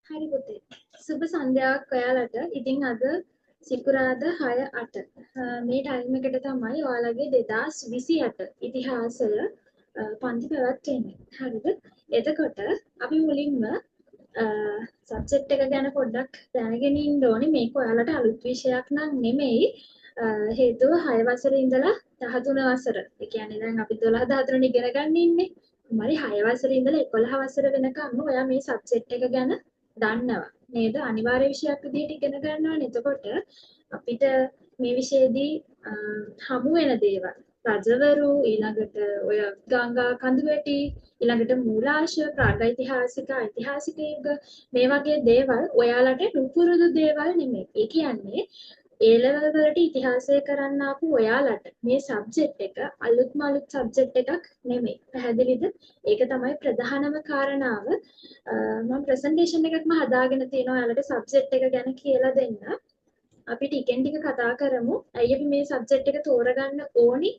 හරි පුතේ. සුබ සන්ධ්‍යාවක් ඔයාලට. ඉතින් අද සිකුරාදා 6:08 මේ ටයිම් එකට තමයි ඔයාලගේ 2028 ඉතිහාසය පන්ති පැවැත්වෙන්නේ. හරිද? එතකොට අපි මුලින්ම සබ්ජෙක්ට් එක ගැන පොඩ්ඩක් දැනගෙන ඉන්න ඕනේ. මේක ඔයාලට අලුත් විෂයක් නම් නෙමෙයි. හේතුව 6 වසරේ ඉඳලා 13 වසර. ඒ කියන්නේ දැන් අපි 12 13 ඉගෙන ගන්න ඉන්නේ. මරි 6 වසරේ ඉඳලා 11 වසර වෙනකම් ඔයා මේ සබ්ජෙක්ට් එක ගැන දන්නවා නේද? අනිවාර්ය විෂයක් විදිහට ඉගෙන ගන්නවානේ. එතකොට අපිට මේ විෂයේදී හමු වෙන දේවල් රජවරු ඊළඟට ඔය ගංගා කඳුවැටි ඊළඟට මූලාශ්‍ර ප්‍රාගෛතිහාසික ඓතිහාසික යුග මේ වගේ දේවල් ඔයාලට නුපුරුදු දේවල් නෙමෙයි. ඒ කියන්නේ ඒ ලෙවල් වලට ඉතිහාසය කරන්න ආපු ඔයාලට මේ සබ්ජෙක්ට් එක අලුත්ම අලුත් සබ්ජෙක්ට් එකක් නෙමෙයි. පැහැදිලිද? ඒක තමයි ප්‍රධානම කාරණාව. මම ප්‍රසන්ටේෂන් එකක්ම හදාගෙන තියෙනවා ඔයාලට සබ්ජෙක්ට් එක ගැන කියලා දෙන්න. අපි ටිකෙන් ටික කතා කරමු. ඇයි අපි මේ සබ්ජෙක්ට් එක තෝරගන්න ඕනි?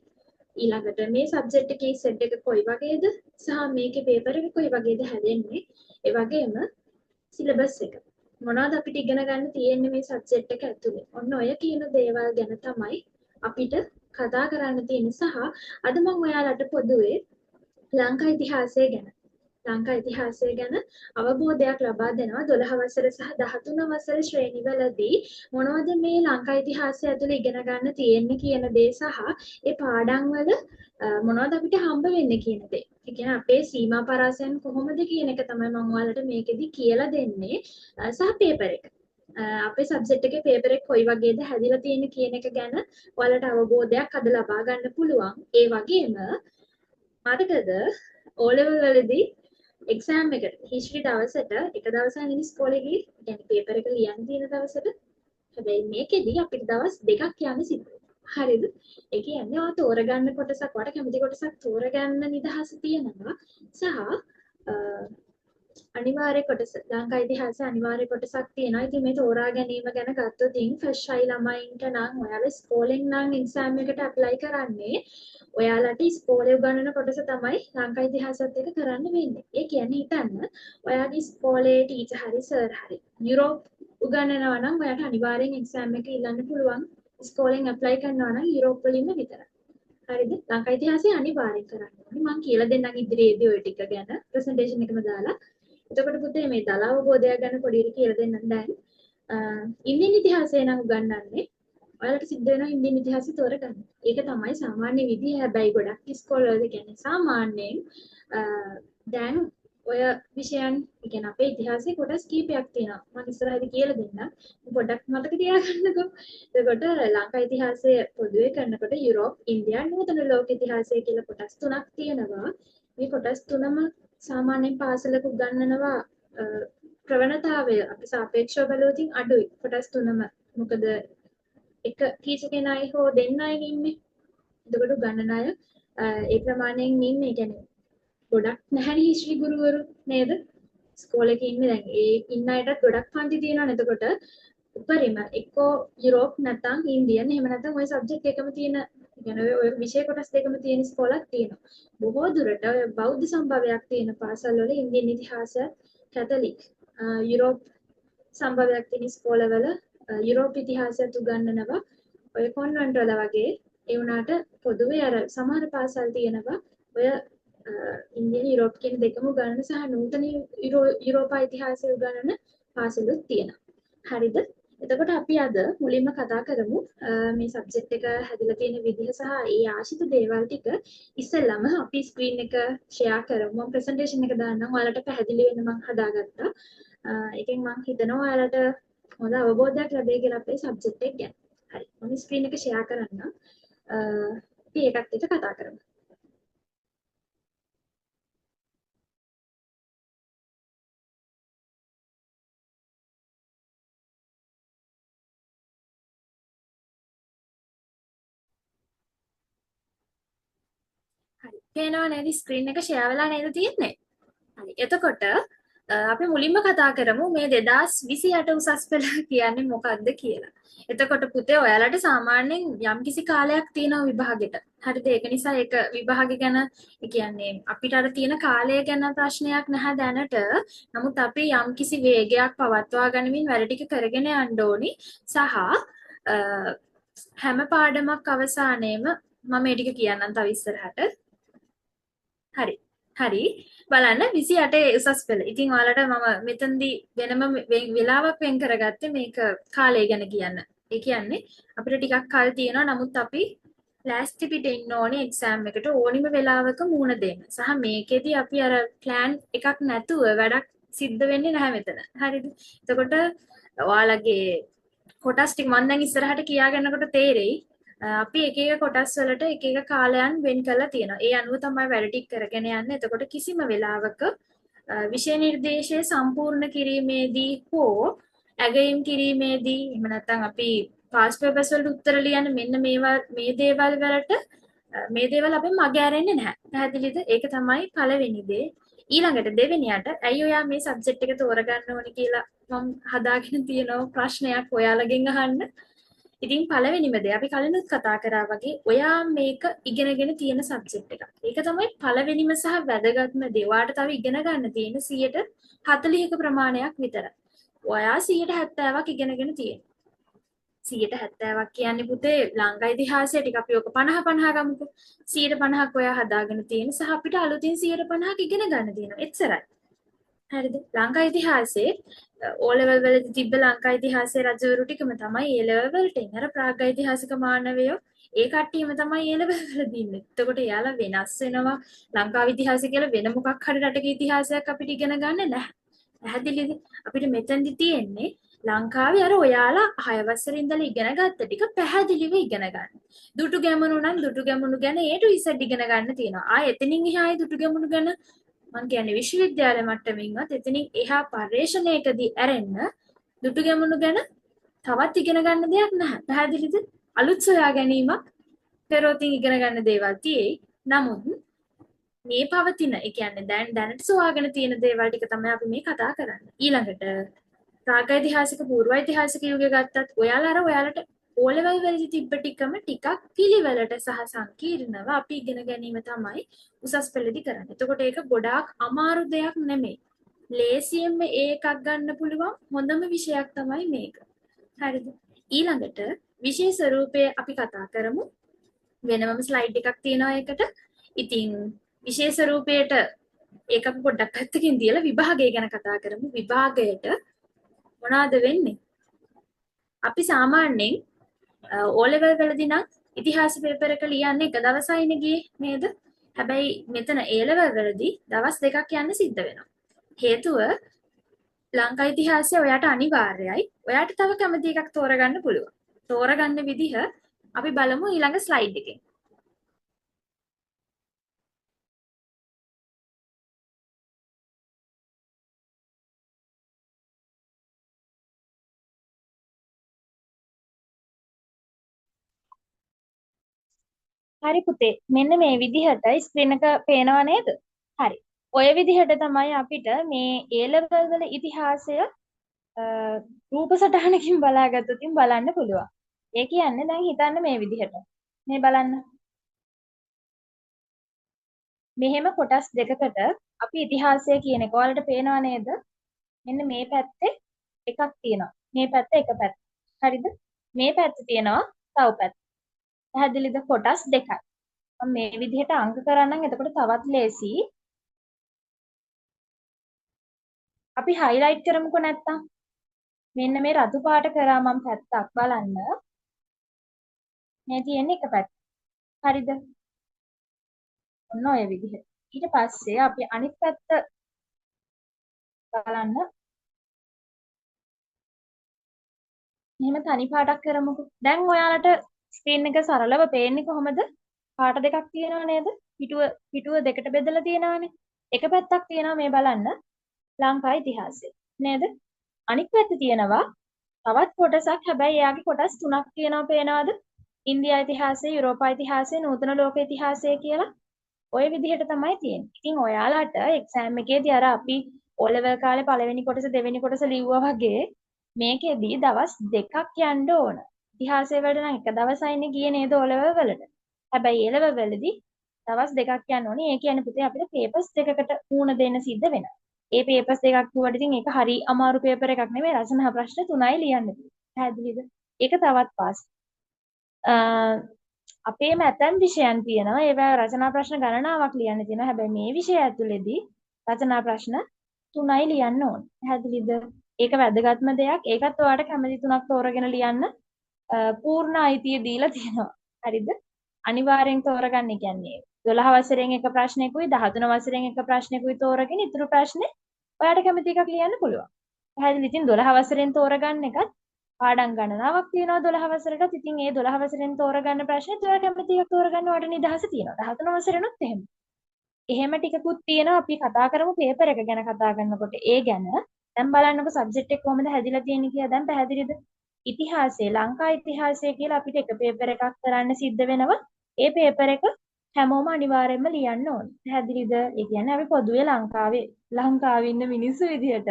ඊළඟට මේ සබ්ජෙක්ට් එකේ සෙට් එක කොයි වගේද? සහ මේකේ පේපර් එක කොයි වගේද හැදෙන්නේ? ඒ වගේම සිලබස් එක. මොනවද අපිට ඉගෙන ගන්න තියෙන්නේ මේ සබ්ජෙක්ට් එක ඇතුලේ? ඔන්න ඔය කියන දේවල් ගැන තමයි අපිට කතා කරන්න තියෙන්නේ සහ අද මම ඔයාලට පොදුවේ ලංකා ඉතිහාසය ගැන ලංකා ඉතිහාසය ගැන අවබෝධයක් ලබා දෙනවා 12 වසර සහ 13 වසර ශ්‍රේණිවලදී මොනවද මේ ලංකා ඉතිහාසය ඇතුළේ ඉගෙන ගන්න තියෙන්නේ කියන දේ සහ ඒ පාඩම් වල මොනවද අපිට හම්බ වෙන්නේ කියන දේ. ඒ කියන්නේ අපේ සීමා පරාසයන් කොහොමද කියන එක තමයි මම ඔයාලට මේකෙදි කියලා දෙන්නේ සහ පේපර් එක. අපේ සබ්ජෙක්ට් එකේ පේපර් එක කොයි වගේද හැදිලා තියෙන්නේ කියන එක ගැන ඔයාලට අවබෝධයක් අද ලබා ගන්න පුළුවන්. ඒ වගේම මතකද O level වලදී එක්සෑම් එකට හිස්ටරි දවසට එක දවසක් ඉඳන් ඉස්කෝලේ ගිහින් يعني පේපර් එක ලියන්න තියෙන දවසට හැබැයි මේකෙදි අපිට දවස් දෙකක් යන්න සිද්ධ වෙනවා. හරිද? ඒ කියන්නේ ඔයා තෝරගන්න කොටසක් වට කැමති කොටසක් තෝරගන්න නිදහස තියෙනවා සහ අනිවාර්ය කොටස ලංකා ඉතිහාසයේ අනිවාර්ය කොටසක් තියෙනවා. ඉතින් මේ තෝරා ගැනීම ගැන ගත්තොත් ෆස්ට් ෂයි ළමයින්ට නම් ඔයාලා ස්කෝලෙන් නම් එක්සෑම් එකට ඇප්ලයි කරන්නේ ඔයාලට ඉස්කෝලේ උගන්වන කොටස තමයි ලංකා ඉතිහාසයත් එක්ක කරන්න වෙන්නේ. ඒ කියන්නේ හිතන්න ඔයාගේ ඉස්කෝලේ ටීචර් හරි සර් හරි යුරෝප් උගන්වනවා නම් ඔයාට අනිවාර්යෙන් එක්සෑම් එක ඉල්ලන්න පුළුවන්. ඉස්කෝලෙන් ඇප්ලයි කරනවා නම් යුරෝප් වලින්ම විතරයි. හරිද? ලංකා ඉතිහාසය අනිවාර්යෙන් කරන්න ඕනේ. මම කියලා දෙන්නම් ඉදිරියේදී ওই ටික ගැන ප්‍රසන්ටේෂන් එකම දාලා. එතකොට පුතේ මේ දල අවබෝධය ගැන පොඩි කියලා දෙන්නම් දැන්. ඉන්දියන් ඉතිහාසය නම් උගන්වන්නේ ඔයාලට සිද්ධ වෙනවා ඉන්දියන් ඉතිහාසය තෝරගන්න. ඒක තමයි සාමාන්‍ය විදිහ. හැබැයි ගොඩක් ඉස්කෝලවල කියන්නේ සාමාන්‍යයෙන් දැන් ඔය විෂයන් කියන්නේ අපේ ඉතිහාසයේ කොටස් කීපයක් තියෙනවා. මම ඉස්සරහදී කියලා දෙන්නම්. පොඩ්ඩක් මතක තියාගන්නකෝ. එතකොට ලංකා ඉතිහාසය පොදුවේ කරනකොට යුරෝප්, ඉන්දියා, නූතන ලෝක ඉතිහාසය කියලා කොටස් තුනක් තියෙනවා. මේ කොටස් තුනම සාමාන්‍යයෙන් පාසලක උගන්වනවා ප්‍රවණතාවය අපි සාපේක්ෂව බලුවොත් අඩුයි. කොටස් තුනම. මොකද එක ටීචර් කෙනයි හෝ දෙන්නයි ඉන්නේ. එතකොට ගණන අය ඒ ප්‍රමාණයෙන් ඉන්නේ. කියන්නේ ගොඩක් නැහැනේ හිස්ටරි ගුරුවරු නේද? ඉස්කෝලේ ඉන්නේ දැන් ඒ ඉන්න අයටත් ගොඩක් පන්ති තියෙනවනේ. එතකොට උපරිම එක්කෝ යුරෝප් නැත්නම් ඉන්දියන් එහෙම නැත්නම් ওই සබ්ජෙක්ට් එකම තියෙන කියන්නේ ඔය විෂය කොටස් දෙකම තියෙන ඉස්කෝලක් තියෙනවා. බොහෝ දුරට ඔය බෞද්ධ සම්භවයක් තියෙන පාසල් වල ඉන්දියන් ඉතිහාසය කැතලික් යුරෝප් සම්භවයක් තියෙන ඉස්කෝලවල යුරෝප ඉතිහාසයත් උගන්වනවා. ඔය කොන්වෙන්ට් වල වගේ ඒ වුණාට පොදුවේ අර සමහර පාසල් තියෙනවා ඔය ඉන්දියන් යුරෝප් කියන දෙකම උගන්වන සහ නූතන යුරෝපා ඉතිහාසය උගන්වන පාසලුත් තියෙනවා. හරිද? එතකොට අපි අද මුලින්ම කතා කරමු මේ සබ්ජෙක්ට් එක හැදිලා තියෙන විදිහ සහ ඒ ආශිත දේවල් ටික ඉස්සෙල්ලාම අපි ස්ක්‍රීන් එක ෂෙයා කරමු. මම ප්‍රසන්ටේෂන් එක දාන්නම්. ඔයාලට පැහැදිලි වෙන්න මම හදාගත්තා. ඒකෙන් මම හිතනවා ඔයාලට හොඳ අවබෝධයක් ලැබෙයි කියලා අපේ සබ්ජෙක්ට් එක ගැන. හරි. මම ස්ක්‍රීන් එක ෂෙයා කරන්නම්. අපි ඒකත් එක්ක කතා කරමු. හරි. පේනව නේද ස්ක්‍රීන් එක ෂෙයා වෙලා නේද තියෙන්නේ? හරි. එතකොට අපි මුලින්ම කතා කරමු මේ 2028 උසස් පෙළ කියන්නේ මොකක්ද කියලා. එතකොට පුතේ ඔයාලට සාමාන්‍යයෙන් යම්කිසි කාලයක් තියෙනවා විභාගෙට. හරිද? ඒක නිසා ඒක විභාගය ගැන ඒ කියන්නේ අපිට අර තියෙන කාලය ගැන ප්‍රශ්නයක් නැහැ දැනට. නමුත් අපි යම්කිසි වේගයක් පවත්වා ගනිමින් වැඩ ටික කරගෙන යන්න ඕනි. සහ හැම පාඩමක් අවසානයේම මම මේ ටික කියන්නම් තව ඉස්සරහට. හරි. හරි. බලන්න 28 උසස් පෙළ. ඉතින් ඔයාලට මම මෙතනදී වෙනම වෙලාවක් වෙන් කරගත්තේ මේක කාලය ගැන කියන්න. ඒ කියන්නේ අපිට ටිකක් කල් තියෙනවා. නමුත් අපි ලෑස්ති පිට ඉන්න ඕනේ එක්සෑම් එකට ඕනිම වෙලාවක මුහුණ දෙන්න. සහ මේකෙදි අපි අර ප්ලෑන් එකක් නැතුව වැඩක් සිද්ධ වෙන්නේ නැහැ මෙතන. හරිද? එතකොට ඔයාලගේ කොටස් ටික මම දැන් ඉස්සරහට කියාගන්නකොට තේරෙයි. අපි එක එක කොටස් වලට එක එක කාලයන් වෙන් කරලා තියෙනවා. ඒ අනුව තමයි වැඩ ටික කරගෙන යන්නේ. එතකොට කිසිම වෙලාවක විෂය නිර්දේශය සම්පූර්ණ කිරීමේදී හෝ ඇගයීම් කිරීමේදී එහෙම නැත්නම් අපි පාස් පේපර්ස් වලට උත්තර ලියන්න මෙන්න මේවා මේ දේවල් වලට මේ දේවල් අපි මග ඇරෙන්නේ නැහැ. පැහැදිලිද? ඒක තමයි පළවෙනි දේ. ඊළඟට දෙවෙනියට ඇයි ඔයා මේ සබ්ජෙක්ට් එක තෝරගන්න ඕනේ කියලා මම හදාගෙන තියෙන ප්‍රශ්නයක් ඔයාලගෙන් අහන්න. ඉතින් පළවෙනිම දේ අපි කලිනුත් කතා කරා වගේ ඔයා මේක ඉගෙනගෙන තියෙන සබ්ජෙක්ට් එකක්. ඒක තමයි පළවෙනිම සහ වැදගත්ම දේ. ඔයාට තව ඉගෙන ගන්න තියෙන 40ක ප්‍රමාණයක් විතරයි. ඔයා 70ක් ඉගෙනගෙන තියෙනවා. 70ක් කියන්නේ පුතේ ලංකා ඉතිහාසය ටික අපි ඔක 50 ගමුකෝ. 50ක් ඔයා හදාගෙන තියෙන සහ අපිට අලුතින් 50ක් ඉගෙන ගන්න තියෙනවා. එච්චරයි. හරිද? ලංකා ඉතිහාසයේ O level වලදී තිබ්බ ලංකා ඉතිහාසයේ රජවරු ටිකම තමයි A level වලට ඉන්නේ. අර ප්‍රාග්ඓතිහාසික මානවයෝ ඒ කට්ටියම තමයි A level වලදී ඉන්නේ. එතකොට එයාලා වෙනස් වෙනවා. ලංකාව ඉතිහාසය කියලා වෙන මොකක් හරි රටක ඉතිහාසයක් අපිට ඉගෙන ගන්න නැහැ. පැහැදිලිද? අපිට මෙතෙන්දි තියෙන්නේ ලංකාවේ අර ඔයාලා 6 වසරේ ඉඳලා ඉගෙන ගත්ත ටික පැහැදිලිව ඉගෙන ගන්න. දුටු ගැමුණු නම් දුටු ගැමුණු ගැන A to Z ඉගෙන ගන්න තියෙනවා. එතනින් එහායි දුටු ගැමුණු ගැන මම කියන්නේ විශ්වවිද්‍යාල මට්ටමින්වත් එතනින් එහා පර්යේෂණයකදී ඇරෙන්න දුටු ගැමුණු ගැන තවත් ඉගෙන ගන්න දෙයක් නැහැ. පැහැදිලිද? අලුත් සොයා ගැනීමක් පෙරොතින් ඉගෙන ගන්න දේවල් තියෙයි. නමුත් මේ පවතින ඒ කියන්නේ දැනට සොයාගෙන තියෙන දේවල් ටික තමයි අපි මේ කතා කරන්නේ. ඊළඟට ප්‍රාග්ඓතිහාසික පූර්වයිතිහාසික යුගය ගත්තත් ඔයාලට O level වලදී තිබ්බ ටිකම ටිකක් පිළිවෙලට සහ සංකීර්ණව අපි ඉගෙන ගැනීම තමයි උසස් පෙළදී කරන්නේ. එතකොට ඒක ගොඩාක් අමාරු දෙයක් නෙමෙයි. ලේසියෙන්ම ඒකක් ගන්න පුළුවන් හොඳම විෂයක් තමයි මේක. හරිද? ඊළඟට විෂය ස්වරූපය අපි කතා කරමු. වෙනමම ස්ලයිඩ් එකක් තියෙනවා ඒකට. ඉතින් විෂය ස්වරූපයට ඒක අපි පොඩ්ඩක් පැත්තකින් තියලා විභාගය ගැන කතා කරමු. විභාගයට මොනවාද වෙන්නේ? අපි සාමාන්‍යයෙන් O level වලදී නම් ඉතිහාස පේපර් එක ලියන්නේ එක දවසයිනේ ගියේ නේද? හැබැයි මෙතන A level වලදී දවස් දෙකක් යන්න සිද්ධ වෙනවා. හේතුව ලංකා ඉතිහාසය ඔයාට අනිවාර්යයි. ඔයාට තව කැමති එකක් තෝරගන්න පුළුවන්. තෝරගන්න විදිහ අපි බලමු ඊළඟ ස්ලයිඩ් එකෙන්. හරි පුතේ මෙන්න මේ විදිහට ස්ක්‍රීන් එක පේනව නේද? හරි. ඔය විදිහට තමයි අපිට මේ A level වල ඉතිහාසය රූප සටහනකින් බලාගත්තොතින් බලන්න පුළුවන්. ඒ කියන්නේ දැන් හිතන්න මේ විදිහට. මේ බලන්න. මෙහෙම කොටස් දෙකකට අපි ඉතිහාසය කියන එක ඔයාලට පේනව නේද? මෙන්න මේ පැත්තේ එකක් තියෙනවා. මේ පැත්තේ එක පැත්ත. හරිද? මේ පැත්තේ තියෙනවා තව පැත්ත. පැහැදිලිද? කොටස් දෙකයි. මම මේ විදිහට අංක කරන්නම් එතකොට තවත් ලේසි. අපි highlight කරමුකෝ නැත්තම්. මෙන්න මේ රතු පාට කරා මම පැත්තක් බලන්න. මේ තියෙන්නේ එක පැත්ත. හරිද? ඔන්න ඔය විදිහට. ඊට පස්සේ අපි අනිත් පැත්ත බලන්න. මෙහෙම තනි පාටක් කරමුකෝ. දැන් ඔයාලට ස්ක්‍රීන් එක සරලව පේන්නේ කොහොමද? පාට දෙකක් තියෙනව නේද? පිටුව දෙකට බෙදලා තියෙනවානේ. එක පැත්තක් තියෙනවා මේ බලන්න ලංකා ඉතිහාසය. නේද? අනිත් පැත්තේ තියෙනවා තවත් කොටසක්. හැබැයි එයාගේ කොටස් තුනක් තියෙනවා පේනවද? ඉන්දියා ඉතිහාසය, යුරෝපා ඉතිහාසය, නූතන ලෝක ඉතිහාසය කියලා. ওই විදිහට තමයි තියෙන්නේ. ඉතින් ඔයාලට එක්සෑම් එකේදී අර අපි O level කාලේ පළවෙනි කොටස දෙවෙනි කොටස ලිව්වා වගේ මේකෙදී දවස් දෙකක් යන්න ඕන. ඉතිහාසය වලට නම් එක දවසයිනේ ගියේ නේද O level වලට. හැබැයි A level වලදී දවස් දෙකක් යන්න ඕනේ. ඒ කියන්නේ පුතේ අපිට පේපර්ස් දෙකකට මුහුණ දෙන්න සිද්ධ වෙනවා. ඒ පේපර්ස් දෙකක් කිව්වට ඉතින් ඒක හරි අමාරු පේපර් එකක් නෙමෙයි. රචනා ප්‍රශ්න 3යි ලියන්න තියෙන්නේ. පැහැදිලිද? ඒක තවත් පාස්. අපේම ඇතැම් විෂයන් තියෙනවා. ඒවා රචනා ප්‍රශ්න ගණනාවක් ලියන්න තියෙනවා. හැබැයි මේ විෂය ඇතුළේදී රචනා ප්‍රශ්න 3යි ලියන්න ඕනේ. පැහැදිලිද? ඒක වැදගත්ම දෙයක්. ඒකත් ඔයාලට කැමති 3ක් තෝරගෙන ලියන්න පූර්ණ අයිතිය දීලා තියෙනවා. හරිද? අනිවාර්යෙන් තෝරගන්න කියන්නේ 12 වසරෙන් එක ප්‍රශ්නයකුයි 13 වසරෙන් එක ප්‍රශ්නයකුයි තෝරගෙන ඉතුරු ප්‍රශ්නේ ඔයාලට කැමති එකක් ලියන්න පුළුවන්. පැහැදිලි. ඉතින් 12 වසරෙන් තෝරගන්න එකත් පාඩම් ගණනාවක් තියෙනවා 12 වසරටත්. ඉතින් ඒ 12 වසරෙන් තෝරගන්න ප්‍රශ්නෙත් ඔයාලා කැමති එකක් තෝරගන්න ඔයාලට නිදහස තියෙනවා. 13 වසරෙනුත් එහෙම. එහෙම ටිකකුත් තියෙනවා. අපි කතා කරමු පේපර් එක ගැන කතා කරනකොට ඒ ගැන. දැන් බලන්නකො සබ්ජෙක්ට් එක කොහොමද හැදිලා තියෙන්නේ කියලා දැන් පැහැදිලිද? ඉතිහාසය ලංකා ඉතිහාසය කියලා අපිට එක පේපර් එකක් කරන්න සිද්ධ වෙනවා. ඒ පේපර් එක හැමෝම අනිවාර්යයෙන්ම ලියන්න ඕනේ. පැහැදිලිද? ඒ කියන්නේ අපි පොදුවේ ලංකාවේ ඉන්න මිනිස්සු විදිහට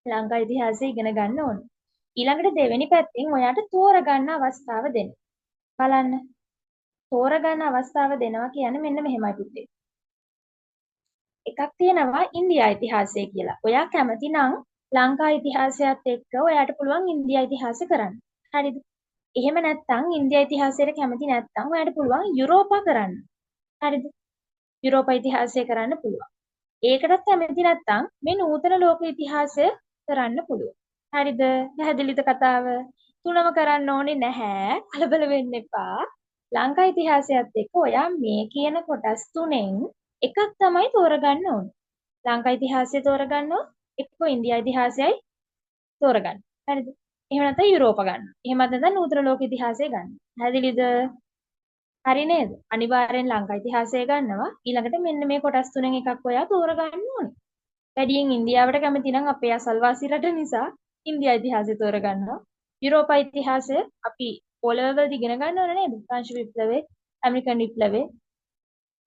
ලංකා ඉතිහාසය ඉගෙන ගන්න ඕනේ. ඊළඟට දෙවෙනි පැත්තෙන් ඔයාට තෝරගන්න අවස්ථාව දෙන්න. බලන්න. තෝරගන්න අවස්ථාව දෙනවා කියන්නේ මෙන්න මෙහෙමයි පුතේ. එකක් තියෙනවා ඉන්දියා ඉතිහාසය කියලා. ඔයා කැමති නම් ලංකා ඉතිහාසයත් එක්ක ඔයාට පුළුවන් ඉන්දියා ඉතිහාසය කරන්න. හරිද? එහෙම නැත්නම් ඉන්දියා ඉතිහාසයට කැමති නැත්නම් ඔයාට පුළුවන් යුරෝපා කරන්න. හරිද? යුරෝපා ඉතිහාසය කරන්න පුළුවන්. ඒකටත් කැමති නැත්නම් මේ නූතන ලෝක ඉතිහාසය කරන්න පුළුවන්. හරිද? පැහැදිලිද කතාව? තුනම කරන්න ඕනේ නැහැ. කලබල වෙන්න එපා. ලංකා ඉතිහාසයත් එක්ක ඔයා මේ කියන කොටස් තුනෙන් එකක් තමයි තෝරගන්න ඕනේ. ලංකා ඉතිහාසය තෝරගන්නවා, එක්කෝ ඉන්දියා ඉතිහාසයයි තෝරගන්න. හරිද? එහෙම නැත්නම් යුරෝප ගන්න. එහෙම නැත්නම් නූතන ලෝක ඉතිහාසය ගන්න. පැහැදිලිද? හරි නේද? අනිවාර්යෙන් ලංකා ඉතිහාසය ගන්නවා. ඊළඟට මෙන්න මේ කොටස් තුනෙන් එකක් ඔයා තෝරගන්න ඕනේ. වැඩියෙන් ඉන්දියාවට කැමති නම් අපේ අසල්වාසී රට නිසා ඉන්දියා ඉතිහාසය තෝරගන්නවා. යුරෝපා ඉතිහාසය අපි පොළවවලදී ඉගෙන ගන්න ඕනේ නේද? ප්‍රංශ විප්ලවය, ඇමරිකන් විප්ලවය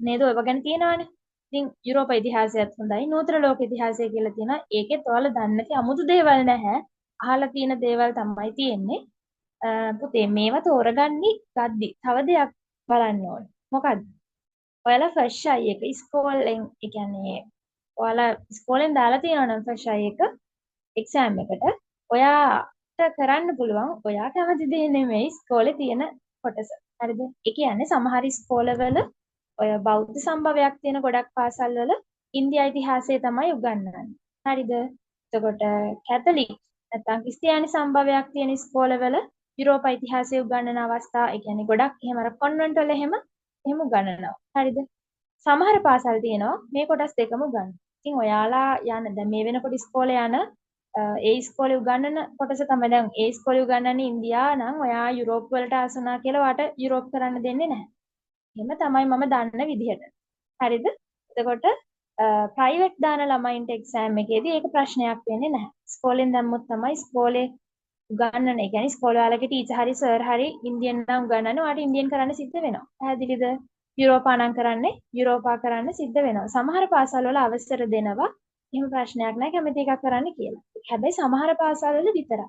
නේද? ඔයව ගැන තියෙනවානේ. ඉතින් යුරෝපා ඉතිහාසයත් හොඳයි. නූතන ලෝක ඉතිහාසය කියලා තියෙනවා. ඒකෙත් ඔයාලා දන්නේ නැති අමුතු දේවල් නැහැ. අහලා තියෙන දේවල් තමයි තියෙන්නේ. පුතේ මේවා තෝරගන්නේ ගද්දි තව දෙයක් බලන්න ඕනේ. මොකද්ද? ඔයාලා ෆස්ට් ෂයි එක ඉස්කෝලෙන් ඒ කියන්නේ ඔයාලා ඉස්කෝලෙන් දාලා තියෙනවා නම් ෆස්ට් ෂයි එක එක්සෑම් එකට ඔයාට කරන්න පුළුවන් ඔයා කැමති දේ නෙමෙයි ඉස්කෝලේ තියෙන කොටස. හරිද? ඒ කියන්නේ සමහර ඉස්කෝලවල ඔය බෞද්ධ සම්භවයක් තියෙන ගොඩක් පාසල්වල ඉන්දියා ඉතිහාසය තමයි උගන්වන්නේ. හරිද? එතකොට කැතලික් නැත්නම් ක්‍රිස්තියානි සම්භවයක් තියෙන ඉස්කෝලවල යුරෝපා ඉතිහාසය උගන්වන අවස්ථා, ඒ කියන්නේ ගොඩක් එහෙම අර කොන්වෙන්ට් වල එහෙම උගන්වනවා. හරිද? සමහර පාසල් තියෙනවා මේ කොටස් දෙකම උගන්වන. ඉතින් ඔයාලා යන දැන් මේ වෙනකොට ඉස්කෝලේ යන ඒ ඉස්කෝලේ උගන්වන කොටස තමයි දැන් ඒ ඉස්කෝලේ උගන්වන්නේ ඉන්දියා නම් ඔයා යුරෝප් වලට ආසනා කියලා ඔයාට යුරෝප් කරන්න දෙන්නේ නැහැ. එහෙම තමයි මම දන්න විදිහට. හරිද? එතකොට ප්‍රයිවට් දාන ළමයින්ට එක්සෑම් එකේදී ඒක ප්‍රශ්නයක් වෙන්නේ නැහැ. ඉස්කෝලෙන් දැම්මොත් තමයි ඉස්කෝලේ උගන්වන, ඒ කියන්නේ ඉස්කෝලේ වලගේ ටීචර් හරි සර් හරි ඉන්දියන් නම් උගන්වන්නේ ඔයාට ඉන්දියන් කරන්න සිද්ධ වෙනවා. පැහැදිලිද? යුරෝපා නම් කරන්නේ යුරෝපා කරන්න සිද්ධ වෙනවා. සමහර පාසල් වල අවසර දෙනවා එහෙම ප්‍රශ්නයක් නැහැ කැමති එකක් කරන්න කියලා. හැබැයි සමහර පාසල් වල විතරයි.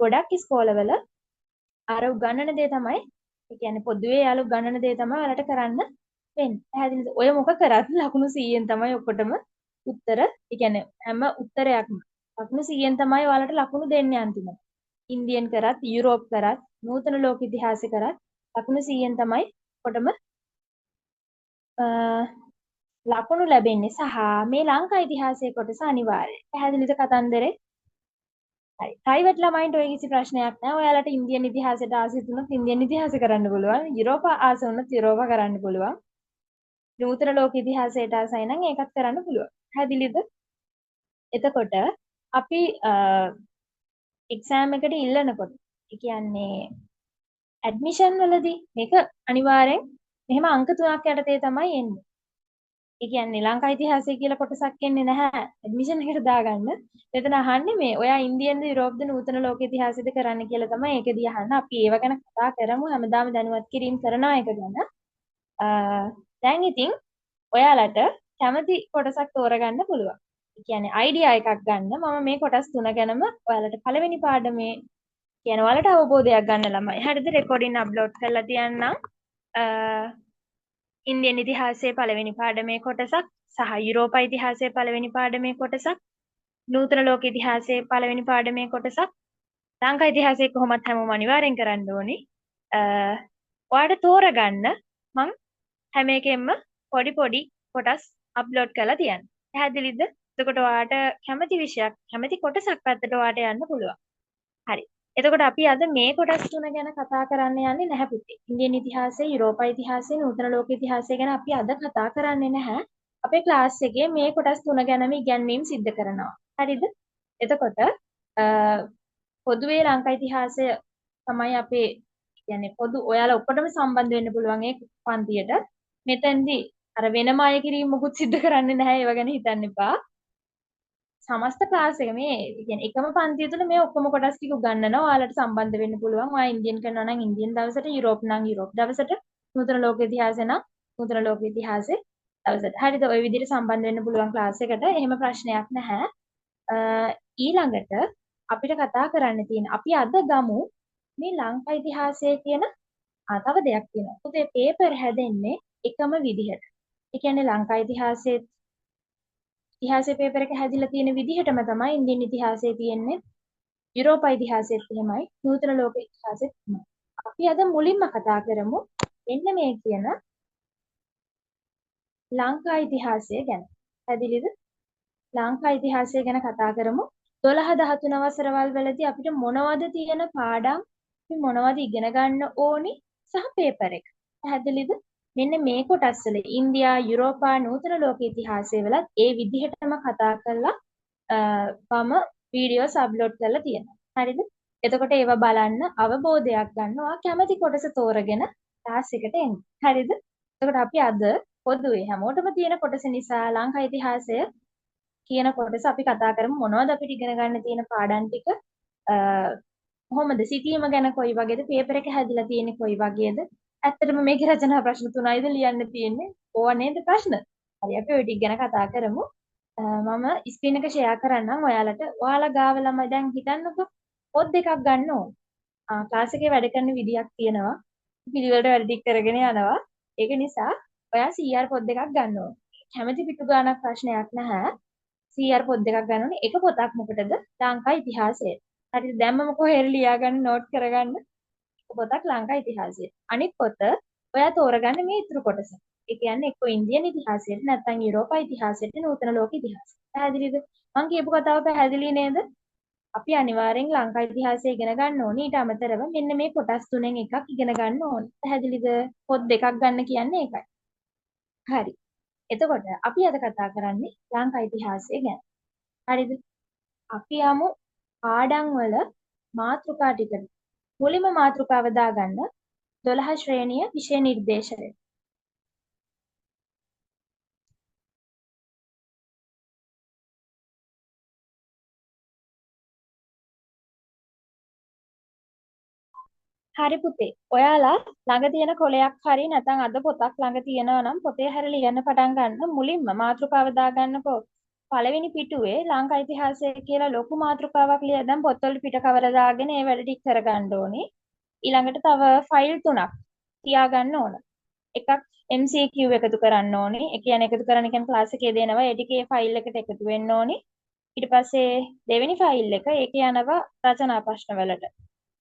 ගොඩක් ඉස්කෝලවල අර උගන්වන දේ තමයි, ඒ කියන්නේ පොදුවේ යාළු උගන්වන දේ තමයි ඔයාලට කරන්න වෙන්නේ. පැහැදිලිද? ඔය මොක කරත් ලකුණු 100න් තමයි ඔක්කොටම උත්තර, ඒ කියන්නේ හැම උත්තරයක්ම ලකුණු 100න් තමයි ඔයාලට ලකුණු දෙන්නේ අන්තිමට. ඉන්දියන් කරත්, යුරෝප් කරත්, නූතන ලෝක ඉතිහාසය කරත් ලකුණු 100න් තමයි ඔක්කොටම ලකුණු ලැබෙන්නේ. සහ මේ ලංකා ඉතිහාසයේ කොටස අනිවාර්යයි. පැහැදිලිද කතන්දරේ? හරි. ප්‍රයිවට් ළමයින්ට ඔය කිසි ප්‍රශ්නයක් නැහැ. ඔයාලට ඉන්දියන් ඉතිහාසයට ආසයි තුනත් ඉන්දියන් ඉතිහාසය කරන්න පුළුවන්. යුරෝපා ආසයි වුණත් යුරෝපා කරන්න පුළුවන්. නූතන ලෝක ඉතිහාසයට ආසයි නම් ඒකත් කරන්න පුළුවන්. පැහැදිලිද? එතකොට අපි එක්සෑම් එකට ඉල්ලනකොට ඒ කියන්නේ ඇඩ්මිෂන් වලදී මේක අනිවාර්යෙන් මෙහෙම අංක 3ක් යටතේ තමයි එන්නේ. ඒ කියන්නේ ලංකා ඉතිහාසය කියලා කොටසක් එන්නේ නැහැ ඇඩ්මිෂන් එකට දාගන්න. එතන අහන්නේ මේ ඔයා ඉන්දියන්ද යුරෝප්ද නූතන ලෝක ඉතිහාසයද කරන්න කියලා තමයි ඒකදී අහන්නේ. අපි ඒව ගැන කතා කරමු හැමදාම දැනුවත් කිරීම කරනවා ඒක ගැන. දැන් ඉතින් ඔයාලට කැමති කොටසක් තෝරගන්න පුළුවන්. කියන්නේ අයිඩියා එකක් ගන්න. මම මේ කොටස් තුන ගැනම ඔයාලට පළවෙනි පාඩමේ කියන ඔයාලට අවබෝධයක් ගන්න ළමයි. හරිද? රෙකෝඩින් අප්ලෝඩ් කරලා තියන්නම්. ඉන්දියන් ඉතිහාසයේ පළවෙනි පාඩමේ කොටසක් සහ යුරෝපා ඉතිහාසයේ පළවෙනි පාඩමේ කොටසක්, නූතන ලෝක ඉතිහාසයේ පළවෙනි පාඩමේ කොටසක්, ලංකා ඉතිහාසයේ කොහොමත් හැමෝම අනිවාර්යෙන් කරන්න ඕනේ. ඔයාලට තෝරගන්න මං හැම එකෙන්ම පොඩි පොඩි කොටස් අප්ලෝඩ් කරලා තියන්න. පැහැදිලිද? එතකොට ඔයාලට කැමති විෂයක්, කැමති කොටසක් පැත්තට ඔයාලට යන්න පුළුවන්. හරි. එතකොට අපි අද මේ කොටස් තුන ගැන කතා කරන්න යන්නේ නැහැ පුතේ. ඉන්දියන් ඉතිහාසය, යුරෝපා ඉතිහාසය, නූතන ලෝක ඉතිහාසය ගැන අපි අද කතා කරන්නේ නැහැ. අපේ ක්ලාස් එකේ මේ කොටස් තුන ගැනම ඉගැන්වීම් සිද්ධ කරනවා. හරිද? එතකොට පොදුවේ ලංකා ඉතිහාසය තමයි අපේ කියන්නේ පොදු ඔයාලා ඔක්කොටම සම්බන්ධ වෙන්න පුළුවන් ඒ පන්තියට. මෙතෙන්දී අර වෙනම අය කිරීම මොකුත් සිද්ධ කරන්නේ නැහැ. ඒව ගැන හිතන්න එපා. සමස්ත ක්ලාස් එක මේ කියන්නේ එකම පන්තිය තුළ මේ ඔක්කොම කොටස් ටික උගන්වනවා. ඔයාලට සම්බන්ධ වෙන්න පුළුවන්. ඔයා ඉන්දියන් කරනවා නම් ඉන්දියන් දවසට, යුරෝප් නම් යුරෝප් දවසට, නූතන ලෝක ඉතිහාසය නම් නූතන ලෝක ඉතිහාසය දවසට. හරිද? ওই විදිහට සම්බන්ධ වෙන්න පුළුවන් ක්ලාස් එකට. එහෙම ප්‍රශ්නයක් නැහැ. ඊළඟට අපිට කතා කරන්න තියෙන අපි අද ගමු මේ ලංකා ඉතිහාසය කියන තව දෙයක් තියෙනවා. පුතේ පේපර් හැදෙන්නේ එකම විදිහට. ඒ කියන්නේ ලංකා ඉතිහාසයේ ඉතිහාසයේ පේපර් එක හැදිලා තියෙන විදිහටම තමයි ඉන්දියන් ඉතිහාසයේ තියෙන්නේ. යුරෝපා ඉතිහාසයේත් එහෙමයි. නූතන ලෝක ඉතිහාසෙත් එහෙමයි. අපි අද මුලින්ම කතා කරමු එන්න මේ කියන ලංකා ඉතිහාසය ගැන. හැදිලිද? ලංකා ඉතිහාසය ගැන කතා කරමු. 12 13 වසරවල් වලදී අපිට මොනවද තියෙන පාඩම්, අපි මොනවද ඉගෙන ගන්න ඕනි සහ පේපර් එක. පැහැදිලිද? මෙන්න මේ කොටස් වල ඉන්දියා, යුරෝපා, නූතන ලෝක ඉතිහාසය වලත් ඒ විදිහටම කතා කරලා මම වීඩියෝස් අප්ලෝඩ් කරලා තියෙනවා. හරිද? එතකොට ඒවා බලන්න අවබෝධයක් ගන්නවා කැමති කොටස තෝරගෙන ක්ලාස් එකට එන්න. හරිද? එතකොට අපි අද පොදුවේ හැමෝටම තියෙන කොටස නිසා ලංකා ඉතිහාසය කියන කොටස අපි කතා කරමු. මොනවද අපිට ඉගෙන ගන්න තියෙන පාඩම් ටික, කොහොමද සිටීම ගැන කොයි වගේද, පේපර් එක හැදිලා තියෙන්නේ කොයි වගේද. ඇත්තටම මේකේ රචනා ප්‍රශ්න 3යිද ලියන්න තියෙන්නේ. ඕවා නේද ප්‍රශ්න? හරි අපි ওই ටික ගැන කතා කරමු. මම ස්ක්‍රීන් එක ෂෙයා කරන්නම් ඔයාලට. ඔයාලා ගාව ළමයි දැන් හිතන්නකෝ පොත් දෙකක් ගන්න ඕන. ක්ලාස් එකේ වැඩ කරන විදියක් තියෙනවා. පිළිවෙලට වැඩ ටික කරගෙන යනවා. ඒක නිසා ඔයා CR පොත් දෙකක් ගන්න ඕන. කැමැති පිටු ගානක් ප්‍රශ්නයක් නැහැ. CR පොත් දෙකක් ගන්න ඕනේ. එක පොතක් මොකටද? ලංකා ඉතිහාසය. හරිද? දැම්මම කොහේ හරි ලියාගන්න නෝට් කරගන්න. එක පොතක් ලංකා ඉතිහාසය. අනිත් පොත ඔයා තෝරගන්න මේ ඉතුරු කොටස. ඒ කියන්නේ එක්ක ඉන්දියන් ඉතිහාසයට නැත්නම් යුරෝපා ඉතිහාසයට නූතන ලෝක ඉතිහාසය. පැහැදිලිද? මම කියපු කතාව පැහැදිලි නේද? අපි අනිවාර්යෙන් ලංකා ඉතිහාසය ඉගෙන ගන්න ඕනේ. ඊට අමතරව මෙන්න මේ කොටස් තුනෙන් එකක් ඉගෙන ගන්න ඕනේ. පැහැදිලිද? පොත් දෙකක් ගන්න කියන්නේ ඒකයි. හරි. එතකොට අපි අද කතා කරන්නේ ලංකා ඉතිහාසය ගැන. හරිද? අපි යමු පාඩම් වල මාතෘකා ටිකට. මුලින්ම මාතෘකාව දාගන්න 12 ශ්‍රේණිය විෂය නිර්දේශනය. හරි පුතේ. ඔයාලා ළඟ තියෙන කොලයක් හරි නැත්නම් අද පොතක් ළඟ තියෙනවා නම් පොතේ හැර ලියන්න පටන් ගන්න. මුලින්ම මාතෘකාව දාගන්නකෝ. පළවෙනි පිටුවේ ලංකා ඉතිහාසය කියලා ලොකු මාතෘකාවක් ලියලා දැන් පොත්වල පිට කවර දාගෙන ඒ වැඩ ටික කරගන්න ඕනේ. ඊළඟට තව ෆයිල් 3ක් තියාගන්න ඕන. එකක් MCQ එකතු කරන්න ඕනේ. ඒ කියන්නේ එකතු කරන්න කියන්නේ ක්ලාස් එකේ දෙනවා. ඒ ටිකේ ෆයිල් එකට එකතු වෙන්න ඕනේ. ඊට පස්සේ දෙවෙනි ෆයිල් එක ඒක යනවා රචනා ප්‍රශ්න වලට.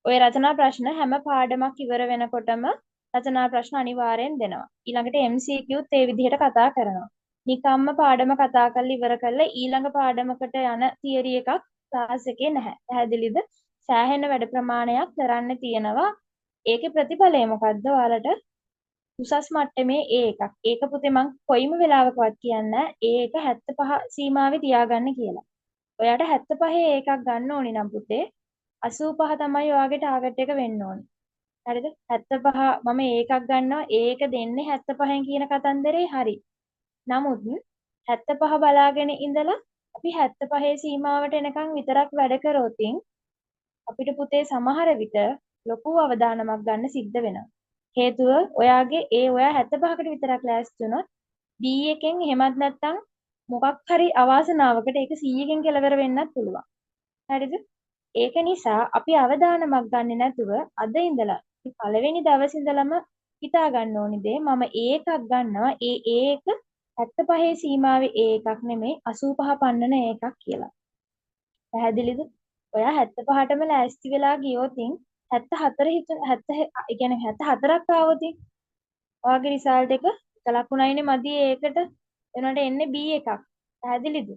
ওই රචනා ප්‍රශ්න හැම පාඩමක් ඉවර වෙනකොටම රචනා ප්‍රශ්න අනිවාර්යෙන් දෙනවා. ඊළඟට MCQත් ඒ විදිහට කතා කරනවා. නිකම්ම පාඩම කතා කරලා ඉවර කරලා ඊළඟ පාඩමකට යන තියරි එකක් ක්ලාස් එකේ නැහැ. පැහැදිලිද? සෑහෙන වැඩ ප්‍රමාණයක් කරන්න තියෙනවා. ඒකේ ප්‍රතිඵලය මොකද්ද? ඔයාලට උසස් මට්ටමේ ඒ එකක්. ඒක පුතේ මං කොයිම වෙලාවකවත් කියන්නේ ඒක 75 සීමාවේ තියාගන්න කියලා. ඔයාට 75 එකක් ගන්න ඕනේ නම් පුතේ 85 තමයි ඔයාගේ ටාගට් එක වෙන්න ඕනේ. හරිද? 75 මම ඒකක් ගන්නවා ඒක දෙන්නේ 75න් කියන කතන්දරේ හරි. නමුත් 75 බලාගෙන ඉඳලා අපි 75 සීමාවට එනකන් විතරක් වැඩ කරොතින් අපිට පුතේ සමහර විට ලොකු අවදානමක් ගන්න සිද්ධ වෙනවා. හේතුව ඔයා 75කට විතරක් ලෑස්ති වුණොත් B එකෙන් එහෙමත් නැත්නම් මොකක් හරි අවාසනාවකට ඒක 100කින් කෙලවර වෙන්නත් පුළුවන්. හරිද? ඒක නිසා අපි අවදානමක් ගන්නේ නැතුව අද ඉඳලා පළවෙනි දවසේ ඉඳලම හිතා ගන්න ඕනි දේ මම ඒකක් ගන්නවා ඒ එක 75 සීමාවේ ඒ එකක් නෙමෙයි 85 පන්නන ඒකක් කියලා. පැහැදිලිද? ඔයා 75ටම ලෑස්ති වෙලා ගියොතින් 74 ඒ කියන්නේ 74ක් ආවොතින් ඔයාගේ රිසල්ට් එක එක ලකුණයිනේ මදි ඒකට එනකොට එන්නේ B එකක්. පැහැදිලිද?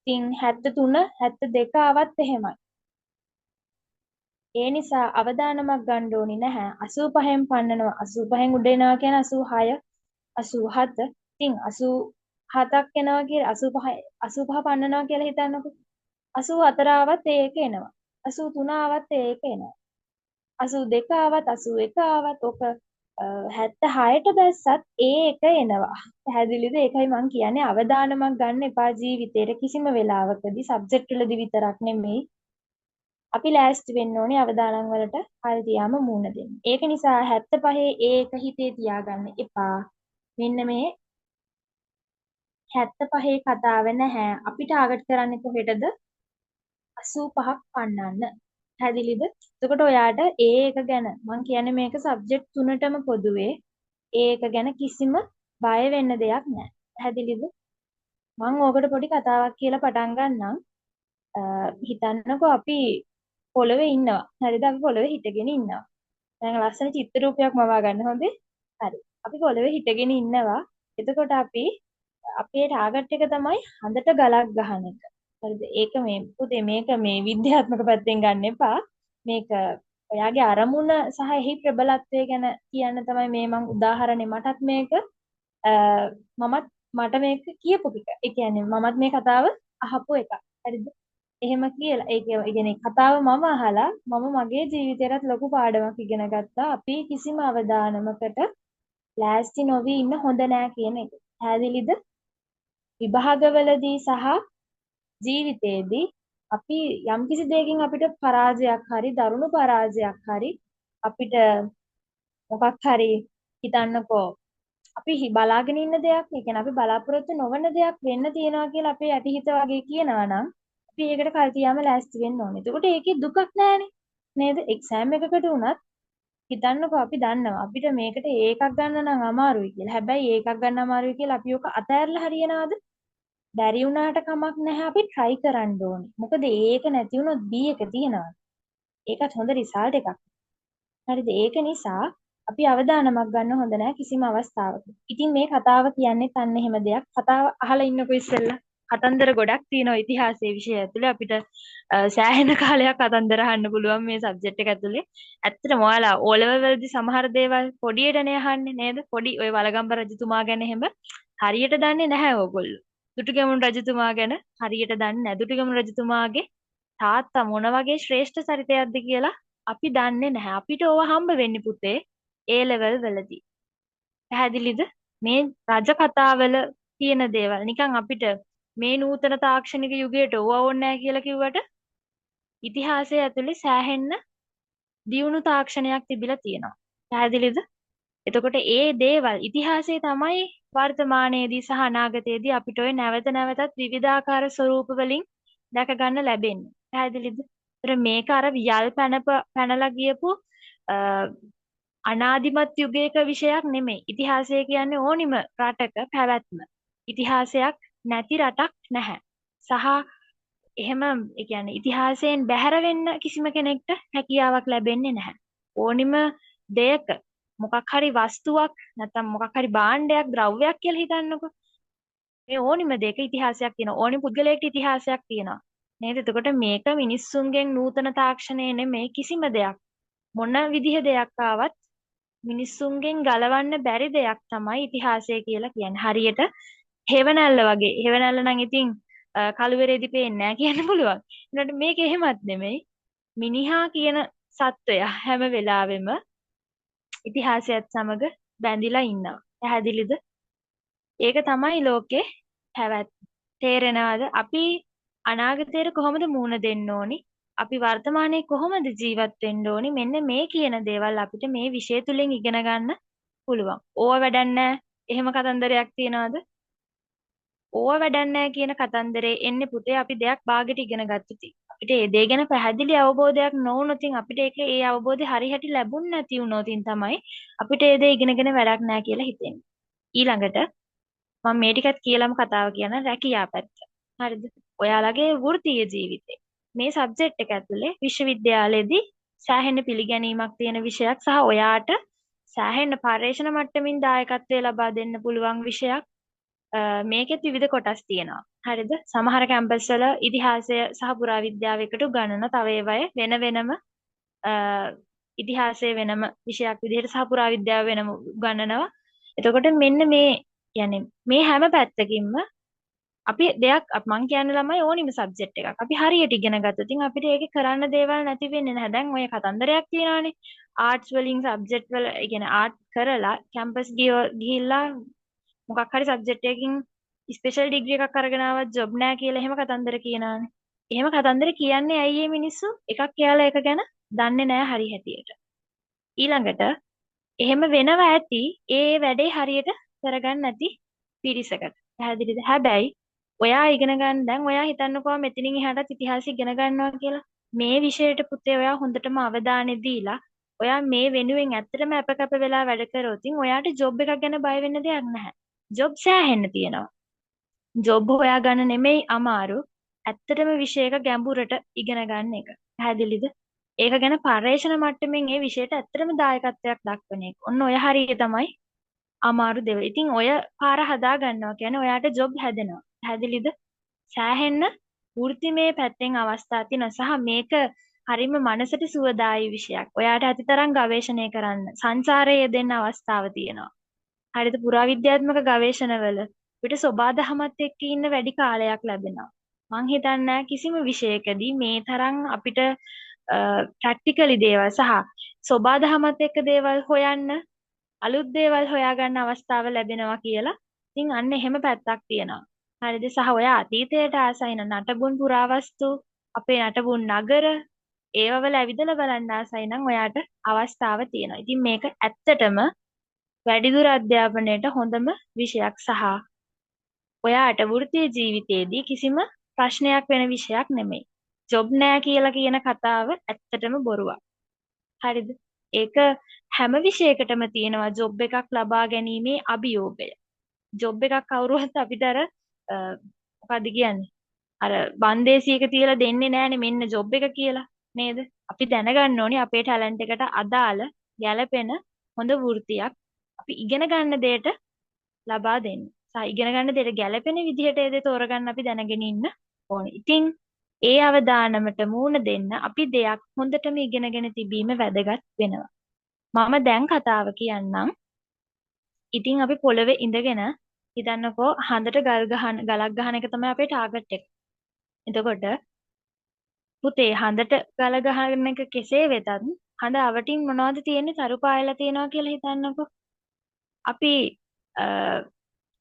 ඉතින් 73 72 ආවත් එහෙමයි. ඒ නිසා අවදානමක් ගන්න ඕනි නැහැ. 85න් පන්නනවා. 85න් උඩ එනවා කියන්නේ 86, 87. ඉතින් 87ක් එනවා කියලා 85 පන්නනවා කියලා හිතන්නකෝ. 84 ආවත් ඒක එනවා. 83 ආවත් ඒක එනවා. 82 ආවත් 81 ආවත් ඔක 76ට බැස්සත් ඒ එක එනවා. පැහැදිලිද? ඒකයි මම කියන්නේ අවදානමක් ගන්න එපා ජීවිතේට කිසිම වෙලාවකදී සබ්ජෙක්ට් වලදී විතරක් නෙමෙයි. අපි ලෑස්ති වෙන්න ඕනේ අවදානම් වලට හරි තියාම මූණ දෙන්න. ඒක නිසා 75 ඒක හිතේ තියාගන්න එපා. මෙන්න මේ 75 කතාව නැහැ. අපි ටාගට් කරන්නේ කොහෙටද? 85ක් පන්නන්න. පැහැදිලිද? එතකොට ඔයාට ඒ එක ගැන මම කියන්නේ මේක සබ්ජෙක්ට් තුනටම පොදුවේ. ඒ එක ගැන කිසිම බය වෙන්න දෙයක් නැහැ. පැහැදිලිද? මම ඕකට පොඩි කතාවක් කියලා පටන් ගන්නම්. හිතන්නකෝ අපි පොළවේ ඉන්නවා. හරිද? අපි පොළවේ හිටගෙන ඉන්නවා. දැන් ලස්සන චිත්‍ර රූපයක් මවා ගන්න හොඳේ. හරි. අපි පොළවේ හිටගෙන ඉන්නවා. එතකොට අපි අපේ ටාගට් එක තමයි හඳට ගලක් ගහන එක. හරිද? ඒක මේ පුතේ මේක මේ විද්‍යාත්මක පැත්තෙන් ගන්න එපා. මේක ඔයාගේ අරමුණ සහ එහි ප්‍රබලත්වය ගැන කියන්න තමයි මේ මම උදාහරණේ මටත් මේක මට මේක කියපු එක. ඒ කියන්නේ මමත් මේ කතාව අහපු එක. හරිද? එහෙම කියලා ඒ කියන්නේ කතාව මම අහලා මම මගේ ජීවිතේටත් ලොකු පාඩමක් ඉගෙන ගත්තා. අපි කිසිම අවදානමකට ලෑස්ති නොවි ඉන්න හොඳ නෑ කියන එක. පැහැදිලිද? විභාගවලදී සහ ජීවිතේදී අපි යම්කිසි දෙයකින් අපිට පරාජයක් හරි දරුණු පරාජයක් හරි අපිට මොකක් හරි හිතන්නකෝ අපි බලාගෙන ඉන්න දෙයක් ඒ කියන්නේ අපි බලාපොරොත්තු නොවන දෙයක් වෙන්න තියෙනවා කියලා අපේ යටිහිත වගේ කියනවා නම් අපි ඒකට කල් තියාම ලෑස්ති වෙන්න ඕනේ. එතකොට ඒකේ දුකක් නැහැනේ. නේද? එක්සෑම් එකකට උනත් හිතන්නකෝ අපි දන්නවා අපිට මේකට ඒකක් ගන්න නම් අමාරුයි කියලා. හැබැයි ඒකක් ගන්න අමාරුයි කියලා අපි ඔක අතෑරලා හරියනවද? බැරි වුණාට කමක් නැහැ අපි try කරන්න ඕනේ. මොකද ඒක නැති වුණොත් B එක තියෙනවා. ඒකත් හොඳ රිසල්ට් එකක්. හරිද? ඒක නිසා අපි අවදානමක් ගන්න හොඳ නැහැ කිසිම අවස්ථාවක. ඉතින් මේ කතාව කියන්නේ අන්න එහෙම දෙයක්. කතාව අහලා ඉන්නකෝ ඉස්සෙල්ලා. කතන්දර ගොඩක් තියෙනවා ඉතිහාසයේ විෂය ඇතුලේ අපිට සෑහෙන කාලයක් කතන්දර අහන්න පුළුවන් මේ සබ්ජෙක්ට් එක ඇතුලේ. ඇත්තටම ඔයාලා O level වලදී සමහර දේවල් පොඩියටනේ අහන්නේ නේද? පොඩි ඔය වලගම්බ රජතුමා ගැන එහෙම හරියට දන්නේ නැහැ ඕගොල්ලෝ. දුටුගැමුණු රජතුමා ගැන හරියට දන්නේ නැහැ. දුටුගැමුණු රජතුමාගේ තාත්තා මොන වගේ ශ්‍රේෂ්ඨ චරිතයක්ද කියලා අපි දන්නේ නැහැ. අපිට ඕවා හම්බ වෙන්නේ පුතේ A level වලදී. පැහැදිලිද? මේ රජ කතාවල තියෙන දේවල් නිකන් අපිට මේ නූතන තාක්ෂණික යුගයට ඕවා ඕනේ නැහැ කියලා කිව්වට ඉතිහාසය ඇතුලේ සෑහෙන්න දියුණු තාක්ෂණයක් තිබිලා තියෙනවා. පැහැදිලිද? එතකොට ඒ දේවල් ඉතිහාසයේ තමයි වර්තමානයේදී සහ අනාගතයේදී අපිට ඔය නැවත නැවතත් විවිධාකාර ස්වරූප වලින් දැක ගන්න ලැබෙන්නේ. පැහැදිලිද? ඒතර මේක අර යල් පැනලා ගියපු අනාදිමත් යුගයක විෂයක් නෙමෙයි. ඉතිහාසය කියන්නේ ඕනිම රටක පැවැත්ම. ඉතිහාසයක් නැති රටක් නැහැ. සහ එහෙම ඒ කියන්නේ ඉතිහාසයෙන් බැහැර වෙන්න කිසිම කෙනෙක්ට හැකියාවක් ලැබෙන්නේ නැහැ. ඕනිම දෙයක මොකක් හරි වස්තුවක් නැත්නම් මොකක් හරි භාණ්ඩයක් ද්‍රව්‍යයක් කියලා හිතන්නකෝ. මේ ඕනිම දෙයක ඉතිහාසයක් තියෙනවා. ඕනි පුද්ගලයෙක්ට ඉතිහාසයක් තියෙනවා. නේද? එතකොට මේක මිනිස්සුන්ගෙන් නූතන තාක්ෂණය නෙමෙයි කිසිම දෙයක්. මොන විදිහ දෙයක් ආවත් මිනිස්සුන්ගෙන් ගලවන්න බැරි දෙයක් තමයි ඉතිහාසය කියලා කියන්නේ. හරියට හෙවණැල්ල වගේ. හෙවණැල්ල නම් ඉතින් කළුවරේදී පේන්නේ නැහැ කියන්න පුළුවන්. ඒකට මේක එහෙමත් නෙමෙයි. මිනිහා කියන සත්වයා හැම වෙලාවෙම ඉතිහාසයත් සමග බැඳිලා ඉන්නවා. පැහැදිලිද? ඒක තමයි ලෝකේ පැවැත්ම. තේරෙනවද? අපි අනාගතයට කොහොමද මුහුණ දෙන්න ඕනි? අපි වර්තමානයේ කොහොමද ජීවත් වෙන්න ඕනි? මෙන්න මේ කියන දේවල් අපිට මේ විෂය තුලින් ඉගෙන ගන්න පුළුවන්. ඕව වැඩක් නැහැ. එහෙම කතන්දරයක් තියනවාද? ඕව වැඩක් නැහැ කියන කතන්දරේ එන්නේ පුතේ අපි දෙයක් බාගෙට ඉගෙන ගත්තොත්. අපිට ඒ දේ ගැන පැහැදිලි අවබෝධයක් නොවුනොත් අපිට ඒ අවබෝධය හරි හැටි ලැබුණ නැති වුණොත් තමයි අපිට ඒ දේ ඉගෙනගෙන වැඩක් නැහැ කියලා හිතෙන්නේ. ඊළඟට මම මේ ටිකත් කියලාම කතාව කියන රැකියා පැත්ත. හරිද? ඔයාලගේ වෘත්තීය ජීවිතේ මේ සබ්ජෙක්ට් එක ඇතුලේ විශ්වවිද්‍යාලයේදී සෑහෙන පිළිගැනීමක් තියෙන විෂයක් සහ ඔයාට සෑහෙන පර්යේෂණ මට්ටමින් දායකත්වය ලබා දෙන්න පුළුවන් විෂයක්. මේකෙත් විවිධ කොටස් තියෙනවා. හරිද? සමහර කැම්පස් වල ඉතිහාසය සහ පුරාවිද්‍යාව එකට උගන්වන තව ඒවායේ වෙන වෙනම ඉතිහාසය වෙනම විෂයක් විදිහට සහ පුරාවිද්‍යාව වෙනම උගන්වනවා. එතකොට මෙන්න මේ يعني මේ හැම පැත්තකින්ම අපි දෙයක් මං කියන්නේ ළමයි ඕනිම සබ්ජෙක්ට් එකක්. අපි හරියට ඉගෙන ගත්තොත් අපිට ඒකේ කරන්න දේවල් නැති වෙන්නේ නැහැ. දැන් ඔය කතන්දරයක් තියෙනවානේ. ආර්ට්ස් වලින් සබ්ජෙක්ට් වල يعني ආර්ට් කරලා කැම්පස් ගිහිල්ලා මොකක් හරි සබ්ජෙක්ට් එකකින් ස්පෙෂල් ඩිග්‍රී එකක් අරගෙන ආවත් ජොබ් නැහැ කියලා එහෙම කතන්දර කියනවානේ. එහෙම කතන්දර කියන්නේ ඇයි මේ මිනිස්සු එකක් කියලා එක ගැන දන්නේ නැහැ හරි හැටියට. ඊළඟට එහෙම වෙනවා ඇති ඒ වැඩේ හරියට කරගන්න නැති පිරිසකට. පැහැදිලිද? හැබැයි ඔයා ඉගෙන ගන්න දැන් ඔයා හිතන්නකෝ මෙතනින් එහාටත් ඉතිහාසය ඉගෙන ගන්නවා කියලා. මේ විෂයට පුතේ ඔයා හොඳටම අවධානය දීලා ඔයා මේ වෙනුවෙන් ඇත්තටම අපකප වෙලා වැඩ කරොත් ඔයාට ජොබ් එකක් ගැන බය වෙන්න දෙයක් නැහැ. ජොබ් සෑහෙන්න තියෙනවා. ජොබ් හොයාගන්න නෙමෙයි අමාරු. ඇත්තටම විෂයක ගැඹුරට ඉගෙන ගන්න එක. පැහැදිලිද? ඒක ගැන පර්යේෂණ මට්ටමින් ඒ විෂයට ඇත්තටම දායකත්වයක් දක්වන එක. ඔන්න ඔය හරිය තමයි අමාරු දෙව. ඉතින් ඔය පාර හදා ගන්නවා කියන්නේ ඔයාට ජොබ් හැදෙනවා. පැහැදිලිද? සෑහෙන්න වෘත්තිමය පැත්තෙන් අවස්ථා තියෙනවා සහ මේක හරිම මනසට සුවදායී විෂයක්. ඔයාට ඇතිතරම් ගවේෂණය කරන්න සංසාරයේ යෙදෙන්න අවස්ථාව තියෙනවා. හරිද? පුරාවිද්‍යාත්මක ගවේෂණවල අපිට සෝබාදහමත් එක්ක ඉන්න වැඩි කාලයක් ලැබෙනවා. මං හිතන්නේ කිසිම විෂයකදී මේ තරම් අපිට ප්‍රැක්ටිකලි දේවල් සහ සෝබාදහමත් එක්ක දේවල් හොයන්න අලුත් දේවල් හොයාගන්න අවස්ථාව ලැබෙනවා කියලා. ඉතින් අන්න එහෙම පැත්තක් තියෙනවා. හරිද? සහ ඔයා අතීතයට ආසයින නටබුන් පුරාවස්තු අපේ නටබුන් නගර ඒවවල ඇවිදලා බලන්න ආසයි නම් ඔයාට අවස්ථාව තියෙනවා. ඉතින් මේක ඇත්තටම වැඩිදුර අධ්‍යාපනයට හොඳම විෂයක් සහ ඔයාට වෘත්තීය ජීවිතයේදී කිසිම ප්‍රශ්නයක් වෙන විෂයක් නෙමෙයි. ජොබ් නෑ කියලා කියන කතාව ඇත්තටම බොරුවක්. හරිද? ඒක හැම විෂයකටම තියෙනවා ජොබ් එකක් ලබා ගැනීමේ අභියෝගය. ජොබ් එකක් කවුරුවත් අපිට අර මොකද්ද කියන්නේ? අර බන්දේසියක තියලා දෙන්නේ නැහනේ මෙන්න ජොබ් එක කියලා නේද? අපි දැනගන්න ඕනේ අපේ ටැලන්ට් එකට අදාළ ගැළපෙන හොඳ වෘත්තියක් අපි ඉගෙන ගන්න දෙයට ලබා දෙන්න. ඉගෙන ගන්න දෙයට ගැළපෙන විදිහට ඒ දේ තෝරගන්න අපි දැනගෙන ඉන්න ඕනේ. ඉතින් ඒ අවදානමට මූණ දෙන්න අපි දෙයක් හොඳටම ඉගෙනගෙන තිබීම වැදගත් වෙනවා. මම දැන් කතාව කියන්නම්. ඉතින් අපි පොළවේ ඉඳගෙන හිතන්නකෝ හඳට ගලක් ගහන එක තමයි අපේ ටාගට් එක. එතකොට පුතේ හඳට ගල ගහන එක කෙසේ වෙතත් හඳ අවටින් මොනවද තියෙන්නේ? තරු පායලා තියෙනවා කියලා හිතන්නකෝ. අපි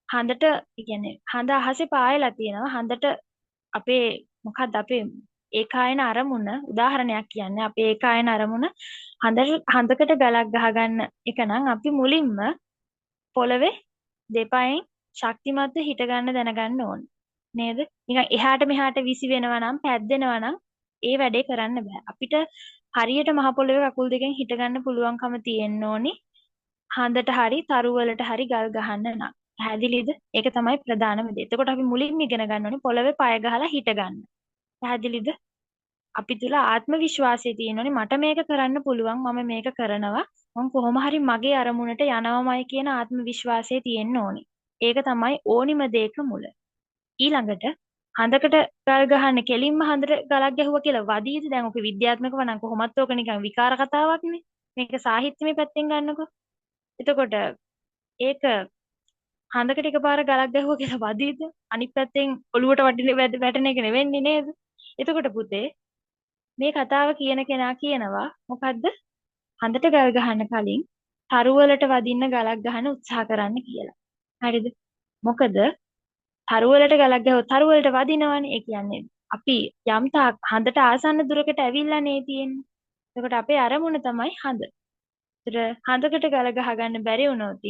හඳට කියන්නේ හඳ අහසේ පායලා තියෙනවා. හඳට අපේ මොකක්ද අපේ ඒකායන අරමුණ උදාහරණයක් කියන්නේ අපේ ඒකායන අරමුණ හඳකට ගලක් ගහගන්න එක නම් අපි මුලින්ම පොළවේ දෙපයෙන් ශක්තිමත්ව හිට ගන්න දැනගන්න ඕනේ නේද? නිකන් එහාට මෙහාට විසි වෙනවා නම් පැද්දෙනවා නම් ඒ වැඩේ කරන්න බෑ. අපිට හරියට මහ පොළවේ කකුල් දෙකෙන් හිට ගන්න පුළුවන්කම තියෙන්න ඕනි. හඳට හරි තරු වලට හරි ගල් ගහන්න නම්. පැහැදිලිද? ඒක තමයි ප්‍රධානම දේ. එතකොට අපි මුලින්ම ඉගෙන ගන්න ඕනේ පොළවේ පය ගහලා හිට ගන්න. පැහැදිලිද? අපි තුල ආත්ම විශ්වාසය තියෙනෝනේ මට මේක කරන්න පුළුවන් මම මේක කරනවා මම කොහොම හරි මගේ අරමුණට යනවමයි කියන ආත්ම විශ්වාසය තියෙන්න ඕනේ. ඒක තමයි ඕනිම දෙයක මුල. ඊළඟට හඳකට ගල් ගහන්න කෙලින්ම හඳට ගලක් ගැහුවා කියලා වදීද? දැන් ඔක විද්‍යාත්මකව නම් කොහොමත් ඕක නිකන් විකාර කතාවක්නේ. මේක සාහිත්‍යමය පැත්තෙන් ගන්නකො. එතකොට ඒක හඳකට එකපාර ගලක් ගැහුවා කියලා වදීද? අනිත් පැත්තෙන් ඔලුවට වැටෙන එක නෙවෙන්නේ නේද? එතකොට පුතේ මේ කතාව කියන කෙනා කියනවා මොකද්ද? හඳට ගල් ගහන්න කලින් තරු වලට වදින්න ගලක් ගහන්න උත්සාහ කරන්න කියලා. හරිද? මොකද තරු වලට ගලක් ගැහුවොත් තරු වලට වදිනවනේ. ඒ කියන්නේ අපි යම් තාක් හඳට ආසන්න දුරකට ඇවිල්ලා නේ තියෙන්නේ. එතකොට අපේ අරමුණ තමයි හඳ. ඒතර හඳකට ගල ගහ ගන්න බැරි වුණොත්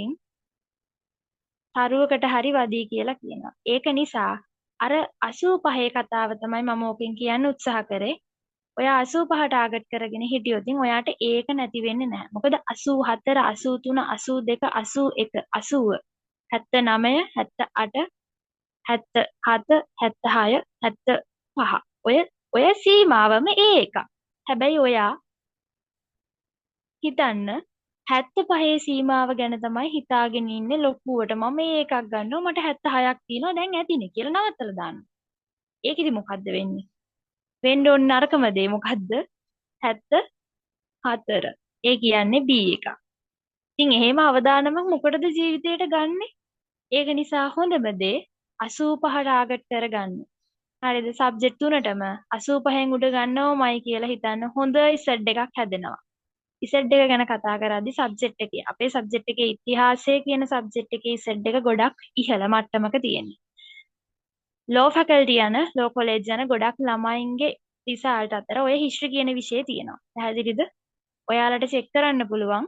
තරුවකට හරි වදී කියලා කියනවා. ඒක නිසා අර 85 කතාව තමයි මම ඕකෙන් කියන්න උත්සාහ කරේ. ඔය 85 ටාගට් කරගෙන හිටියොත් ඉතින් ඔයාට ඒක නැති වෙන්නේ නැහැ. මොකද 84, 83, 82, 81, 80, 79, 78, 77, 76, 75. ඔය සීමාවම ඒ එක. හැබැයි ඔයා හිතන්න 75 සීමාව ගැන තමයි හිතාගෙන ඉන්නේ ලොකුවට. මම මේ එකක් ගන්නවා මට 76ක් තියෙනවා දැන් ඇතිනේ කියලා නවත්තලා දානවා. ඒකෙදි මොකද්ද වෙන්නේ? වෙන්න ඕන නරකම දේ මොකද්ද? 74. ඒ කියන්නේ B එක. ඉතින් එහෙම අවදානමක් මොකටද ජීවිතේට ගන්නෙ? ඒක නිසා හොඳම දේ 85 ටාගට් කරගන්න. හරිද? සබ්ජෙක්ට් තුනටම 85න් උඩ ගන්නවමයි කියලා හිතන්න හොඳ ඉසඩ් එකක් හැදෙනවා. ඉසඩ් එක ගැන කතා කරද්දි සබ්ජෙක්ට් එකේ අපේ සබ්ජෙක්ට් එකේ ඉතිහාසය කියන සබ්ජෙක්ට් එකේ ඉසඩ් එක ගොඩක් ඉහළ මට්ටමක තියෙනවා. ලෝ ෆැකල්ටි යන ලෝ කොලෙජ් යන ගොඩක් ළමයින්ගේ රිසල්ට් අතර ඔය හිස්ටරි කියන විෂය තියෙනවා. පැහැදිලිද? ඔයාලට චෙක් කරන්න පුළුවන්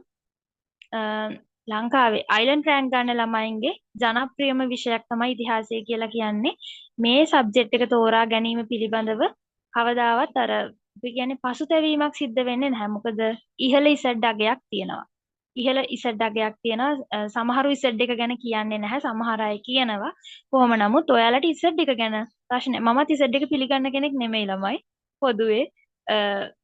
ලංකාවේ අයිලන්ඩ් රෑන්ක් ගන්න ළමයින්ගේ ජනප්‍රියම විෂයක් තමයි ඉතිහාසය කියලා කියන්නේ. මේ සබ්ජෙක්ට් එක තෝරා ගැනීම පිළිබඳව කවදාවත් අර අපි කියන්නේ පසුතැවීමක් සිද්ධ වෙන්නේ නැහැ. මොකද ඉහළ ඉසඩ් අගයක් තියෙනවා. ඉහළ ඉසඩ් අගයක් තියෙනවා. සමහරු ඉසඩ් එක ගැන කියන්නේ නැහැ. සමහර අය කියනවා. කොහොම නමුත් ඔයාලට ඉසඩ් එක ගැන ප්‍රශ්න මමත් ඉසඩ් එක පිළිගන්න කෙනෙක් නෙමෙයි ළමයි. පොදුවේ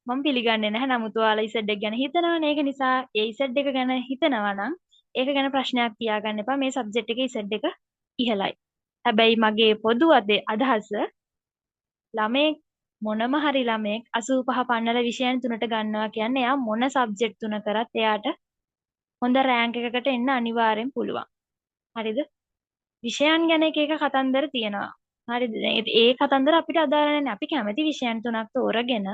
මම පිළිගන්නේ නැහැ. නමුත් ඔයාලා ඉසඩ් එක ගැන හිතනවනේ. ඒක නිසා ඒ ඉසඩ් එක ගැන හිතනවා නම් ඒක ගැන ප්‍රශ්නයක් තියාගන්න එපා. මේ සබ්ජෙක්ට් එකේ ඉසඩ් එක ඉහළයි. හැබැයි මගේ පොදු අදහස ළමයෙක් මොනම හරි ළමයෙක් 85 පන්නල විෂයන් තුනට ගන්නවා කියන්නේ එයා මොන සබ්ජෙක්ට් තුන කරත් එයාට හොඳ රෑන්ක් එකකට එන්න අනිවාර්යෙන් පුළුවන්. හරිද? විෂයන් ගැන එක කතන්දර තියෙනවා. හරිද? ඒ කතන්දර අපිට අදාළ නැහැ. අපි කැමති විෂයන් තුනක් තෝරගෙන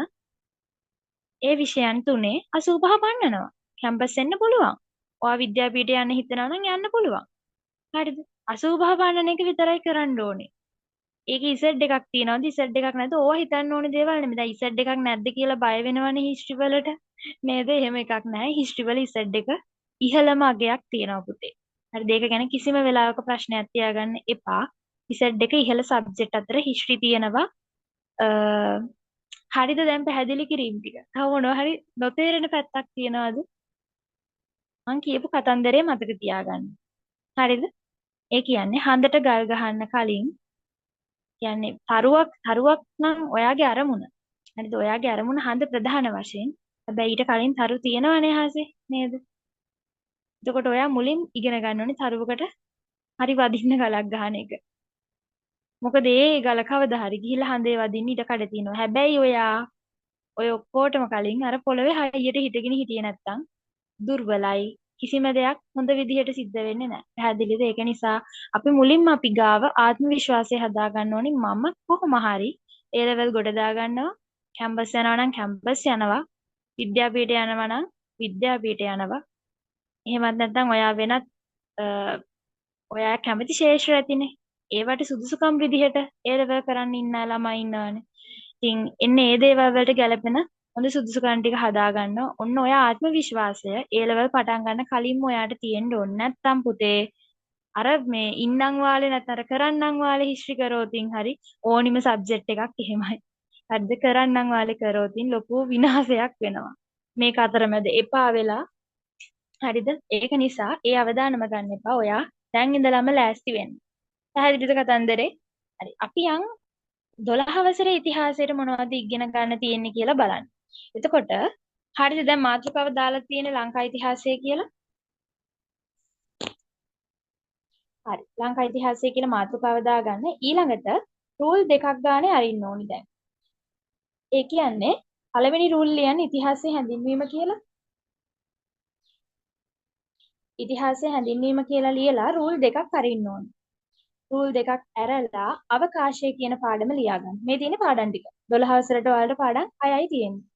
ඒ විෂයන් තුනේ 85 පන්නනවා. කැම්පස් එන්න පුළුවන්. ඔයා විද්‍යාපීඨය යන්න හිතනවා නම් යන්න පුළුවන්. හරිද? 85 පන්නන එක විතරයි කරන්න ඕනේ. ඒක ඉසඩ් එකක් තියනවාද ඉසඩ් එකක් නැද්ද ඕවා හිතන්න ඕනේ දේවල් නෙමෙයි. දැන් ඉසඩ් එකක් නැද්ද කියලා බය වෙනවනේ හිස්ටරි වලට. නේද? එහෙම එකක් නැහැ. හිස්ටරි වල ඉසඩ් එක ඉහළම අගයක් තියෙනවා පුතේ. හරිද? ඒක ගැන කිසිම වෙලාවක ප්‍රශ්නයක් තියාගන්න එපා. ඉසඩ් එක ඉහළ සබ්ජෙක්ට් අතර හිස්ටරි තියෙනවා. හරිද? දැන් පැහැදිලි කිරීම ටික. තව මොනවා හරි නොතේරෙන පැත්තක් තියනවාද? මං කියපු කතන්දරේ මතක තියාගන්න. හරිද? ඒ කියන්නේ හඳට ගල් ගහන්න කලින් කියන්නේ තරුවක් නම් ඔයාගේ අරමුණ. හරිද? ඔයාගේ අරමුණ හඳ ප්‍රධාන වශයෙන්. හැබැයි ඊට කලින් තරු තියෙනවනේ හාසේ නේද? එතකොට ඔයා මුලින් ඉගෙන ගන්න ඕනේ තරුවකට හරි වදින්න ගලක් ගහන එක. මොකද ඒ ගල කවදා හරි ගිහිල්ලා හඳේ වදින්න ඉඩ කඩ තියෙනවා. හැබැයි ඔයා ඔය ඔක්කොටම කලින් අර පොළවේ හයියට හිටගෙන හිටියේ නැත්තම් දුර්වලයි. කිසිම දෙයක් හොඳ විදිහට සිද්ධ වෙන්නේ නැහැ. පැහැදිලිද? ඒක නිසා අපි මුලින්ම අපි ගාව ආත්ම විශ්වාසය හදා ගන්න ඕනේ. මම කොහොම හරි ඒ ලෙවල් ගොඩ දා ගන්නවා. කැම්පස් යනවා නම් කැම්පස් යනවා. විද්‍යාපීඨ යනවා නම් විද්‍යාපීඨ යනවා. එහෙමත් නැත්නම් ඔයා වෙනත් ඔයා කැමති ශේෂ්ත්‍ර ඇතිනේ. ඒවට සුදුසුකම් විදිහට ඒ ලෙවල් කරන්න ඉන්න ළමයි ඉන්නවනේ. ඉතින් එන්නේ ඒ දේවල් වලට ගැලපෙන හොඳ සුදුසුකම් ටික හදා ගන්න. ඔන්න ඔය ආත්ම විශ්වාසය ඒ ලෙවල් පටන් ගන්න කලින්ම ඔයාට තියෙන්න ඕනේ. නැත්තම් පුතේ අර මේ ඉන්නම් වාලේ නැත්නම් අර කරන්නම් වාලේ හිස්ටරි කරෝතින් හරි ඕනිම සබ්ජෙක්ට් එකක් එහෙමයි. හරිද? කරන්නම් වාලේ කරෝතින් ලොකු විනාශයක් වෙනවා. මේක අතරමැද එපා වෙලා හරිද? ඒක නිසා ඒ අවදානම ගන්න එපා. ඔයා දැන් ඉඳලම ලෑස්ති වෙන්න. පැහැදිලිද කතන්දරේ? හරි. අපි යන් 12 වසරේ ඉතිහාසයට මොනවද ඉගෙන ගන්න තියෙන්නේ කියලා බලන්න. එතකොට හරිද දැන් මාතෘකාව දාලා තියෙන ලංකා ඉතිහාසය කියලා? හරි. ලංකා ඉතිහාසය කියලා මාතෘකාව දාගන්න. ඊළඟට රූල් දෙකක් ගානේ අරින්න ඕනි දැන්. ඒ කියන්නේ පළවෙනි රූල් ලියන්නේ ඉතිහාසයේ හැඳින්වීම කියලා. ඉතිහාසයේ හැඳින්වීම කියලා ලියලා රූල් දෙකක් අරින්න ඕනි. රූල් දෙකක් ඇරලා අවකාශය කියන පාඩම ලියාගන්න. මේ තියෙන පාඩම් ටික. 12 වසරට ඔයාලට පාඩම් 6යි තියෙන්නේ.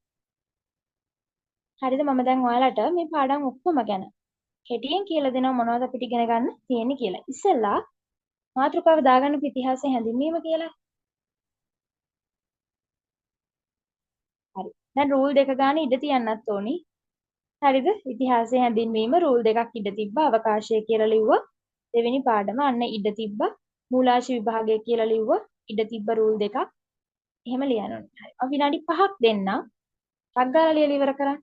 හරිද? මම දැන් ඔයාලට මේ පාඩම් ඔක්කොම ගැන කෙටියෙන් කියලා දෙනවා මොනවද අපිට ඉගෙන ගන්න තියෙන්නේ කියලා. ඉස්සෙල්ලා මාතෘකාව දාගන්න ඉතිහාසයේ හැඳින්වීම කියලා. හරි. දැන් රූල් දෙක ගන්න ඉඩ තියන්නත් ඕනි. හරිද? ඉතිහාසයේ හැඳින්වීම රූල් දෙකක් ඉඩ තිබ්බා අවකාශය කියලා ලිව්වා. දෙවෙනි පාඩම අන්න ඉඩ තිබ්බා. මූලාංශ විභාගය කියලා ලිව්වා. ඉඩ තිබ්බ රූල් දෙකක්. එහෙම ලියන්න ඕනේ. හරි. අපි විනාඩි 5ක් දෙන්නම්. ටක් ගාලා ලියලා ඉවර කරන්න.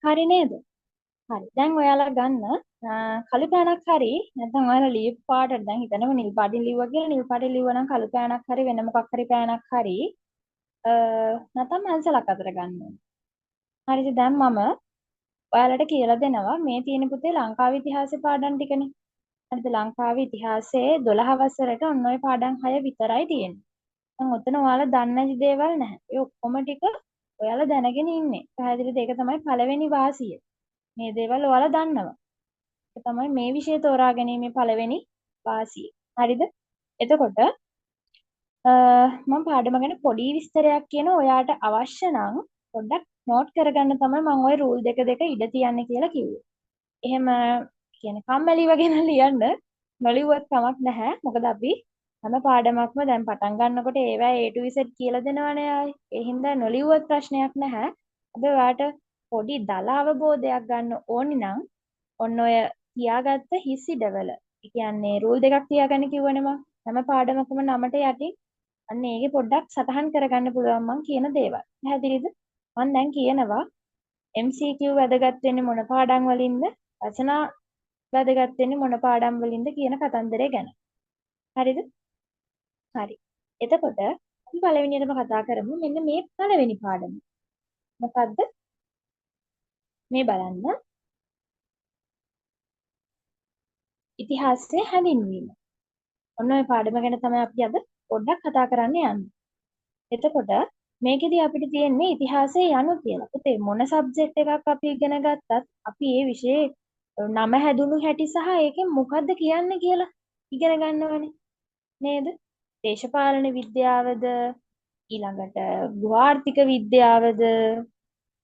හරි නේද? හරි. දැන් ඔයාලා ගන්න කළු පෑනක් හරි නැත්නම් ඔයාලා ලීප් පාටට දැන් හිතනවා නිල් පාටින් ලිව්වා කියලා නිල් පාටින් ලිව්වා නම් කළු පෑනක් හරි වෙන මොකක් හරි පෑනක් හරි නැත්නම් පැන්සලක් අතට ගන්න ඕනේ. හරිද? දැන් මම ඔයාලට කියලා දෙනවා මේ තියෙන පුතේ ලංකාවේ ඉතිහාසය පාඩම් ටිකනේ. හරිද? ලංකාවේ ඉතිහාසයේ 12 වසරට ඔන්න ඔය පාඩම් 6 විතරයි තියෙන්නේ. දැන් ඔතන ඔයාලා දන්නේ නැති දේවල් නැහැ. ඒ ඔක්කොම ටික ඔයාලා දැනගෙන ඉන්නේ. පැහැදිලිද? ඒක තමයි පළවෙනි වාසිය. මේ දේවල් ඔයාලා දන්නවා. ඒක තමයි මේ විෂය තෝරා ගැනීමේ පළවෙනි වාසිය. හරිද? එතකොට මම පාඩම ගැන පොඩි විස්තරයක් කියන ඔයාට අවශ්‍ය නම් පොඩ්ඩක් නෝට් කරගන්න තමයි මම ওই රූල් දෙක ඉඩ තියන්නේ කියලා කිව්වේ. එහෙම කියන්නේ කම්මැලි වගේ නම් ලියන්න නොලිව්වත් කමක් නැහැ. මොකද අපි හැම පාඩමක්ම දැන් පටන් ගන්නකොට ඒවා A to Z කියලා දෙනවනේ ආයි. ඒ හින්දා නොලිව්වත් ප්‍රශ්නයක් නැහැ. හැබැයි ඔයාට පොඩි දල අවබෝධයක් ගන්න ඕනි නම් ඔන්න ඔය තියාගත්ත හිස් ඉඩවල. ඒ කියන්නේ රූල් දෙකක් තියාගන්න කිව්වනේ මම. හැම පාඩමකම නමට යටින් අන්න ඒකේ පොඩ්ඩක් සටහන් කරගන්න පුළුවන් මං කියන දේවල්. පැහැදිලිද? මම දැන් කියනවා MCQ වැදගත් වෙන්නේ මොන පාඩම් වලින්ද? රචනා වැදගත් වෙන්නේ මොන පාඩම් වලින්ද කියන කතන්දරය ගැන. හරිද? හරි. එතකොට අපි පළවෙනියටම කතා කරමු මෙන්න මේ පළවෙනි පාඩම. මොකද්ද? මේ බලන්න. ඉතිහාසයේ හැඳින්වීම. ඔන්න ඔය පාඩම ගැන තමයි අපි අද පොඩ්ඩක් කතා කරන්න යන්නේ. එතකොට මේකෙදි අපිට තියෙන්නේ ඉතිහාසය යනු කියලා. පුතේ මොන සබ්ජෙක්ට් එකක් අපි ඉගෙන ගත්තත් අපි ඒ විෂයේ නම හැදුණු හැටි සහ ඒකෙන් මොකද්ද කියන්නේ කියලා ඉගෙන ගන්නවනේ. නේද? දේශපාලන විද්‍යාවද ඊළඟට ආර්ථික විද්‍යාවද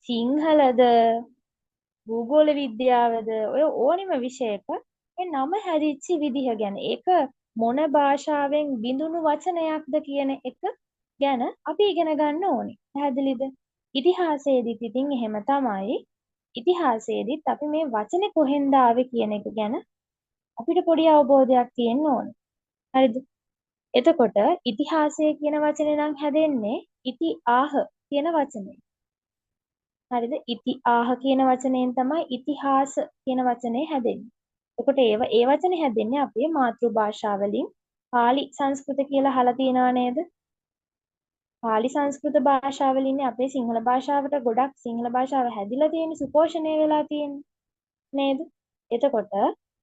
සිංහලද භූගෝල විද්‍යාවද ඔය ඕනෙම විෂයක ඒ නම හැදිච්ච විදිහ ගැන ඒක මොන භාෂාවෙන් බිඳුණු වචනයක්ද කියන එක ගැන අපි ඉගෙන ගන්න ඕනේ. පැහැදිලිද? ඉතිහාසයේදීත් ඉතින් එහෙම තමයි. ඉතිහාසයේදීත් අපි මේ වචනේ කොහෙන්ද ආවේ කියන එක ගැන අපිට පොඩි අවබෝධයක් තියෙන්න ඕනේ. හරිද? එතකොට ඉතිහාසය කියන වචනේ නම් හැදෙන්නේ ඉති ආහ කියන වචනේ. හරිද? ඉති ආහ කියන වචනයෙන් තමයි ඉතිහාස කියන වචනේ හැදෙන්නේ. එතකොට ඒ වචනේ හැදෙන්නේ අපේ මාතෘ භාෂාවලින් පාලි සංස්කෘත කියලා අහලා තියෙනව නේද? පාලි සංස්කෘත භාෂාවලින් අපේ සිංහල භාෂාවට ගොඩක් සිංහල භාෂාව හැදිලා තියෙන සුපෝෂණය වෙලා තියෙන්නේ නේද? එතකොට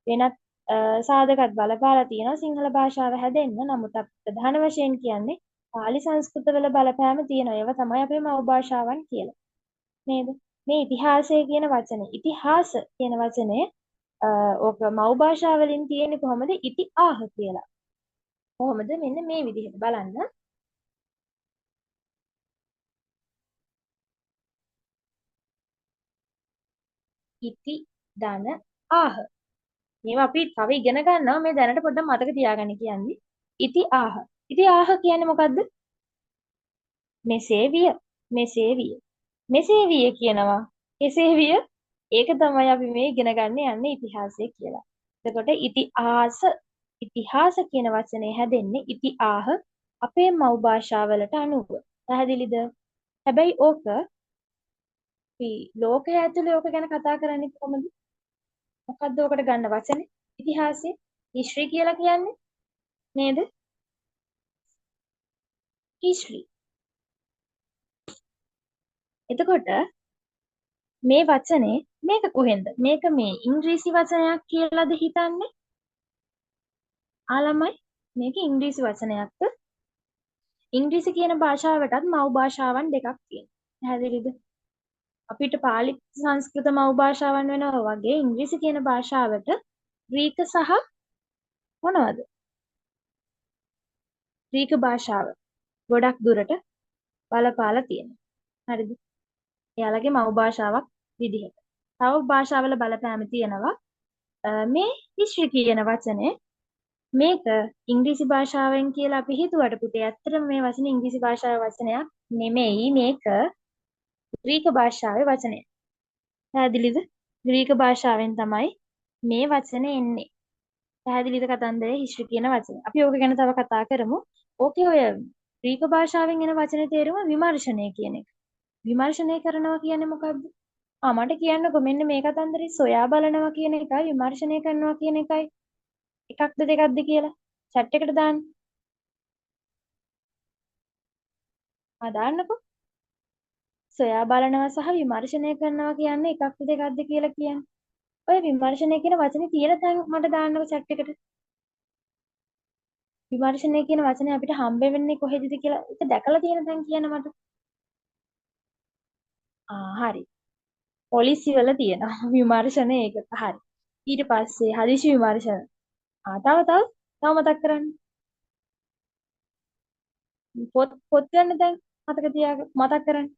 වෙනත් සාධකත් බලපාලා තියෙනවා සිංහල භාෂාව හැදෙන්න. නමුත් අපි ප්‍රධාන වශයෙන් කියන්නේ පාලි සංස්කෘත වල බලපෑම තියෙනවා. ඒවා තමයි අපේ මව් භාෂාවන් කියලා. නේද? මේ ඉතිහාසය කියන වචනේ ඉතිහාස කියන වචනේ ඕක මව් භාෂාවලින් තියෙන්නේ කොහොමද? ඉති ආහ කියලා. කොහොමද? මෙන්න මේ විදිහට බලන්න. ඉති ධන ආහ. මේවා අපි තව ඉගෙන ගන්නවා. මේ දැනට පොඩ්ඩක් මතක තියාගන්න කියන්නේ. ඉති ආහ. ඉති ආහ කියන්නේ මොකද්ද? මෙසේ විය. මෙසේ විය. මෙසේ විය කියනවා. කෙසේ විය? ඒක තමයි අපි මේ ඉගෙන ගන්න යන්නේ ඉතිහාසය කියලා. එතකොට ඉතිහාස කියන වචනේ හැදෙන්නේ ඉති ආහ අපේ මව් භාෂාවලට අනුව. පැහැදිලිද? හැබැයි ඕක අපි ලෝකය ඇතුලේ ඕක ගැන කතා කරන්නේ කොහොමද? මොකද්ද ඕකට ගන්න වචනේ? ඉතිහාසය හිස්ටරි කියලා කියන්නේ නේද? හිස්ටරි. එතකොට මේ වචනේ මේක කොහෙන්ද? මේක මේ ඉංග්‍රීසි වචනයක් කියලාද හිතන්නේ? ආලමයි මේක ඉංග්‍රීසි වචනයක්ද? ඉංග්‍රීසි කියන භාෂාවටත් මව් භාෂාවන් දෙකක් තියෙනවා. පැහැදිලිද? අපිට පාලි සංස්කෘත මව් භාෂාවන් වෙනවා වගේ ඉංග්‍රීසි කියන භාෂාවට ග්‍රීක සහ මොනවද? ග්‍රීක භාෂාව ගොඩක් දුරට බලපාලා තියෙනවා. හරිද? එයාලගේ මව් භාෂාවක් විදිහට. තව භාෂාවල බලපෑම තියෙනවා. මේ හිස්ටරි කියන වචනේ මේක ඉංග්‍රීසි භාෂාවෙන් කියලා අපි හිතුවට පුතේ ඇත්තටම මේ වචනේ ඉංග්‍රීසි භාෂාවේ වචනයක් නෙමෙයි. මේක ග්‍රීක භාෂාවේ වචනයක්. පැහැදිලිද? ග්‍රීක භාෂාවෙන් තමයි මේ වචනේ එන්නේ. පැහැදිලිද කතන්දරේ හිස්ටරි කියන වචනේ. අපි ඕක ගැන තව කතා කරමු. ඕකේ ඔය ග්‍රීක භාෂාවෙන් එන වචනේ තේරුම විමර්ශනය කියන එක. විමර්ශනය කරනවා කියන්නේ මොකද්ද? මට කියන්නකෝ මෙන්න මේ කතන්දරේ සොයා බලනවා කියන එකයි විමර්ශනය කරනවා කියන එකයි එකක්ද දෙකක්ද කියලා chat එකට දාන්න. දාන්නකෝ. සොයා බලනවා සහ විමර්ශනය කරනවා කියන්නේ එකක්ද දෙකක්ද කියලා කියන්නේ. ඔය විමර්ශනය කියන වචනේ තියෙන තැන් මට දාන්නකෝ chat එකට. විමර්ශනය කියන වචනේ අපිට හම්බ වෙන්නේ කොහෙදද කියලා ඒක දැකලා තියෙන තැන් කියන්න මට. හරි. පොලිසි වල තියෙනවා විමර්ශන ඒක. හරි. ඊට පස්සේ හදිසි විමර්ශන. තව මතක් කරන්න. පොත් ගන්න දැන් මතක තියාගන්න මතක් කරන්න.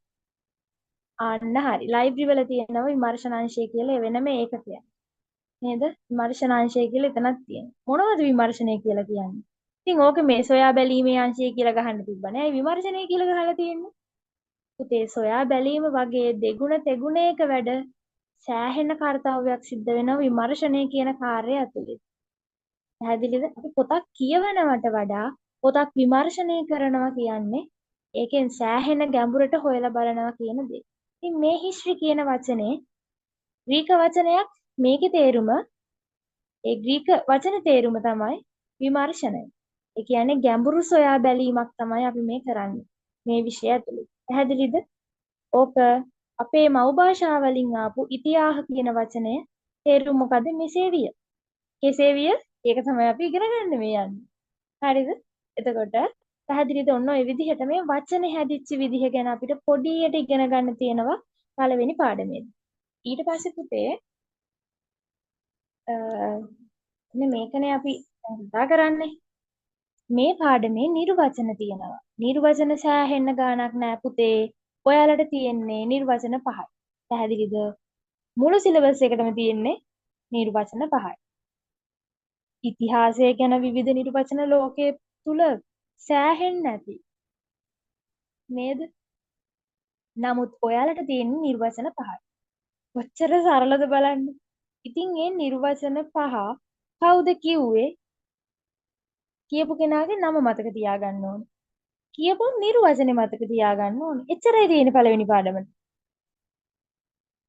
අන්න හරි. ලයිබ්‍රරි වල තියෙනවා විමර්ශනාංශය කියලා වෙනම ඒකකයක්. නේද? විමර්ශනාංශය කියලා එතනක් තියෙනවා. මොනවද විමර්ශනය කියලා කියන්නේ? ඉතින් ඕක මේ සොයා බැලීමේ අංශය කියලා ගහන්න තිබ්බනේ. ඇයි විමර්ශනය කියලා ගහලා තියෙන්නේ? පුතේ සොයා බැලීම වගේ දෙගුණ තෙගුණයක වැඩ සෑහෙන කාර්යයක් සිද්ධ වෙනවා විමර්ශනය කියන කාර්යය ඇතුළේ. පැහැදිලිද? අපි පොතක් කියවනවට වඩා පොතක් විමර්ශනය කරනවා කියන්නේ ඒකෙන් සෑහෙන ගැඹුරට හොයලා බලනවා කියන දේ. ඉතින් මේ හිස්ටරි කියන වචනේ ග්‍රීක වචනයක් මේකේ තේරුම ඒ ග්‍රීක වචන තේරුම තමයි විමර්ශනය. ඒ කියන්නේ ගැඹුරු සොයා බැලීමක් තමයි අපි මේ කරන්නේ මේ විෂය ඇතුළේ. පැහැදිලිද? ඕක අපේ මව් භාෂාවලින් ආපු ඉතිහාස කියන වචනය තේරුම මොකද? මෙසේ විය. කෙසේ විය? ඒක තමයි අපි ඉගෙන ගන්න මේ යන්නේ. හරිද? එතකොට පැහැදිලිද? ඔන්න ඔය විදිහට මේ වචන හැදිච්ච විදිහ ගැන අපිට පොඩියට ඉගෙන ගන්න තියෙනවා පළවෙනි පාඩමේදී. ඊට පස්සේ පුතේ මේකනේ අපි කතා කරන්නේ. මේ පාඩමේ නිර්වචන තියෙනවා. නිර්වචන සෑහෙන්න ගාණක් නෑ පුතේ. ඔයාලට තියෙන්නේ නිර්වචන 5යි. පැහැදිලිද? මුළු සිලබස් එකටම තියෙන්නේ නිර්වචන 5යි. ඉතිහාසය ගැන විවිධ නිර්වචන ලෝකයේ තුල සෑහෙන්න නැති. නේද? නමුත් ඔයාලට තියෙන නිර්වචන 5යි. කොච්චර සරලද බලන්න. ඉතින් මේ නිර්වචන 5 කවුද කිව්වේ? කියපු කෙනාගේ නම මතක තියාගන්න ඕනේ. කියපු නිර්වචනේ මතක තියාගන්න ඕනේ. එච්චරයි තියෙන්නේ පළවෙනි පාඩමට.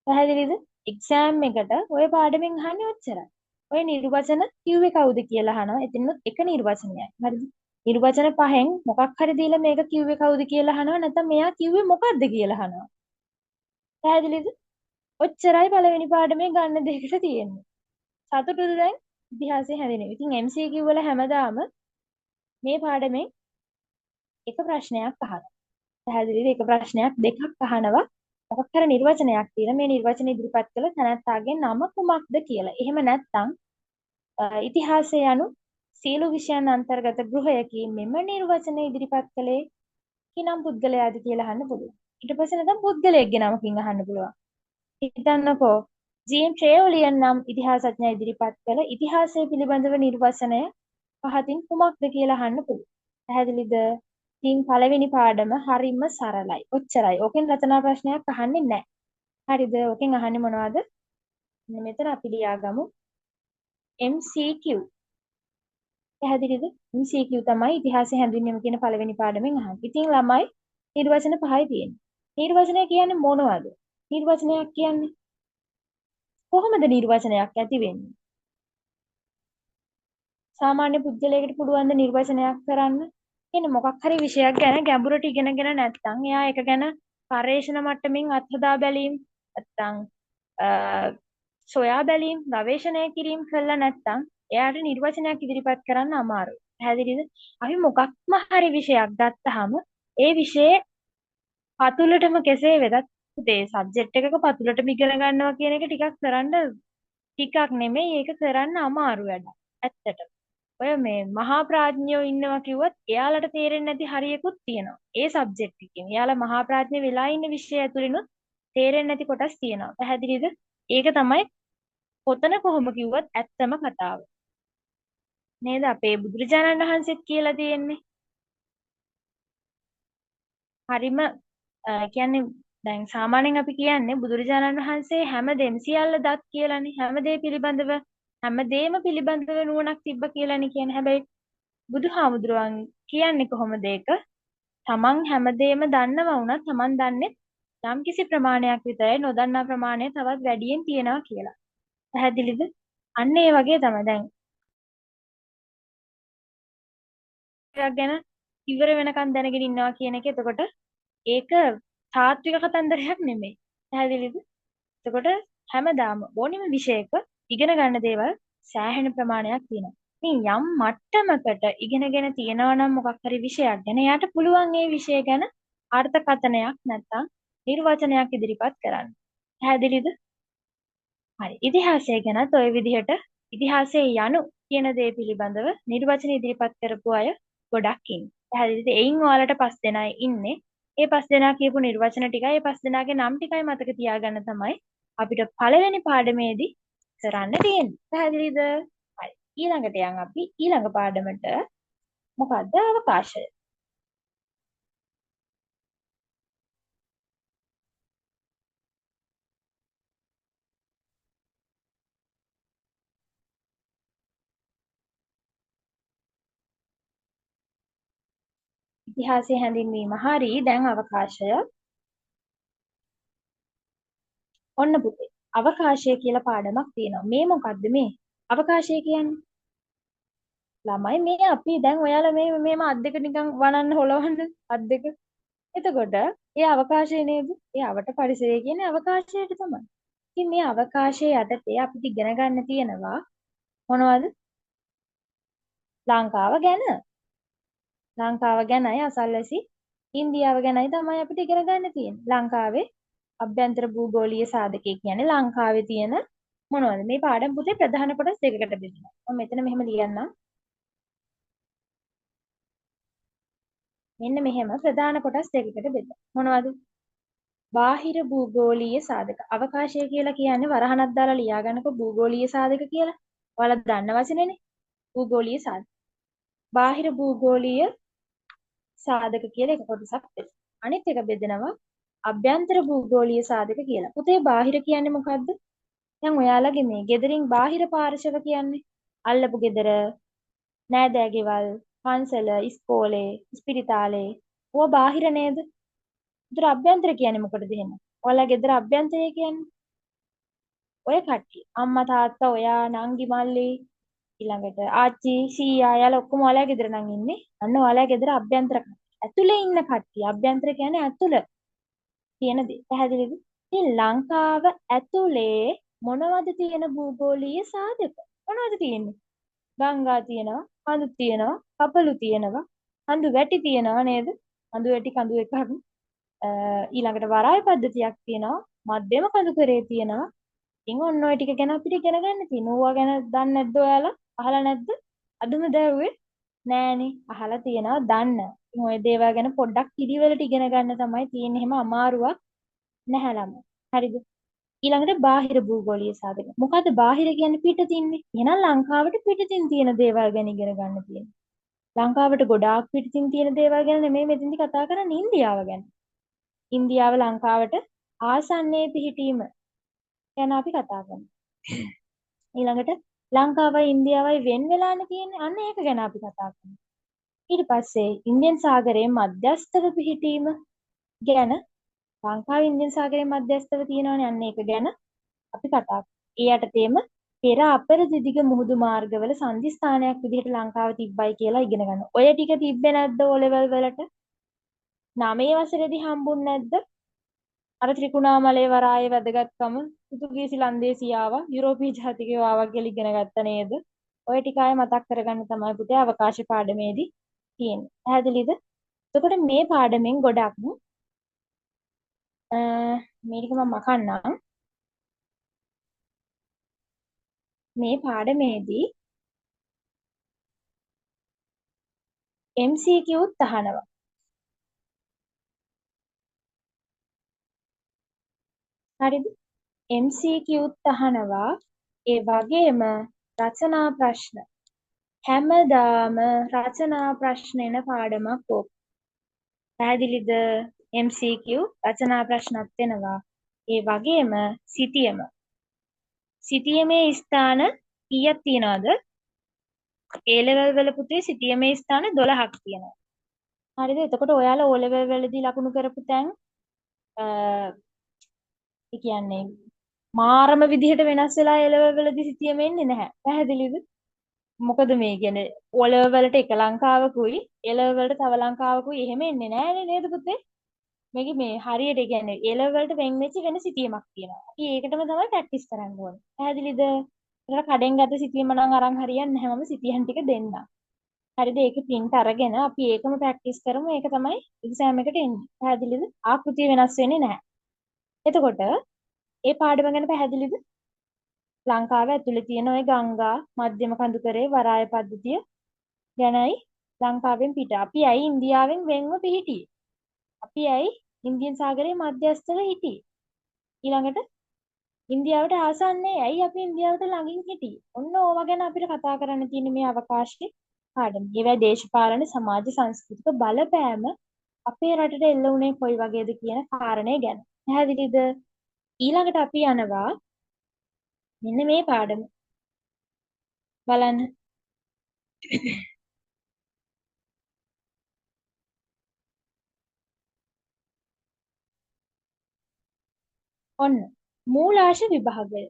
පැහැදිලිද? එක්සෑම් එකට ඔය පාඩමෙන් අහන්නේ ඔච්චරයි. ඔය නිර්වචන කිව්වේ කවුද කියලා අහනවා. එතනත් එක නිර්වචනයයි. හරිද? නිර්වචන 5න් මොකක් හරි දීලා මේක කිව්වේ කවුද කියලා අහනවා. නැත්නම් මෙයා කිව්වේ මොකද්ද කියලා අහනවා. පැහැදිලිද? ඔච්චරයි පළවෙනි පාඩමේ ගන්න දෙයකට තියෙන්නේ. සතුටුද දැන්? ඉතිහාසය හැදෙනවා. ඉතින් MCQ වල හැමදාම මේ පාඩමෙන් එක ප්‍රශ්නයක් අහනවා. පැහැදිලිද? එක ප්‍රශ්නයක් දෙකක් අහනවා. මොකක් හරි නිර්වචනයක් තියෙන මේ නිර්වචන ඉදිරිපත් කළ තැනැත්තාගේ නම කුමක්ද කියලා. එහෙම නැත්නම් ඉතිහාසය යනු සියලු විෂයන් අන්තර්ගත ගෘහයකි මෙම නිර්වචන ඉදිරිපත් කළේ කිනම් පුද්ගලයාද කියලා අහන්න පුළුවන්. ඊට පස්සේ නැත්නම් පුද්ගලයෙක්ගේ නමකින් අහන්න පුළුවන්. හිතන්නකෝ ජීන් ට්‍රේවලියන් නම් ඉතිහාසඥයා ඉදිරිපත් කළ ඉතිහාසය පිළිබඳව නිර්වචනය පහතින් කුමක්ද කියලා අහන්න පුළුවන්. පැහැදිලිද? ඉතින් පළවෙනි පාඩම හරිම සරලයි. ඔච්චරයි. ඕකෙන් රචනා ප්‍රශ්නයක් අහන්නේ නැහැ. හරිද? ඕකෙන් අහන්නේ මොනවද? මෙතන අපි ලියාගමු MCQ. පැහැදිලිද? MCQ තමයි ඉතිහාසය හැඳින්වීම කියන පළවෙනි පාඩමෙන් අහන්නේ. ඉතින් ළමයි නිර්වචන 5යි තියෙන්නේ. නිර්වචනය කියන්නේ මොනවද? නිර්වචනයක් කියන්නේ කොහොමද නිර්වචනයක් ඇති වෙන්නේ? සාමාන්‍ය පුද්ගලයෙකුට පුළුවන් ද නිර්වචනයක් කරන්න? කියන්නේ මොකක් හරි විෂයක් ගැන ගැඹුරට ඉගෙනගෙන නැත්නම් එයා ඒක ගැන පරේක්ෂණ මට්ටමින් අත්හදා බැලීම් නැත්නම් සොයා බැලීම් ගවේෂණය කිරීම කළා නැත්නම් එයාට නිර්වචනයක් ඉදිරිපත් කරන්න අමාරුයි. පැහැදිලිද? අපි මොකක්ම හරි විෂයක් ගත්තාම ඒ විෂයේ පතුලටම කෙසේ වෙතත් ඒ සබ්ජෙක්ට් එකක පතුලටම ඉගෙන ගන්නවා කියන එක ටිකක් නෙමෙයි ඒක කරන්න අමාරු වැඩක්. ඇත්තටම. ඔය මේ මහා ප්‍රඥයෝ ඉන්නවා කිව්වත් එයාලට තේරෙන්නේ නැති හරියකුත් තියෙනවා. ඒ සබ්ජෙක්ට් එකකින්. එයාලා මහා ප්‍රඥ වෙලා ඉන්න විෂය ඇතුළේනොත් තේරෙන්නේ නැති කොටස් තියෙනවා. පැහැදිලිද? ඒක තමයි පොතන කොහොම කිව්වත් ඇත්තම කතාව. නේද? අපේ බුදුරජාණන් වහන්සේත් කියලා තියෙන්නේ. හරිම කියන්නේ දැන් සාමාන්‍යයෙන් අපි කියන්නේ බුදුරජාණන් වහන්සේ හැමදේම සියල්ල දත් කියලානේ. හැමදේ පිළිබඳව හැමදේම පිළිබඳව නුවණක් තිබ්බ කියලානේ කියන්නේ. හැබැයි බුදුහාමුදුරුවන් කියන්නේ කොහොමද ඒක? තමන් හැමදේම දන්නවා වුණත් තමන් දන්නේ යම්කිසි ප්‍රමාණයක් විතරයි නොදන්නා ප්‍රමාණය තවත් වැඩියෙන් තියෙනවා කියලා. පැහැදිලිද? අන්න ඒ වගේ තමයි දැන් එකක් ගැන ඉවර වෙනකන් දැනගෙන ඉන්නවා කියන එක. එතකොට ඒක තාත්වික කතන්දරයක් නෙමෙයි. පැහැදිලිද? එතකොට හැමදාම ඕනෙම විෂයක ඉගෙන ගන්න දේවල් සෑහෙන ප්‍රමාණයක් තියෙනවා. ඉතින් යම් මට්ටමකට ඉගෙනගෙන තියෙනවා නම් මොකක් හරි විෂයක් ගැන එයාට පුළුවන් ඒ විෂය ගැන අර්ථකථනයක් නැත්නම් නිර්වචනයක් ඉදිරිපත් කරන්න. පැහැදිලිද? හරි. ඉතිහාසය ගැනත් ওই විදිහට ඉතිහාසයේ යනු කියන දේ පිළිබඳව නිර්වචන ඉදිරිපත් කරපු අය ගොඩක් ඉන්නේ. පැහැදිලිද? එයින් ඔයාලට 5 දෙනයි ඉන්නේ. ඒ 5 දෙනා කියපු නිර්වචන ටිකයි ඒ 5 දෙනාගේ නම් ටිකයි මතක තියාගන්න තමයි අපිට පළවෙනි පාඩමේදී කරන්න තියෙන්නේ. පැහැදිලිද? හරි. ඊළඟට යන් අපි ඊළඟ පාඩමට මොකද්ද අවකාශය. ඉතිහාසයේ හැඳින්වීම හරි. දැන් අවකාශය. ඔන්න පුතේ. අවකාශය කියලා පාඩමක් තියෙනවා. මේ මොකද්ද මේ? අවකාශය කියන්නේ ළමයි මේ අපි දැන් ඔයාලා මේම අත් දෙක නිකන් වනන්න හොලවන්න අත් දෙක. එතකොට ඒ අවකාශය නේද? ඒ අවට පරිසරය කියන්නේ අවකාශයට තමයි. ඉතින් මේ අවකාශයේ යටතේ අපිට ඉගෙන ගන්න තියෙනවා මොනවද? ලංකාව ගැන. ලංකාව ගැනයි අසල්වැසි ඉන්දියාව ගැනයි තමයි අපිට ඉගෙන ගන්න තියෙන්නේ. ලංකාවේ අභ්‍යන්තර භූගෝලීය සාධකය කියන්නේ ලංකාවේ තියෙන මොනවද? මේ පාඩම් පුතේ ප්‍රධාන කොටස් දෙකකට බෙදෙනවා. මම මෙතන මෙහෙම ලියන්නම්. මෙන්න මෙහෙම ප්‍රධාන කොටස් දෙකකට බෙදෙනවා. මොනවද? බාහිර භූගෝලීය සාධක. අවකාශය කියලා කියන්නේ වරහණක් දාලා ලියා ගන්නකො භූගෝලීය සාධක කියලා. ඔයාලා දන්න වචනේනේ. භූගෝලීය සාධක. බාහිර භූගෝලීය සාධක කියලා එක කොටසක් බෙදෙනවා. අනිත් එක බෙදෙනවා අභ්‍යන්තර භූගෝලීය සාධක කියලා. පුතේ බාහිර කියන්නේ මොකද්ද? දැන් ඔයාලගේ මේ ගෙදරින් බාහිර පාර්ශව කියන්නේ අල්ලපු ගෙදර, නෑදෑ ගෙවල්, පන්සල, ඉස්කෝලේ, ඉස්පිරිතාලේ. ඕවා බාහිර නේද? ඒතර අභ්‍යන්තර කියන්නේ මොකටද එහෙනම්? ඔයාලා ගෙදර අභ්‍යන්තරය කියන්නේ ඔය කට්ටිය. අම්මා තාත්තා ඔයා නංගි මල්ලි ඊළඟට ආච්චි සීයා යාලා ඔක්කොම ඔයාලා ගෙදර නම් ඉන්නේ. අන්න ඔයාලා ගෙදර අභ්‍යන්තර ඇතුලේ ඉන්න කට්ටිය. අභ්‍යන්තර කියන්නේ ඇතුළ තියෙන දේ. පැහැදිලිද? ඉතින් ලංකාව ඇතුලේ මොනවද තියෙන භූගෝලීය සාධක? මොනවද තියෙන්නේ? ගංගා තියෙනවා, කඳු තියෙනවා, කපලු තියෙනවා, කඳු වැටි තියෙනවා නේද? කඳු වැටි කඳු එකක්. ඊළඟට වරාය පද්ධතියක් තියෙනවා, මධ්‍යම කඳු කරේ තියෙනවා. ඉතින් ඔන්න ඔය ටික ගැන අපිට ඉගෙන ගන්න තියෙනවා. ඕවා ගැන දන්නේ නැද්ද ඔයාලා? අහලා නැද්ද? අදුම දැව්වේ නෑනේ. අහලා තියෙනවා දන්න. ඉතින් ඔය දේවල් ගැන පොඩ්ඩක් පිළිවෙලට ඉගෙන ගන්න තමයි තියෙන්නේ. එහෙම අමාරුවක් නැහැ ළමයි. හරිද? ඊළඟට බාහිර භූගෝලීය සාධක. මොකද්ද බාහිර කියන්නේ පිටතින්නේ? එහෙනම් ලංකාවට පිටතින් තියෙන දේවල් ගැන ඉගෙන ගන්න තියෙනවා. ලංකාවට ගොඩාක් පිටතින් තියෙන දේවල් ගැන නෙමෙයි මෙතෙන්දි කතා කරන්නේ ඉන්දියාව ගැන. ඉන්දියාව ලංකාවට ආසන්නයේ පිහිටීම ගැන අපි කතා කරනවා. ඊළඟට ලංකාවයි ඉන්දියාවයි වෙන් වෙලානේ තියෙන්නේ. අන්න ඒක ගැන අපි කතා කරනවා. ඊට පස්සේ ඉන්දියන් සාගරයේ මධ්‍යස්ථව පිහිටීම ගැන ලංකාවේ ඉන්දියන් සාගරයේ මධ්‍යස්ථව තියෙනවනේ අන්න ඒක ගැන අපි කතා කරනවා. ඒ යටතේම පෙර අපරදිග මුහුදු මාර්ගවල සංදිස්ථානයක් විදිහට ලංකාව තිබ්බයි කියලා ඉගෙන ගන්න. ඔය ටික තිබ්බේ නැද්ද O level වලට? 9 වසරේදී හම්බුන්නේ නැද්ද? අර ත්‍රිකුණාමලයේ වරායේ වැදගත්කම පෘතුගීසි ලන්දේසියාව යුරෝපීය ජාතිකයෝ ආවා කියලා ඉගෙන ගත්ත නේද? ඔය ටික ආයෙ මතක් කරගන්න තමයි පුතේ අවකාශ පාඩමේදී තියෙන්නේ. පැහැදිලිද? එතකොට මේ පාඩමෙන් ගොඩක් මේ ටික මම මකන්නම්. මේ පාඩමේදී MCQත් අහනවා. හරිද? MCQත් අහනවා. ඒ වගේම රචනා ප්‍රශ්න. හැමදාම රචනා ප්‍රශ්න එන පාඩමක් ඕක. පැහැදිලිද? MCQ රචනා ප්‍රශ්නත් වෙනවා. ඒ වගේම සිතියම. සිතියමේ ස්ථාන කීයක් තියනවද? A level වල පුතේ සිතියමේ ස්ථාන 12ක් තියෙනවා. හරිද? එතකොට ඔයාලා O level වලදී ලකුණු කරපු තැන් ඒ කියන්නේ මාරම විදිහට වෙනස් වෙලා එලෙවල් වලදී සිතියම එන්නේ නැහැ. පැහැදිලිද? මොකද මේ කියන්නේ ඔලෙවල් වලට එක ලංකාවකුයි එලෙවල් වලට තව ලංකාවකුයි එහෙම එන්නේ නැහැ නේද පුතේ? මේක මේ හරියට කියන්නේ එලෙවල් වලට වෙන් වෙච්ච වෙන සිතියමක් තියෙනවා. අපි ඒකටම තමයි ප්‍රැක්ටිස් කරන්න ඕනේ. පැහැදිලිද? ඒතර කඩෙන් ගත්ත සිතියම නම් අරන් හරියන්නේ නැහැ. මම සිතියන් ටික දෙන්නම්. හරිද? ඒකේ print අරගෙන අපි ඒකම ප්‍රැක්ටිස් කරමු. ඒක තමයි එක්සෑම් එකට එන්නේ. පැහැදිලිද? ආකෘතිය වෙනස් වෙන්නේ නැහැ. එතකොට ඒ පාඩම ගැන පැහැදිලිද? ලංකාව ඇතුලේ තියෙන ওই ගංගා මධ්‍යම කඳුකරේ වරාය පද්ධතිය ගැනයි ලංකාවෙන් පිට. අපි ඇයි ඉන්දියාවෙන් වෙන්ව පිහිටියේ? අපි ඇයි ඉන්දියන් සාගරයේ මධ්‍යස්ථව හිටියේ? ඊළඟට ඉන්දියාවට ආසන්නේ ඇයි අපි ඉන්දියාවට ළඟින් හිටියේ? ඔන්න ඕවා ගැන අපිට කතා කරන්න තියෙන මේ අවකාශයේ පාඩම. ඒවයි දේශපාලන සමාජ සංස්කෘතික බලපෑම අපේ රටට එල්ල වුණේ කොයි වගේද කියන කාරණේ ගැන. පැහැදිලිද? ඊළඟට අපි යනවා මෙන්න මේ පාඩම. බලන්න. ඔන්න මූලාශ විභාගය.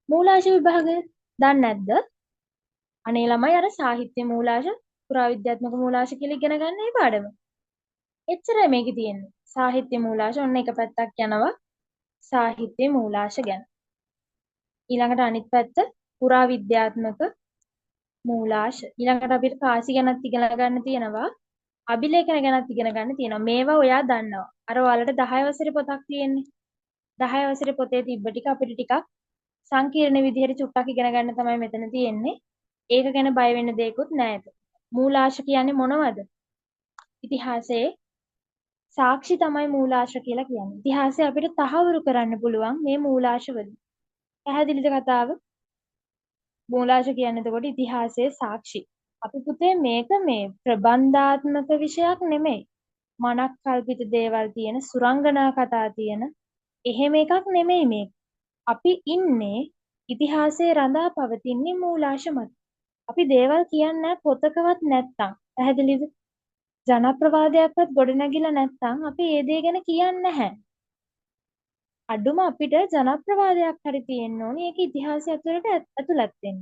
මූලාශ විභාගය දන්නේ නැද්ද? අනේ ළමයි අර සාහිත්‍ය මූලාශ, පුරාවිද්‍යාත්මක මූලාශ කියලා ඉගෙන ගන්න මේ පාඩම. එච්චරයි මේකේ තියෙන්නේ. සාහිත්‍ය මූලාශ ඔන්න එක පැත්තක් යනවා සාහිත්‍ය මූලාශ ගැන. ඊළඟට අනිත් පැත්ත පුරාවිද්‍යාත්මක මූලාශ. ඊළඟට අපිට කාසි ගැනත් ඉගෙන ගන්න තියෙනවා. අභිලේඛන ගැනත් ඉගෙන ගන්න තියෙනවා. මේවා ඔයා දන්නවා. අර ඔයාලට 10 වසරේ පොතක් තියෙන්නේ. 10 වසරේ පොතේ තිබ්බ ටික අපිට ටිකක් සංකීර්ණ විදිහට චුට්ටක් ඉගෙන ගන්න තමයි මෙතන තියෙන්නේ. ඒක ගැන බය වෙන්න දෙයක්වත් නැහැ. මූලාශ්‍ර කියන්නේ මොනවද? ඉතිහාසයේ සාක්ෂි තමයි මූලාශ්‍ර කියලා කියන්නේ. ඉතිහාසය අපිට තහවුරු කරන්න පුළුවන් මේ මූලාශ්‍ර වලින්. පැහැදිලිද කතාව? මූලාශ්‍ර කියන්නේ එතකොට ඉතිහාසයේ සාක්ෂි. අපි පුතේ මේක මේ ප්‍රබන්ධාත්මක විෂයක් නෙමෙයි. මනක් කල්පිත දේවල් තියෙන සුරංගනා කතා තියෙන එහෙම එකක් නෙමෙයි මේක. අපි ඉන්නේ ඉතිහාසයේ රඳා පවතින්නේ මූලාශ්‍ර මත. අපි දේවල් කියන්නේ පොතකවත් නැත්තම් පැහැදිලිද? ජනප්‍රවාදයක්වත් ගොඩනැගිලා නැත්තම් අපි ඒ දේ ගැන කියන්නේ නැහැ. අඩුම අපිට ජනප්‍රවාදයක් හරි තියෙන්න ඕනේ ඒක ඉතිහාසය ඇතුළට ඇතුළත් වෙන්න.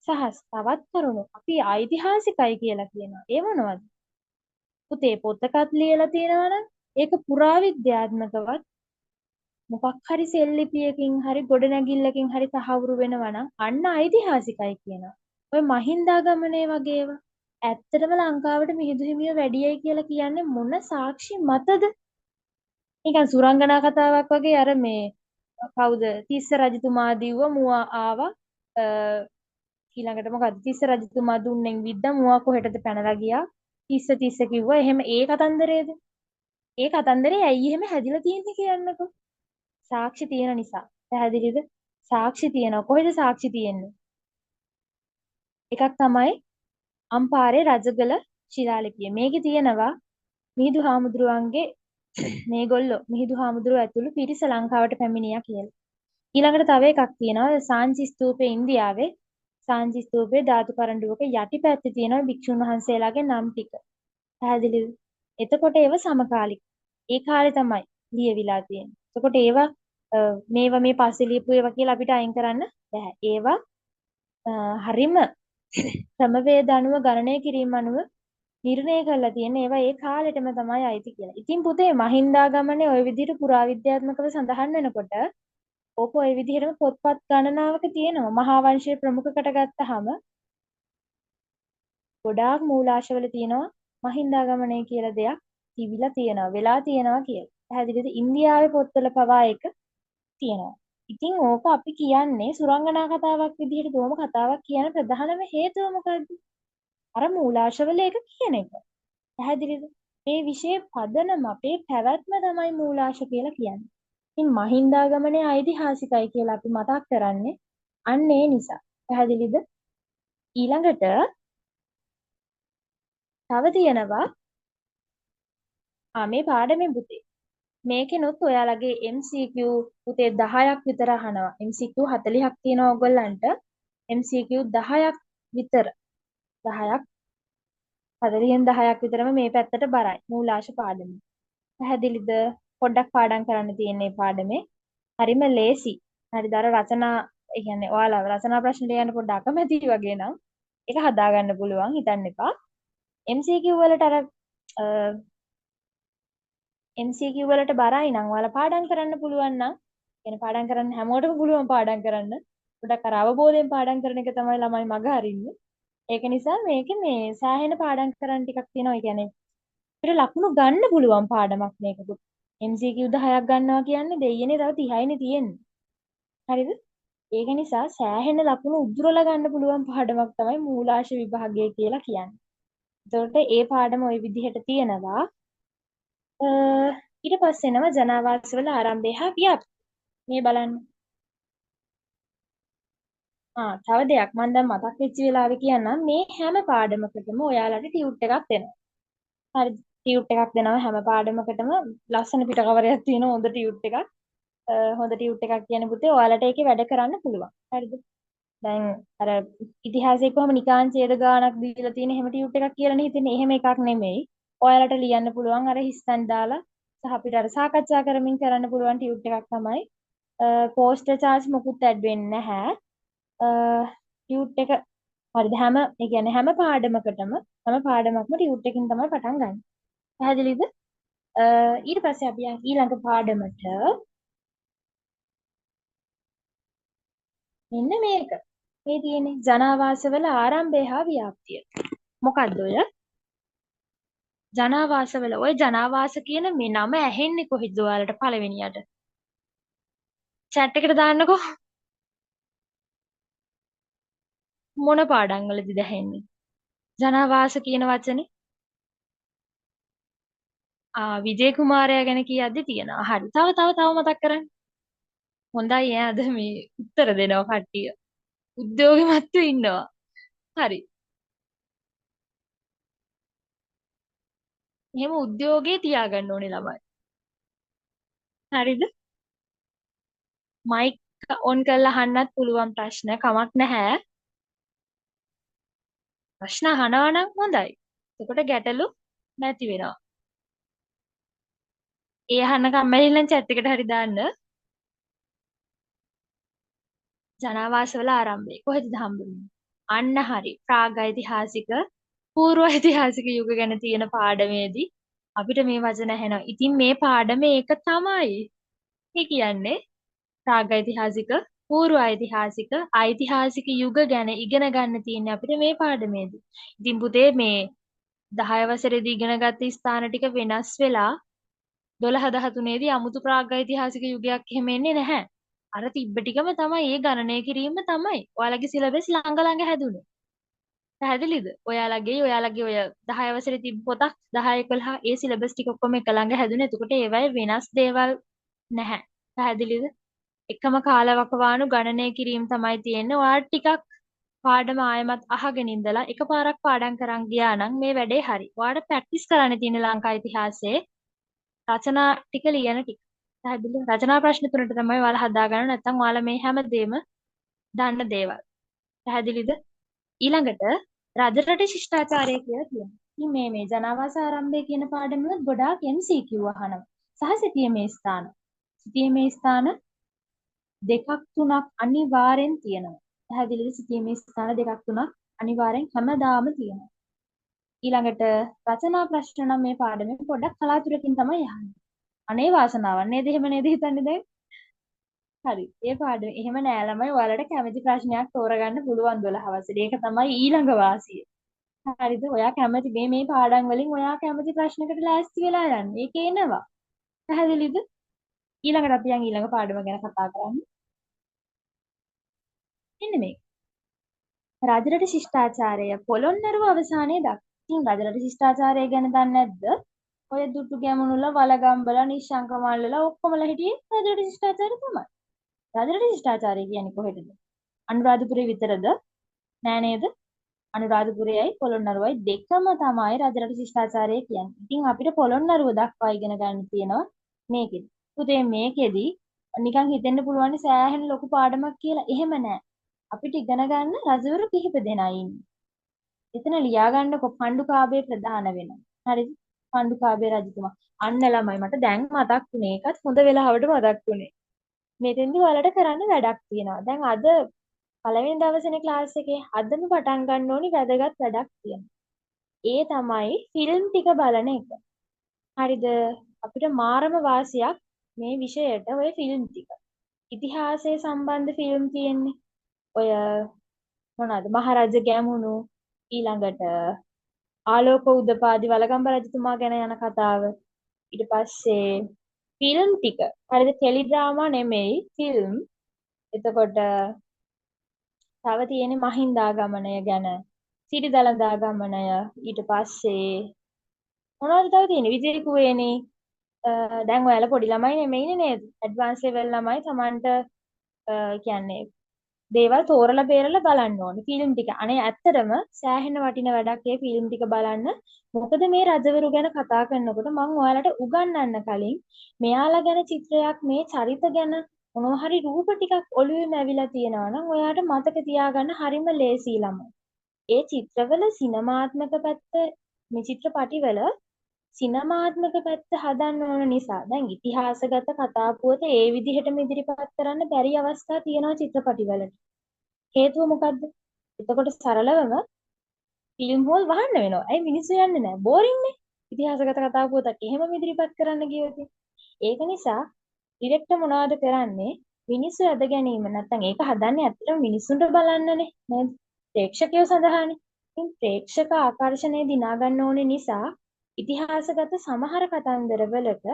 සහස් තවත් කරුණු අපි ඓතිහාසිකයි කියලා කියනවා. ඒ මොනවද? පුතේ පොතකත් ලියලා තියෙනවා නම් ඒක පුරාවිද්‍යාත්මකවත් මොකක් හරි සෙල්ලිපියකින් හරි ගොඩනැගිල්ලකින් හරි තහවුරු වෙනවා නම් අන්න ඓතිහාසිකයි කියනවා. ඔය මහින්දාගමනයේ වගේ ඒවා ඇත්තටම ලංකාවට මිහිඳු හිමියෝ වැඩියයි කියලා කියන්නේ මොන සාක්ෂි මතද? නිකන් සුරංගනා කතාවක් වගේ අර මේ කවුද තිස්ස රජතුමා දිව්ව මුවා ආවා ඊළඟට මොකද්ද තිස්ස රජතුමා දුන්නෙන් විද්දා මුවා කොහෙටද පැනලා ගියා තිස්ස කිව්වා එහෙම ඒ කතන්දරේද? ඒ කතන්දරේ ඇයි එහෙම හැදිලා තියෙන්නේ කියන්නකෝ. සාක්ෂි තියෙන නිසා. පැහැදිලිද? සාක්ෂි තියෙනවා. කොහෙද සාක්ෂි තියෙන්නේ? එකක් තමයි අම්පාරේ රජගල ශිලාලිපිය. මේකේ තියෙනවා මිහිඳු හාමුදුරුවන්ගේ මේගොල්ලෝ මිහිඳු හාමුදුරුවෝ ඇතුළු පිරිස ලංකාවට පැමිණියා කියලා. ඊළඟට තව එකක් තියෙනවා සාංචි ස්තූපේ ඉන්දියාවේ සාංචි ස්තූපේ ධාතු කරඬුවක යටිපැත්තේ තියෙනවා භික්ෂුන් වහන්සේලාගේ නම් ටික. පැහැදිලිද? එතකොට ඒව සමකාලික. ඒ කාලේ තමයි ලියවිලා තියෙන්නේ. එතකොට ඒවා මේවා මේ පස්සේ ලියපු ඒවා කියලා අපිට අයින් කරන්න බෑ. ඒවා හරිම ක්‍රමවේද අනුව ගණනය කිරීම අනුව නිර්ණය කරලා තියෙන ඒවා ඒ කාලෙටම තමයි අයිති කියලා. ඉතින් පුතේ මහින්දාගමනේ ওই විදිහට පුරාවිද්‍යාත්මකව සඳහන් වෙනකොට ඕක ওই විදිහටම පොත්පත් ගණනාවක තියෙනවා. මහා වංශයේ ප්‍රමුඛකට ගත්තාම ගොඩාක් මූලාශ්‍රවල තියෙනවා මහින්දාගමනය කියලා දෙයක් තිබිලා තියෙනවා, වෙලා තියෙනවා කියලා. පැහැදිලිද? ඉන්දියාවේ පොත්වල පවා ඒක තියෙනවා. ඉතින් ඕක අපි කියන්නේ සුරංගනා කතාවක් විදිහට දෝම කතාවක් කියන ප්‍රධානම හේතුව මොකද්ද? අර මූලාශ්‍රවල ඒක කියන එක. පැහැදිලිද? මේ විෂය පදනම අපේ පැවැත්ම තමයි මූලාශ්‍ර කියලා කියන්නේ. ඉතින් මහින්දාගමනයේ ඓතිහාසිකයි කියලා අපි මතක් කරන්නේ අන්න ඒ නිසා. පැහැදිලිද? ඊළඟට තව තියෙනවා මේ පාඩමේ පුතේ. මේකෙනොත් ඔයාලගේ MCQ පුතේ 10ක් විතර අහනවා. MCQ 40ක් තියෙනවා ඔයගොල්ලන්ට. MCQ 10ක් විතර. 10ක් 40න් 10ක් විතරම මේ පැත්තට බරයි. මූලාශ්‍ර පාඩම. පැහැදිලිද? පොඩ්ඩක් පාඩම් කරන්න තියෙන්නේ පාඩමේ. හරිම ලේසි. හරිද? අර රචනා ඒ කියන්නේ ඔයාලා රචනා ප්‍රශ්න ලියන්න පොඩ්ඩක් අකමැති වගේ නම් ඒක හදාගන්න පුළුවන් හිතන්න එපා. MCQ වලට අර MCQ වලට බරයි නම් ඔයාලා පාඩම් කරන්න පුළුවන් නම් කියන්නේ පාඩම් කරන්න හැමෝටම පුළුවන් පාඩම් කරන්න. පොඩ්ඩක් අර අවබෝධයෙන් පාඩම් කරන එක තමයි ළමයි මග හරින්නේ. ඒක නිසා මේකේ මේ සෑහෙන පාඩම් කරන්න ටිකක් තියෙනවා. ඒ කියන්නේ අපිට ලකුණු ගන්න පුළුවන් පාඩමක් මේක. MCQ 10ක් ගන්නවා කියන්නේ දෙයියනේ තව 30යිනේ තියෙන්නේ. හරිද? ඒක නිසා සෑහෙන ලකුණු උදුරලා ගන්න පුළුවන් පාඩමක් තමයි මූලාශ්‍ර විභාගය කියලා කියන්නේ. එතකොට ඒ පාඩම ওই විදිහට තියෙනවා. ඊට පස්සේ එනවා ජනාවාස වල ආරම්භය හා ව්‍යාප්තිය. මේ බලන්න. තව දෙයක් මම දැන් මතක් වෙච්ච වෙලාවේ කියන්නම් මේ හැම පාඩමකටම ඔයාලට ටියුට් එකක් දෙනවා. හරි ටියුට් එකක් දෙනවා හැම පාඩමකටම ලස්සන පිට කවරයක් තියෙන හොඳ ටියුට් එකක්. හොඳ ටියුට් එකක් කියන්නේ පුතේ ඔයාලට ඒකේ වැඩ කරන්න පුළුවන්. හරිද? දැන් අර ඉතිහාසයේ කොහොම නිකාං ඡේද ගානක් දීලා තියෙන එහෙම ටියුට් එකක් කියලානේ හිතන්නේ. එහෙම එකක් නෙමෙයි. ඔයාලට ලියන්න පුළුවන් අර හිස්තන් දාලා සහ අපිට අර සාකච්ඡා කරමින් කරන්න පුළුවන් ටියුට් එකක් තමයි. පෝස්ටර් චාර්ජ් මොකුත් ඇඩ් වෙන්නේ නැහැ. ටියුට් එක හරිද ඒ කියන්නේ හැම පාඩමකටම ටියුට් එකකින් තමයි පටන් ගන්න. පැහැදිලිද? ඊට පස්සේ අපි ඊළඟ පාඩමට මෙන්න මේක. මේ තියෙන්නේ ජනාවාසවල ආරම්භය හා ව්‍යාප්තිය. මොකද්ද ඔය? ජනාවාසවල ඔය ජනාවාස කියන මේ නම ඇහෙන්නේ කොහෙද ඔයාලට පළවෙනියට? chat එකට දාන්නකෝ. මොන පාඩම් වලදීද ඇහෙන්නේ? ජනාවාස කියන වචනේ. විජේ කුමාරයා ගැන කියද්දි තියෙනවා. හරි. තව මතක් කරන්න. හොඳයි ඈ අද මේ උත්තර දෙනවා කට්ටිය. උද්‍යෝගිමත්ව ඉන්නවා. හරි. එහෙම උද්‍යෝගයේ තියාගන්න ඕනේ ළමයි. හරිද? මයික් ඔන් කරලා අහන්නත් පුළුවන් ප්‍රශ්න කමක් නැහැ. ප්‍රශ්න අහනවා නම් හොඳයි. එතකොට ගැටලු නැති වෙනවා. ඒ අහන්න කම්මැලි නම් chat එකට හරි දාන්න. ජනාවාසවල ආරම්භය කොහෙද හම්බුනේ? අන්න හරි. ප්‍රාග් ඓතිහාසික පූර්ව ඓතිහාසික යුග ගැන තියෙන පාඩමේදී අපිට මේ වචන ඇහෙනවා. ඉතින් මේ පාඩමේ ඒක තමයි. ඒ කියන්නේ ප්‍රාග් ඓතිහාසික පූර්ව ඓතිහාසික යුග ගැන ඉගෙන ගන්න තියෙන්නේ අපිට මේ පාඩමේදී. ඉතින් පුතේ මේ 10 වසරේදී ඉගෙනගත්ත ස්ථාන ටික වෙනස් වෙලා 12 13 දී 아무තු ප්‍රාග් ඓතිහාසික යුගයක් එහෙම එන්නේ නැහැ. අර තිබ්බ ටිකම තමයි ඒ ගණනය කිරීම තමයි. ඔයාලගේ සිලබස් ළඟ හැදුනේ. පැහැදිලිද? ඔයාලගේ ඔය 10 වසරේ තිබ්බ පොතක් 10 11 ඒ සිලබස් ටික ඔක්කොම එක ළඟ හැදුනේ. එතකොට ඒවයේ වෙනස් දේවල් නැහැ. පැහැදිලිද? එකම කාලවකවානු ගණනය කිරීම තමයි තියෙන්නේ. ඔයාලා ටිකක් පාඩම ආයෙමත් අහගෙන ඉඳලා එකපාරක් පාඩම් කරන් ගියා නම් මේ වැඩේ හරි. ඔයාලට ප්‍රැක්ටිස් කරන්න තියෙන ලංකා ඉතිහාසයේ රචනා ටික ලියන ටික. පැහැදිලිද? රචනා ප්‍රශ්න තුනට තමයි ඔයාලා හදාගන්න. නැත්නම් ඔයාලා මේ හැමදේම දන්න දේවල්. පැහැදිලිද? ඊළඟට රජරට ශිෂ්ටාචාරය කියලා කියනවා. ඉතින් මේ ජනාවාස ආරම්භය කියන පාඩම වල ගොඩාක් MCQ අහනවා. සහ සිටියමේ ස්ථාන. සිටියමේ ස්ථාන දෙකක් තුනක් අනිවාර්යෙන් තියෙනවා. පැහැදිලිද? සිටියමේ ස්ථාන දෙකක් තුනක් අනිවාර්යෙන් හැමදාම තියෙනවා. ඊළඟට රචනා ප්‍රශ්න නම් මේ පාඩමෙන් පොඩ්ඩක් කලාතුරකින් තමයි අහන්නේ. අනේ වාසනාවක් නේද? එහෙම නේද හිතන්නේ දැන්? හරි. ඒ පාඩම එහෙම නෑ ළමයි ඔයාලට කැමති ප්‍රශ්නයක් තෝරගන්න පුළුවන් 12 වසරේ. ඒක තමයි ඊළඟ වාසිය. හරිද? ඔයා කැමති මේ පාඩම් වලින් ඔයා කැමති ප්‍රශ්නකට ලෑස්ති වෙලා යන්න. ඒක එනවා. පැහැදිලිද? ඊළඟට අපි යන් ඊළඟ පාඩම ගැන කතා කරන්නේ. මෙන්න මේක. රජරට ශිෂ්ටාචාරය පොළොන්නරුව අවසානයේ දක්වා. ඉතින් රජරට ශිෂ්ටාචාරය ගැන දන්නේ නැද්ද? ඔය දුටු ගැමුණුල වලගම්බල නිශ්ශංක මල්ලල ඔක්කොමලා හිටියේ රජරට ශිෂ්ටාචාරය තමයි. රජරට ශිෂ්ටාචාරය කියන්නේ කොහෙටද? අනුරාධපුරේ විතරද? නෑ නේද? අනුරාධපුරයයි පොළොන්නරුවයි දෙකම තමයි රජරට ශිෂ්ටාචාරය කියන්නේ. ඉතින් අපිට පොළොන්නරුව දක්වා ඉගෙන ගන්න තියෙනවා මේකෙදි. පුතේ මේකෙදි නිකන් හිතෙන්න පුළුවන් සෑහෙන ලොකු පාඩමක් කියලා. එහෙම නෑ. අපිට ඉගෙන ගන්න රජවරු කිහිප දෙනා ඉන්නේ. එතන ලියා ගන්නකො පණ්ඩුකාභය ප්‍රධාන වෙනවා. හරිද? පණ්ඩුකාභය රජතුමා. අන්න ළමයි මට දැන් මතක් වුණේ. ඒකත් හොඳ වෙලාවට මතක් වුණේ. මෙතෙන්දි ඔයාලට කරන්න වැඩක් තියෙනවා. දැන් අද පළවෙනි දවසේනේ ක්ලාස් එකේ අදම පටන් ගන්න ඕනි වැදගත් වැඩක් තියෙනවා. ඒ තමයි ෆිල්ම් ටික බලන එක. හරිද? අපිට මාරම වාසියක් මේ විෂයට ඔය ෆිල්ම් ටික. ඉතිහාසයේ සම්බන්ධ ෆිල්ම් තියෙන්නේ. ඔය මොනවාද? මහරජ ගැමුණු ඊළඟට ආලෝක උදපාදි වලගම්බ රජතුමා ගැන යන කතාව. ඊට පස්සේ ෆිල්ම් ටික. හරිද? ටෙලි ඩ්‍රාමා නෙමෙයි ෆිල්ම්. එතකොට තව තියෙන්නේ මහින්දාගමනය ගැන, සිරිදළදාගමනය, ඊට පස්සේ මොනවද තව තියෙන්නේ? විජේ කුවේණී. දැන් ඔයාලා පොඩි ළමයි නෙමෙයිනේ නේද? ඇඩ්වාන්ස් ලෙවල් ළමයි. Tamanට කියන්නේ දේවල් තෝරලා බේරලා බලන්න ඕනේ ෆිල්ම් ටික. අනේ ඇත්තටම සෑහෙන වටින වැඩක් මේ ෆිල්ම් ටික බලන්න. මොකද මේ රජවරු ගැන කතා කරනකොට මම ඔයාලට උගන්වන්න කලින් මෙයාලා ගැන චිත්‍රයක් මේ චරිත ගැන මොනවා හරි රූප ටිකක් ඔළුවේම ඇවිලා තියෙනවා නම් ඔයාලට මතක තියාගන්න හරිම ලේසි ළමයි. ඒ චිත්‍රවල සිනමාත්මක පැත්ත මේ චිත්‍රපටිවල සිනමාත්මක පැත්ත හදන්න ඕන නිසා දැන් ඉතිහාසගත කතා පුවත ඒ විදිහටම ඉදිරිපත් කරන්න බැරි අවස්ථා තියෙනවා චිත්‍රපටිවලට. හේතුව මොකද්ද? එතකොට සරලවම ෆිල්ම් හෝල් වහන්න වෙනවා. ඇයි මිනිස්සු යන්නේ නැහැ? බෝරින් නේ. ඉතිහාසගත කතා පුවතක් එහෙමම ඉදිරිපත් කරන්න ගියොත්. ඒක නිසා ඩිරෙක්ටර් මොනවද කරන්නේ? මිනිස්සු ඇද ගැනීම නැත්නම් ඒක හදන්නේ ඇත්තටම මිනිස්සුන්ට බලන්නනේ නේද? ප්‍රේක්ෂකයෝ සඳහානේ. ඉතින් ප්‍රේක්ෂක ආකර්ෂණය දිනා ගන්න ඕනේ නිසා ඉතිහාසගත සමහර කතන්දරවලට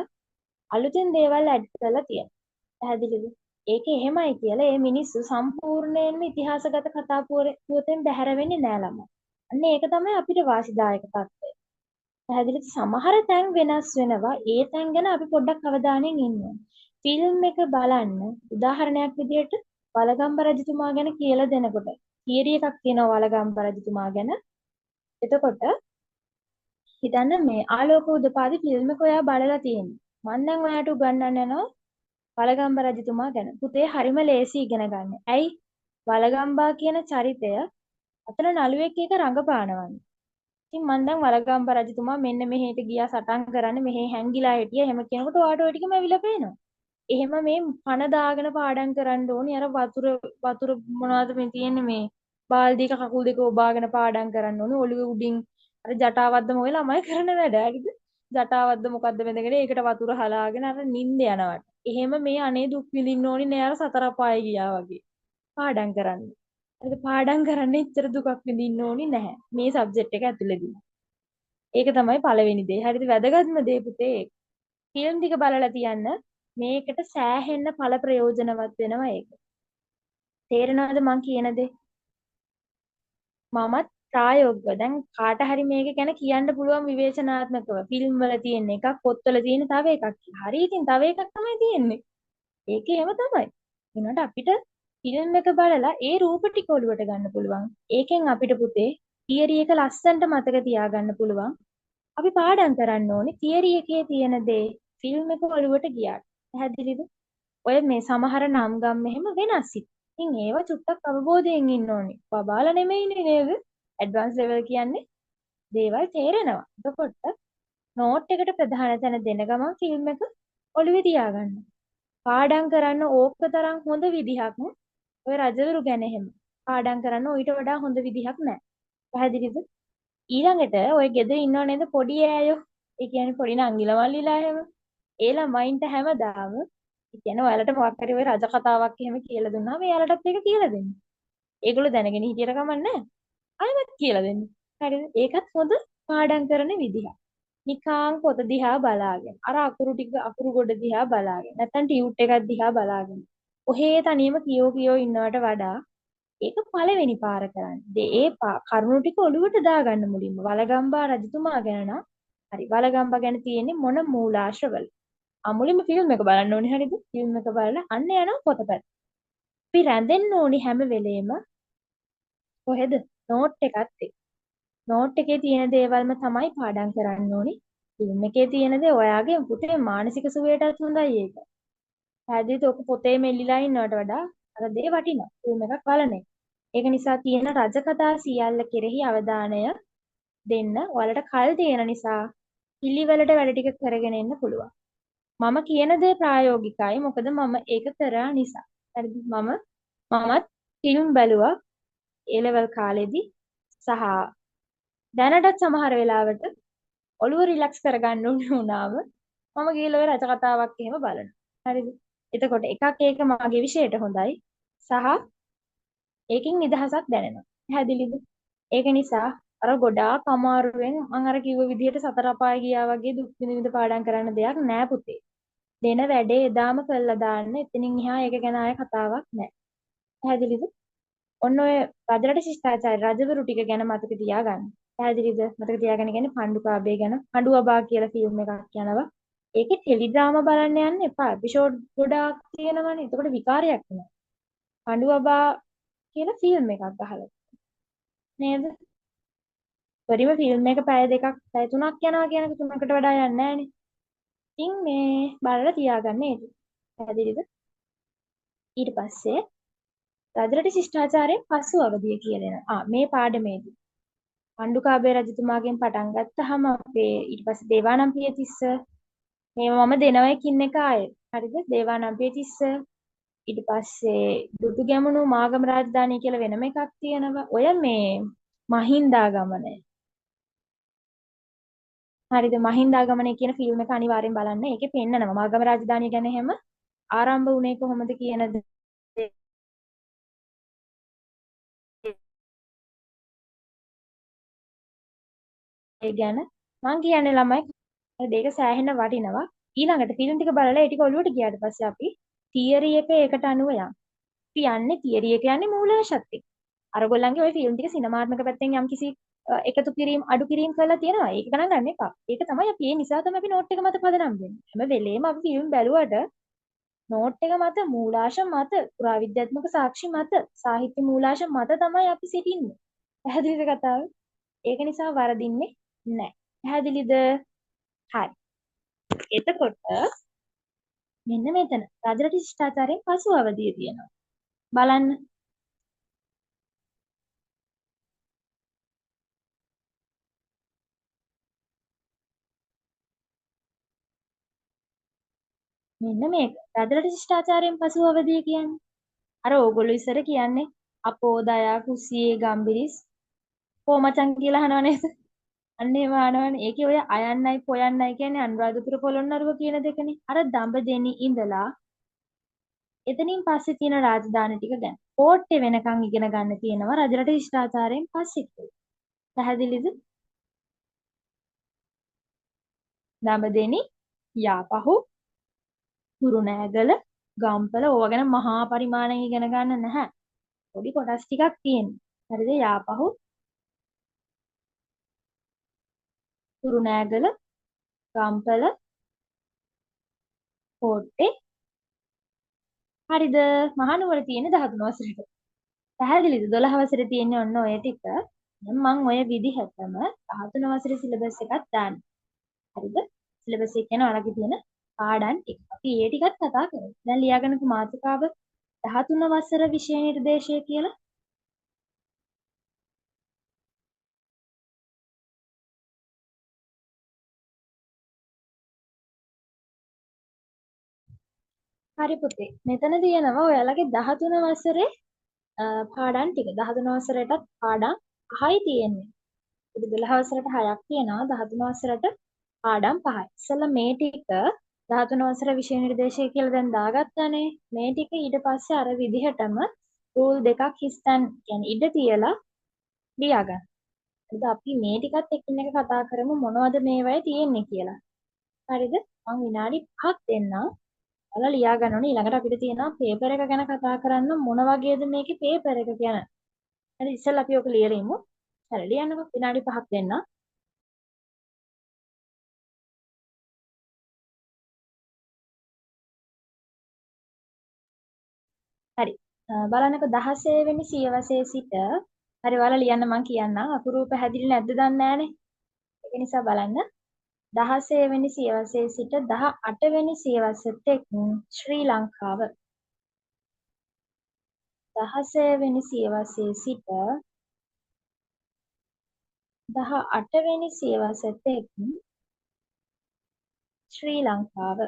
අලුතින් දේවල් ඇඩ් කරලා තියෙනවා. පැහැදිලිද? ඒක එහෙමයි කියලා ඒ මිනිස්සු සම්පූර්ණයෙන්ම ඉතිහාසගත කතා පුවතෙන් බැහැර වෙන්නේ නෑ ළමයි. අන්න ඒක තමයි අපිට වාසිදායක තත්ත්වය. පැහැදිලිද? සමහර තැන් වෙනස් වෙනවා. ඒ තැන් ගැන අපි පොඩ්ඩක් අවධානයෙන් ඉන්න ඕනේ. ෆිල්ම් එක බලන්න උදාහරණයක් විදිහට වලගම්බ රජතුමා ගැන කියලා දෙනකොට තියරි එකක් තියෙනවා වලගම්බ රජතුමා ගැන. එතකොට හිතන්න මේ ආලෝක උදපාදි ෆිල්ම් එක ඔයා බලලා තියෙනවා. මම දැන් ඔයාට උගන්වන්න යනවා වලගම්බ රජතුමා ගැන. පුතේ හරිම ලේසි ඉගෙන ගන්න. ඇයි? වලගම්බා කියන චරිතය අතන නළුවෙක් එක රඟපානවන්නේ. ඉතින් මම දැන් වලගම්බ රජතුමා මෙන්න මෙහෙට ගියා සටන් කරන්න මෙහෙ හැංගිලා හිටියා. එහෙම කියනකොට ඔයාට ඔය ටිකම ඇවිල්ලා පේනවා. එහෙම මේ පණ දාගෙන පාඩම් කරන්න ඕනි. අර වතුර මොනවද මේ තියෙන්නේ මේ බාල්දියක කකුල් දෙක ඔබාගෙන පාඩම් කරන්න ඕනි. ඔළුවේ උඩින් අර ජටාවද්දම ඔය ළමයි කරන වැඩ. හරිද? ජටාවද්ද මොකද්ද බැඳගෙන ඒකට වතුර හලාගෙන අර නිින්ද යනවට. එහෙම මේ අනේ දුක් විඳින්න ඕනි නෑ අර සතර අපායේ ගියා වගේ. පාඩම් කරන්න. හරිද? පාඩම් කරන්න ඉච්චර දුකක් විඳින්න ඕනි නැහැ. මේ සබ්ජෙක්ට් එක ඇතුළේදී. ඒක තමයි පළවෙනි දේ. හරිද? වැදගත්ම දේ පුතේ. ෆිල්ම් ටික බලලා තියන්න. මේකට සෑහෙන්න ඵල ප්‍රයෝජනවත් වෙනවා ඒක. තේරෙනවද මං කියන දේ? මමත් ප්‍රායෝගිකව දැන් කාට හරි මේක ගැන කියන්න පුළුවන් විවේචනාත්මකව ෆිල්ම් වල තියෙන එකක් පොත්වල තියෙන තව එකක්. හරි ඉතින් තව එකක් තමයි තියෙන්නේ. ඒක එහෙම තමයි. ඒනට අපිට ෆිල්ම් එක බලලා ඒ රූප ටික ඔලුවට ගන්න පුළුවන්. ඒකෙන් අපිට පුතේ තියරි එක ලස්සනට මතක තියාගන්න පුළුවන්. අපි පාඩම් කරන්න ඕනේ තියරි එකේ තියෙන දේ ෆිල්ම් එක ඔලුවට ගියාට. පැහැදිලිද? ඔය මේ සමහර නම් ගම් මෙහෙම වෙනස් ඉතින් ඒව චුට්ටක් අවබෝධයෙන් ඉන්න ඕනේ. බබාලා නෙමෙයිනේ නේද? ඇඩ්වාන්ස් ලෙවල් කියන්නේ දේවල් තේරෙනවා. එතකොට නෝට් එකට ප්‍රධාන තැන දෙන ගමන් ෆිල්ම් එක ඔළුවේ තියාගන්න. පාඩම් කරන්න ඕක තරම් හොඳ විදිහක් ඔය රජවරු ගැන එහෙම. පාඩම් කරන්න ඊට වඩා හොඳ විදිහක් නැහැ. පැහැදිලිද? ඊළඟට ඔය ගෙදර ඉන්නව නේද පොඩි ඈයෝ? ඒ කියන්නේ පොඩි නංගිලා මල්ලිලා එහෙම. ඒ ළමයින්ට හැමදාම කියන්නේ ඔයාලට මොකක් හරි ඔය රජ කතාවක් එහෙම කියලා දුන්නාම එයාලටත් ඒක කියලා දෙන්න. ඒගොල්ලෝ දැනගෙන හිටියට කමක් නැහැ. ආයෙත් කියලා දෙන්න. හරිද? ඒකත් හොඳ පාඩම් කරන විදිහක්. නිකාං පොත දිහා බලාගෙන අර අකුරු ටික අකුරු ගොඩ දිහා බලාගෙන නැත්නම් ටියුට් එකක් දිහා බලාගෙන ඔහේ තනියම කියෝ ඉන්නවට වඩා ඒක පළවෙනි පාර කරන්න. ඒ කරුණු ටික ඔළුවට දාගන්න මුලින්ම. වලගම්බා රජතුමා ගැන නම් හරි වලගම්බා ගැන තියෙන්නේ මොන මූලාශ්‍රවල. මුලින්ම ෆිල්ම් එක බලන්න ඕනේ හරිද? ෆිල්ම් එක බලලා අන්න යනවා පොතපත. අපි රැඳෙන්න ඕනේ හැම වෙලේම කොහෙද? නෝට් එකත් එක්ක. නෝට් එකේ තියෙන දේවල්ම තමයි පාඩම් කරන්න ඕනේ. ෆිල්ම් එකේ තියෙන දේ ඔයාගේ පුතේ මානසික සුවයටත් හොඳයි ඒක. පැහැදිලිද? ඔක පොතේ මෙල්ලිලා ඉන්නවට වඩා අර දේ වටිනවා. ෆිල්ම් එකක් බලන එක. ඒක නිසා තියෙන රජකතා සියල්ල කෙරෙහි අවධානය දෙන්න ඔයාලට කල් තියෙන නිසා පිළිවෙලට වැඩ ටික කරගෙන එන්න පුළුවන්. මම කියන දේ ප්‍රායෝගිකයි. මොකද මම ඒක කරා නිසා. හරිද? මමත් ෆිල්ම් බැලුවා ඒ ලෙවල් කාලෙදී සහ දැනටත් සමහර වෙලාවට ඔළුව රිලැක්ස් කරගන්න වුණාම මම ගිහලා ඔය රච කතාවක් එහෙම බලනවා. හරිද? එතකොට එකක් ඒක මගේ විෂයට හොඳයි සහ ඒකෙන් නිදහසක් දැනෙනවා. පැහැදිලිද? ඒක නිසා අර ගොඩාක් අමාරුවෙන් මම අර කිව්ව විදිහට සතර අපාය ගියා වගේ දුක් විඳ පාඩම් කරන්න දෙයක් නෑ පුතේ. දෙන වැඩේ එදාම කළා දාන්න. එතනින් එහා ඒක ගැන ආය කතාවක් නෑ. පැහැදිලිද? ඔන්න ඔය රජරට ශිෂ්ටාචාර රජවරු ටික ගැන මතක තියාගන්න. පැහැදිලිද? මතක තියාගන්න කියන්නේ පණ්ඩුකාභය ගැන. පඬුවබා කියලා ෆිල්ම් එකක් යනවා. ඒකේ ටෙලිඩ්‍රාමා බලන්න යන්න එපා. එපිසෝඩ් ගොඩාක් තියෙනවනේ. එතකොට විකාරයක් වෙනවා. පඬුවබා කියලා ෆිල්ම් එකක් ගහලා නේද? පරිම ෆිල්ම් එක පැය දෙකක් පැය තුනක් යනවා කියන එක තුනකට වඩා යන්නේ නැහනේ. ඉතින් මේ බලලා තියාගන්න ඒක. පැහැදිලිද? ඊට පස්සේ රජරට ශිෂ්ටාචාරයෙන් පසු අවධිය කියලා මේ පාඩමේදී පණ්ඩුකාභය රජතුමාගෙන් පටන් ගත්තාම අපේ ඊට පස්සේ දේවානම්පියතිස්ස මේව මම දෙනවා එකින් එක ආයේ. හරිද? දේවානම්පියතිස්ස ඊට පස්සේ දුටුගැමුණු මාගම රාජධානිය කියලා වෙනම එකක් තියෙනවා. ඔය මේ මහින්දාගමනය. හරිද? මහින්දාගමනය කියන ෆිල්ම් එක අනිවාර්යෙන් බලන්න. ඒකේ පෙන්නනවා මාගම රාජධානිය ගැන හැම ආරම්භ වුණේ කොහොමද කියන දේ ගැන මම කියන්නේ ළමයි ඒක සෑහෙන වටිනවා. ඊළඟට ෆිල්ම් ටික බලලා ඒ ටික ඔලුවට ගියාට පස්සේ අපි තියරි එක ඒකට අනුව යමු. අපි යන්නේ තියරි එක යන්නේ මූලාශ්‍රත් එක්ක. අරගොල්ලන්ගේ ওই ෆිල්ම් ටික සිනමාත්මක පැත්තෙන් යම්කිසි එකතු කිරීම අඩු කිරීම කරලා තියෙනවා. ඒක ගණන් ගන්න එපා. ඒක තමයි අපි ඒ නිසා තමයි අපි නෝට් එක මත පදනම් වෙන්නේ. හැම වෙලේම අපි ෆිල්ම් බැලුවට නෝට් එක මත මූලාශ්‍ර මත පුරාවිද්‍යාත්මක සාක්ෂි මත සාහිත්‍ය මූලාශ්‍ර මත තමයි අපි සිටින්නේ. පැහැදිලිද කතාව? ඒක නිසා වරදින්නේ නැහැ. පැහැදිලිද? හරි. එතකොට මෙන්න මෙතන රජරට ශිෂ්ටාචාරයෙන් පසු අවධිය තියෙනවා. බලන්න. මෙන්න මේක. රජරට ශිෂ්ටාචාරයෙන් පසු අවධිය කියන්නේ. අර ඕගොල්ලෝ ඉස්සර කියන්නේ අපෝදයා කුසියේ ගම්බිරිස් කොමචන් කියලා අහනව නේද? අන්න ඒව අහනවනේ. ඒකේ ඔය අයන්නයි පොයන්නයි කියන්නේ අනුරාධපුර පොළොන්නරුව කියන දෙකනේ. අර දඹදෙනි ඉඳලා එතනින් පස්සේ තියෙන රාජධානි ටික ගැන කෝට්ටේ වෙනකන් ඉගෙන ගන්න තියෙනවා රජරට ශිෂ්ටාචාරයෙන් පස්සේ. පැහැදිලිද? දඹදෙනි යාපහු කුරුණෑගල ගම්පල ඕවා ගැන මහා පරිමාණයෙන් ඉගෙන ගන්න නැහැ. පොඩි කොටස් ටිකක් තියෙනවා. හරිද? යාපහු කුරුණෑගල ගම්පල කෝට්ටේ හරිද? මහනුවර තියෙන 13 වසරේට. පැහැදිලිද? 12 වසරේ තියෙන්නේ ඔන්න ඔය ටික. දැන් මම ඔය විදිහටම 13 වසරේ සිලබස් එකක් දාන්න. හරිද? සිලබස් එක කියන ඔයාලගේ තියෙන පාඩම් ටික. අපි ඒ ටිකත් කතා කරමු. දැන් ලියාගන්නකෝ මාතෘකාව 13 වසර විෂය නිර්දේශය කියලා. හරි පුතේ. මෙතන තියෙනවා ඔයාලගේ 13 වසරේ පාඩම් ටික. 13 වසරටත් පාඩම් 5යි තියෙන්නේ. ඉතින් 12 වසරට 6ක් තියෙනවා. 13 වසරට පාඩම් 5යි. ඉතින් මේ ටික 13 වසර විෂය නිර්දේශය කියලා දැන් දාගත්තානේ. මේ ටික ඊට පස්සේ අර විදිහටම රූල් දෙකක් හිස්තන් කියන්නේ ඉඩ තියලා ලියාගන්න. ඉතින් අපි මේ ටිකත් එකින් එක කතා කරමු මොනවද මේවයි තියෙන්නේ කියලා. හරිද? මම විනාඩි 5ක් දෙන්නම්. ඔයාලා ලියා ගන්න ඕනේ. ඊළඟට අපිට තියෙනවා පේපර් එක ගැන කතා කරන්න මොන වගේද මේකේ පේපර් එක ගැන. හරි ඉස්සෙල්ලා අපි ඔක ලියලා ඉමු. හරි ලියන්නකෝ විනාඩි 5ක් දෙන්න. හරි. බලන්නකෝ 16 වෙනි සියවසේ සිට හරි ඔයාලා ලියන්න මම කියන්නම්. අකුරු පැහැදිලි නැද්ද දන්නේ නැහනේ. ඒක නිසා බලන්න 16 වෙනි සියවසේ සිට 18 වෙනි සියවසට ශ්‍රී ලංකාව 16 වෙනි සියවසේ සිට 18 වෙනි සියවසට ශ්‍රී ලංකාව.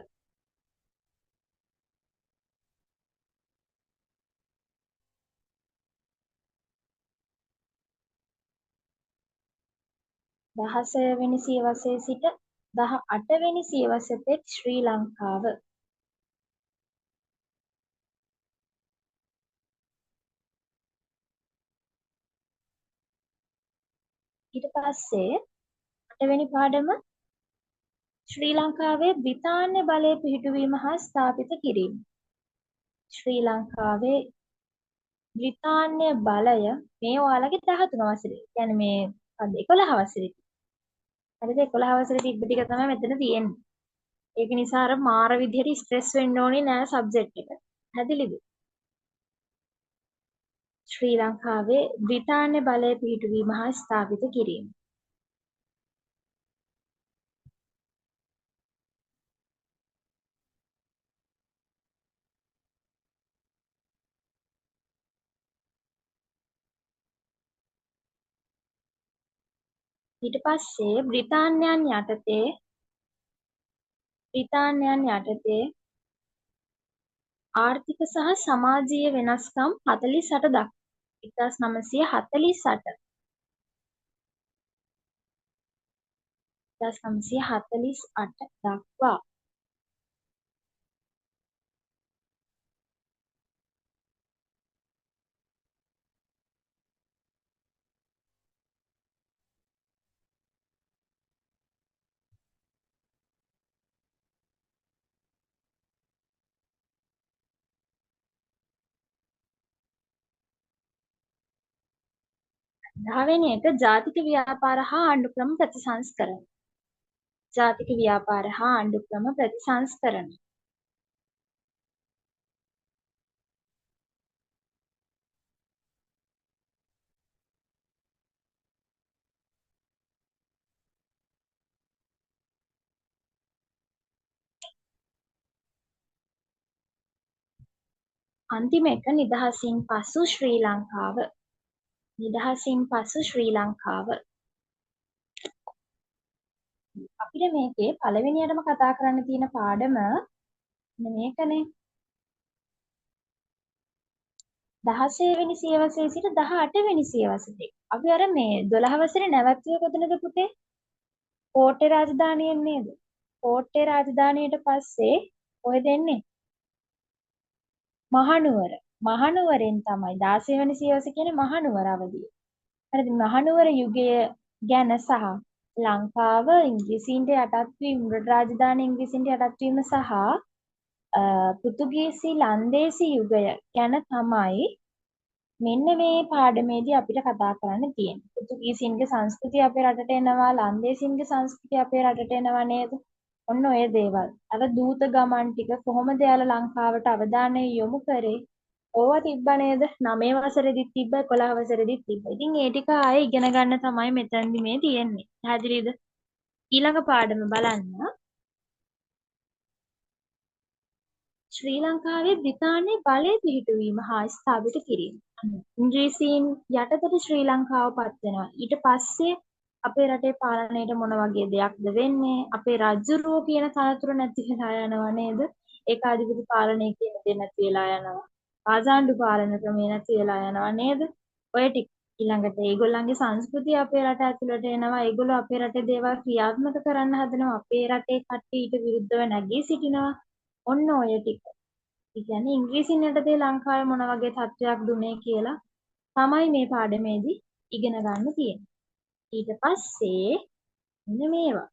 දහසයවෙනි සියවසේ සිට 18වෙනි සියවස තෙක් ශ්‍රී ලංකාව. ඊට පස්සේ 8වෙනි පාඩම ශ්‍රී ලංකාවේ බ්‍රිතාන්‍ය බලය පිහිටුවීම හා ස්ථාපිත කිරීම. ශ්‍රී ලංකාවේ බ්‍රිතාන්‍ය බලය මේ ඔයාලගේ 13 වසරේ. කියන්නේ මේ 11 වසරේ. හරිද? 11 වසරේ තිබ්බ ටික තමයි මෙතන තියෙන්නේ. ඒක නිසා අර මාර විදිහට ස්ට්‍රෙස් වෙන්න ඕනේ නෑ සබ්ජෙක්ට් එක. හැදිලිද? ශ්‍රී ලංකාවේ බ්‍රිතාන්‍ය බලය පිහිටුවීම හා ස්ථාපිත කිරීම. ඊට පස්සේ බ්‍රිතාන්‍යයන් යටතේ ආර්ථික සහ සමාජීය වෙනස්කම් 48 දක්වා 1948 දක්වා දහවෙනි එක ජාතික ව්‍යාපාර හා ආණ්ඩුක්‍රම ප්‍රතිසංස්කරණ. ජාතික ව්‍යාපාර හා ආණ්ඩුක්‍රම ප්‍රතිසංස්කරණ. අන්තිම එක නිදහසින් පසු ශ්‍රී ලංකාව. අපිට මේකේ පළවෙනියටම කතා කරන්න තියෙන පාඩම මේකනේ. 16 වෙනි සියවසේ සිට 18 වෙනි සියවස තෙක්. අපි අර මේ 12 වසරේ නැවතුනේ කොතනද පුතේ? කෝට්ටේ රාජධානියෙන් නේද? කෝට්ටේ රාජධානියට පස්සේ කොහෙද එන්නේ? මහනුවර. මහනුවරෙන් තමයි 16 වෙනි සියවස කියන්නේ මහනුවර අවධිය. හරිද? මහනුවර යුගය ගැන සහ ලංකාව ඉංග්‍රීසීන්ට යටත් වීම, රාජධානී ඉංග්‍රීසීන්ට යටත් වීම සහ පෘතුගීසි ලන්දේසි යුගය ගැන තමයි මෙන්න මේ පාඩමේදී අපිට කතා කරන්න තියෙන්නේ. පෘතුගීසීන්ගේ සංස්කෘතිය අපේ රටට එනවා, ලන්දේසීන්ගේ සංස්කෘතිය අපේ රටට එනවා නේද? ඔන්න ඔය දේවල්. අර දූත ගමන් ටික කොහොමද යාලා ලංකාවට අවධානය යොමු කරේ? ඕවා තිබ්බ නේද? 9 වසරේදීත් තිබ්බ, 11 වසරේදීත් තිබ්බ. ඉතින් ඒ ටික ආයේ ඉගෙන ගන්න තමයි මෙතනදි මේ තියෙන්නේ. පැහැදිලිද? ඊළඟ පාඩම බලන්න. ශ්‍රී ලංකාවේ බ්‍රිතාන්‍ය බලය පිහිටුවීම හා ස්ථාපිත කිරීම. ඉංග්‍රීසීන් යටතට ශ්‍රී ලංකාව පත් වෙනවා. ඊට පස්සේ අපේ රටේ පාලනයට මොන වගේ දෙයක්ද වෙන්නේ? අපේ රජුරෝ කියන තනතුර නැති වෙලා යනවා නේද? ඒකාධිපති පාලනය කියන දේ නැති වෙලා යනවා. රාජාණ්ඩු පාලන ක්‍රමය නැති වෙලා යනවා නේද? ඔය ටික ඊළඟට ඒගොල්ලන්ගේ සංස්කෘතිය අපේ රට ඇතුළට එනවා. ඒගොල්ලෝ අපේ රටේ දේවල් ක්‍රියාත්මක කරන්න හදනවා. අපේ රටේ කට්ටිය ඊට විරුද්ධව නැගී සිටිනවා. ඔන්න ඔය ටික. ඒ කියන්නේ ඉංග්‍රීසින් යටතේ ලංකාවේ මොන වගේ තත්ත්වයක් දුන්නේ කියලා තමයි මේ පාඩමේදී ඉගෙන ගන්න තියෙන්නේ. ඊට පස්සේ මෙන්න මේවා.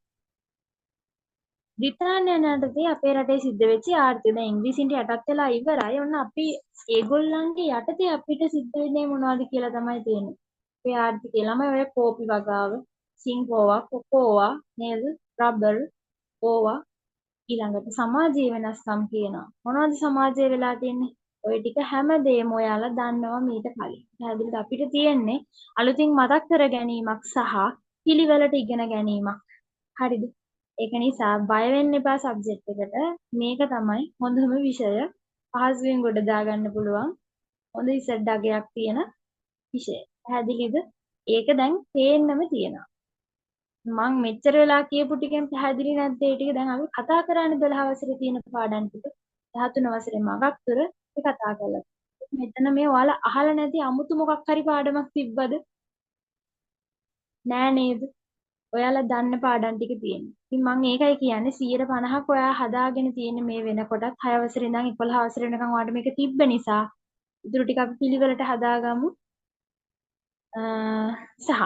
බ්‍රිතාන්‍යයන් යටතේ අපේ රටේ සිද්ධ වෙච්ච ආර්ථික දැන් ඉංග්‍රීසින්ට යටත් වෙලා ඉවරයි. ඔන්න අපි ඒගොල්ලන්ගේ යටතේ අපිට සිද්ධ වෙන්නේ මොනවද කියලා තමයි තියෙන්නේ. අපේ ආර්ථිකය ළමයි ඔය කෝපි වගාව, සිංකෝවා, කොකෝවා නේද? රබර් ඕවා ඊළඟට සමාජීය වෙනස්කම් කියනවා. මොනවද සමාජයේ වෙලා තියෙන්නේ? ඔය ටික හැමදේම ඔයාලා දන්නවා මීට කලින්. පැහැදිලිද? අපිට තියෙන්නේ අලුතින් මතක් කර ගැනීමක් සහ පිළිවෙලට ඉගෙන ගැනීමක්. හරිද? ඒක නිසා බය වෙන්න එපා සබ්ජෙක්ට් එකට. මේක තමයි හොඳම විෂය. පහසුවෙන් ගොඩ දාගන්න පුළුවන්. හොඳ ඉසඩ් අගයක් තියෙන විෂය. පැහැදිලිද? ඒක දැන් පේන්නම තියෙනවා. මං මෙච්චර වෙලා කියපු ටිකෙන් පැහැදිලි නැද්ද ඒ ටික? දැන් අපි කතා කරන්නේ 12 වසරේ තියෙන පාඩම් ටික. 13 වසරේ මගක් තුර අපි කතා කරලා. මෙතන මේ ඔයාලා අහලා නැති අමුතු මොකක් හරි පාඩමක් තිබ්බද? නෑ නේද? ඔයාලා දන්න පාඩම් ටික තියෙන්නේ. ඉතින් මම ඒකයි කියන්නේ 150ක් ඔයා හදාගෙන තියෙන්නේ මේ වෙනකොටත් 6 වසරේ ඉඳන් 11 වසර වෙනකන් ඔයාලට මේක තිබ්බ නිසා ඉතුරු ටික අපි පිළිවෙලට හදාගමු. සහ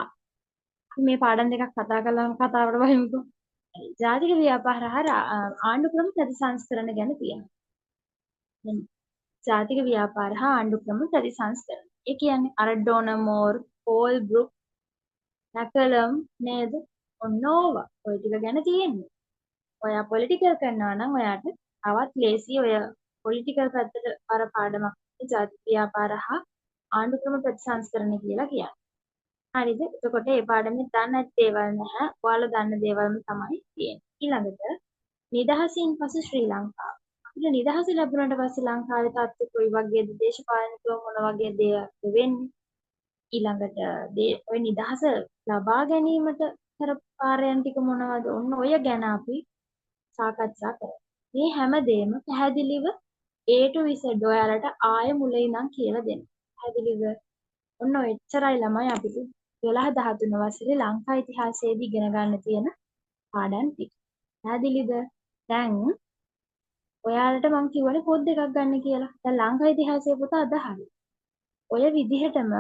මේ පාඩම් දෙකක් කතා කරලා කතාවට බහිමුකෝ. ජාතික ව්‍යාපාර හා ආණ්ඩු ක්‍රම ප්‍රතිසංස්කරණ ගැන තියෙනවා. දැන් ජාතික ව්‍යාපාර හා ආණ්ඩු ක්‍රම ප්‍රතිසංස්කරණ. ඒ කියන්නේ අර ඩොනමෝර්, කෝල්බ්රුක්, නැකලම් නේද? ඔන්නෝවා ඔය ටික ගැන තියෙන්නේ. ඔයා පොලිටිකල් කරනවා නම් ඔයාට තවත් ලේසි ඔය පොලිටිකල් පැත්තට අර පාඩමක් ජාතික ව්‍යාපාර හා ආණ්ඩු ක්‍රම ප්‍රතිසංස්කරණ කියලා කියන්නේ. හරිද? එතකොට මේ පාඩමේ දන්නේ නැති දේවල් නැහැ. ඔයාලා දන්න දේවල්ම තමයි තියෙන්නේ. ඊළඟට නිදහසින් පසු ශ්‍රී ලංකාව. අපිට නිදහස ලැබුණාට පස්සේ ලංකාවේ තත්ත්වය කොයි වගේද? දේශපාලනිකව මොන වගේ දේවල්ද වෙන්නේ? ඊළඟට ඔය නිදහස ලබා ගැනීමට කරපු කාර්යයන් ටික මොනවද? ඔන්න ඔය ගැන අපි සාකච්ඡා කරමු. මේ හැමදේම පැහැදිලිව A to Z ඔයාලට ආයෙ මුල ඉඳන් කියලා දෙනවා. පැහැදිලිද? ඔන්න ඔච්චරයි ළමයි අපිට 12 13 වසරේ ලංකා ඉතිහාසයේදී ඉගෙන ගන්න තියෙන පාඩම් ටික. පැහැදිලිද? දැන් ඔයාලට මම කිව්වනේ පොත් දෙකක් ගන්න කියලා. දැන් ලංකා ඉතිහාසයේ පොත අද හරි. ඔය විදිහටම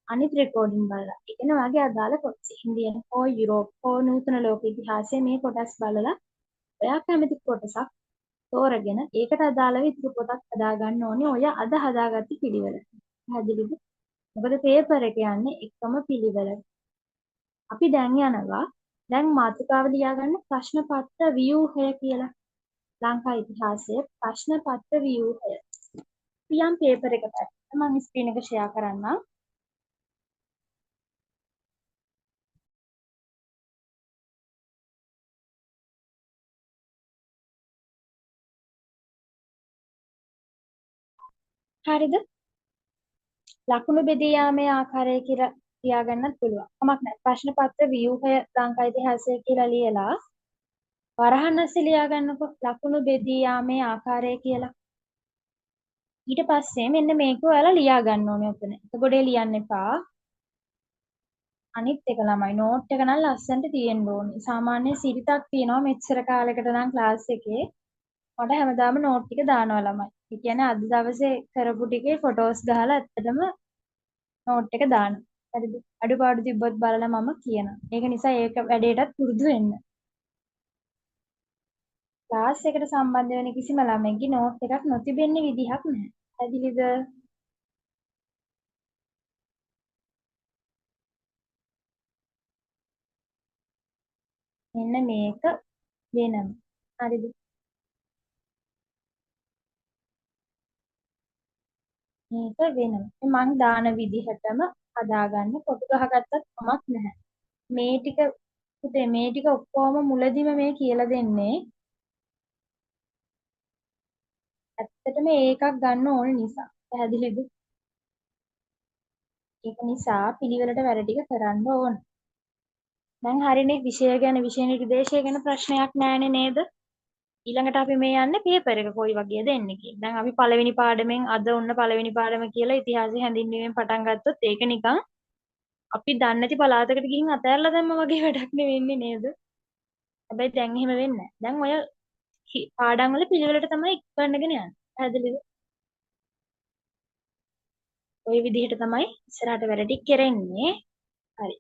අනිත් රෙකෝඩින් බලලා ඉගෙන වගේ අදාළ කොටස ඉන්දියන් හෝ යුරෝප් හෝ නූතන ලෝක ඉතිහාසයේ මේ කොටස් බලලා ඔයා කැමති කොටසක් තෝරගෙන ඒකට අදාළව ඉතුරු පොතක් හදා ගන්න ඕනේ ඔය අද හදාගත්ත පිළිවෙලට. පැහැදිලිද? මොකද පේපර් එක යන්නේ එකම පිළිවෙලට. අපි දැන් යනවා දැන් මාතෘකාව ලියාගන්න ප්‍රශ්න පත්‍ර ව්‍යුහය කියලා. ලංකා ඉතිහාසයේ ප්‍රශ්න පත්‍ර ව්‍යුහය. පියම් පේපර් එක පැත්තට මම ස්ක්‍රීන් එක ෂෙයා කරන්නම්. හරිද? ලකුණු බෙදී යාමේ ආකාරය කියලා ලියාගන්නත් පුළුවන්. කමක් නැහැ. ප්‍රශ්න පත්‍ර ව්‍යුහය ලංකා ඉතිහාසය කියලා ලියලා වරහන් ඇස්සේ ලියාගන්නකො ලකුණු බෙදී යාමේ ආකාරය කියලා. ඊට පස්සේ මෙන්න මේක ඔයාලා ලියා ගන්න ඕනේ ඔතන. එතකොටේ ලියන්න එපා. අනිත් එක ළමයි නෝට් එක නම් ලස්සනට තියෙන්න ඕනේ. සාමාන්‍ය සිරිතක් තියෙනවා මෙච්චර කාලයකට නම් ක්ලාස් එකේ. මට හැමදාම නෝට් ටික දානවා ළමයි. ඒ කියන්නේ අද දවසේ කරපු ටිකේ ෆොටෝස් ගහලා ඇත්තටම නෝට් එක දානවා. හරිද? අඩුපාඩු තිබ්බොත් බලලා මම කියනවා. ඒක නිසා ඒක වැඩේටත් පුරුදු වෙන්න. ක්ලාස් එකට සම්බන්ධ වෙන කිසිම ළමෙක්ගේ නෝට් එකක් නොතිබෙන්න විදිහක් නැහැ. පැහැදිලිද? මෙන්න මේක වෙනම. හරිද? මේක වෙනම. මං දාන විදිහටම හදාගන්න කොටු ගහගත්තත් කමක් නැහැ. මේ ටික පුතේ මේ ටික ඔක්කොම මුලදිම මේ කියලා දෙන්නේ ඇත්තටම ඒකක් ගන්න ඕන නිසා. පැහැදිලිද? ඒක නිසා පිළිවෙලට වැඩ ටික කරන්න ඕන. දැන් හරිනේ විෂය ගැන විෂය නිර්දේශය ගැන ප්‍රශ්නයක් නැහැනේ නේද? ඊළඟට අපි මේ යන්නේ පේපර් එක කොයි වගේද එන්නේ කියලා. දැන් අපි පළවෙනි පාඩමෙන් අද ඔන්න පළවෙනි පාඩම කියලා ඉතිහාසය හැඳින්වීමෙන් පටන් ගත්තොත් ඒක නිකන් අපි දන්නේ නැති පළාතකට ගිහින් අතහැරලා දැම්ම වගේ වැඩක් නෙවෙන්නේ නේද? හැබැයි දැන් එහෙම වෙන්නේ නැහැ. දැන් ඔය පාඩම් වල පිළිවෙලට තමයි ඉක්මනගෙන යන්නේ. පැහැදිලිද? ওই විදිහට තමයි ඉස්සරහට වැඩ ටික කරන්නේ. හරි.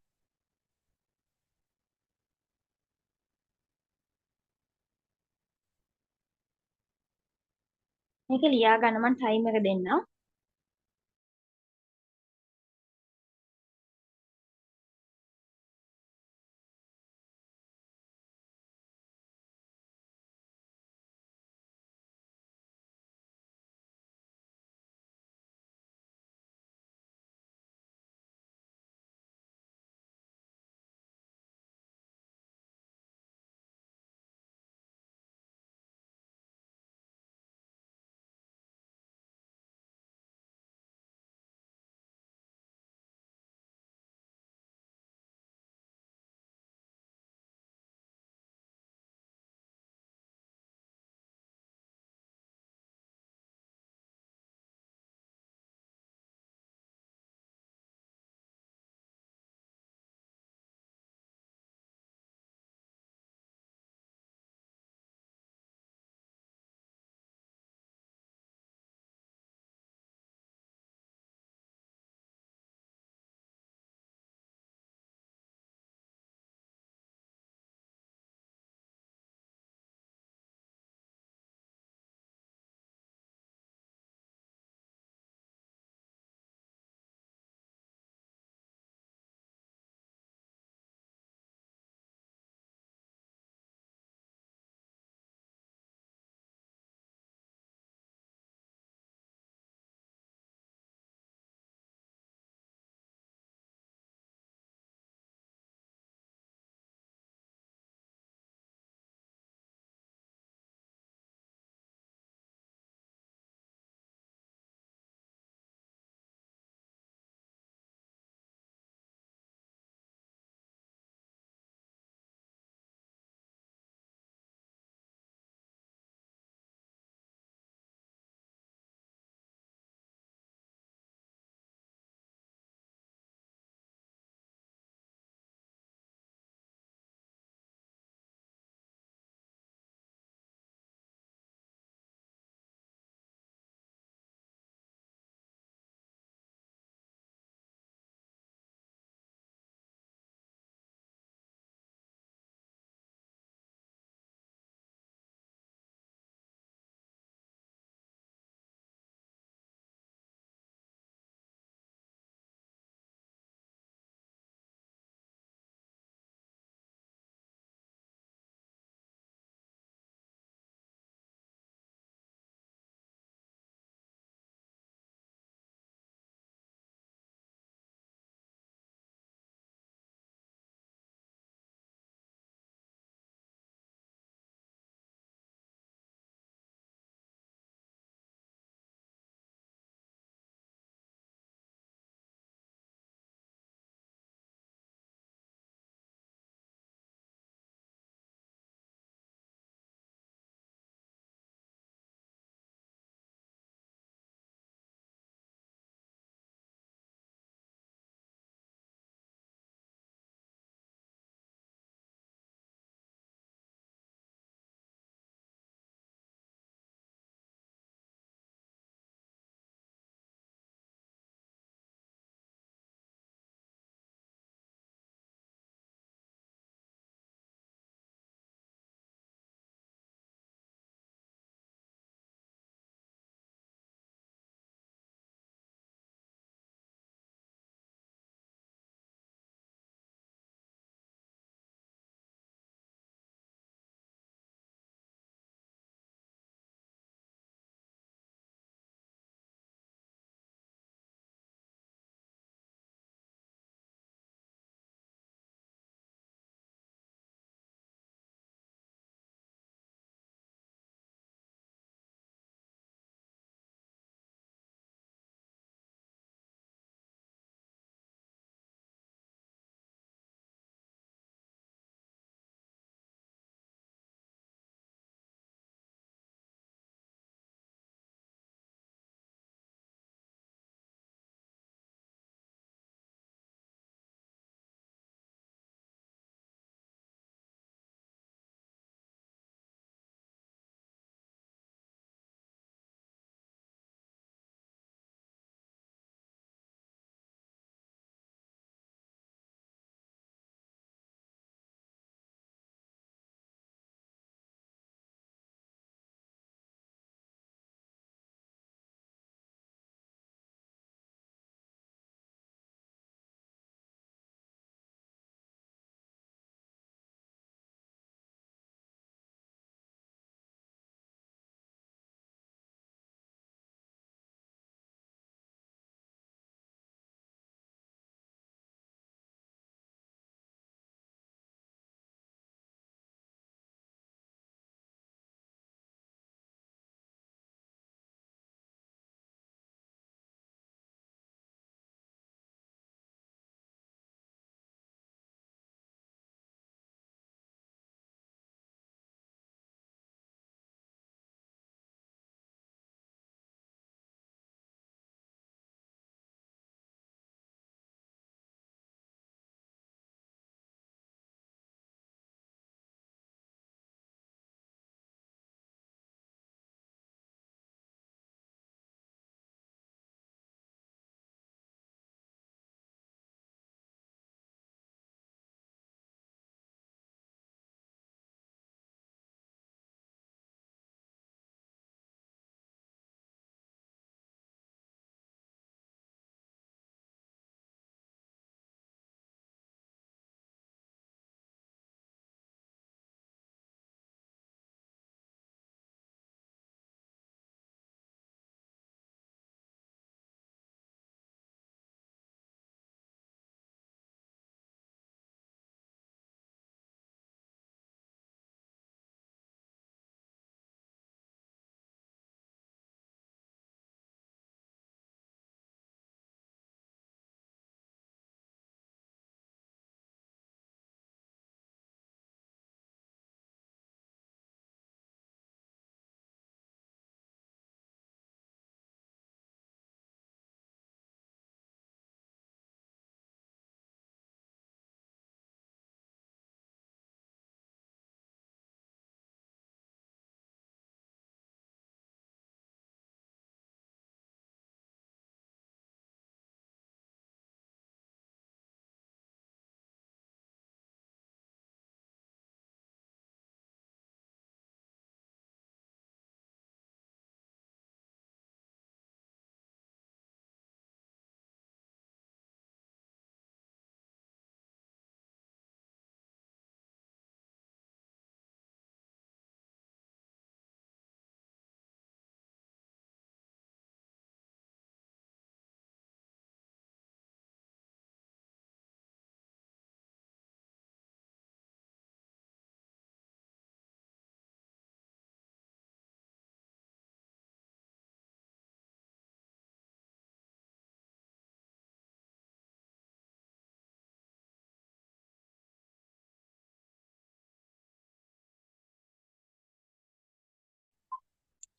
මේක ලියා ගන්න මම ටයිම් එක දෙන්නම්.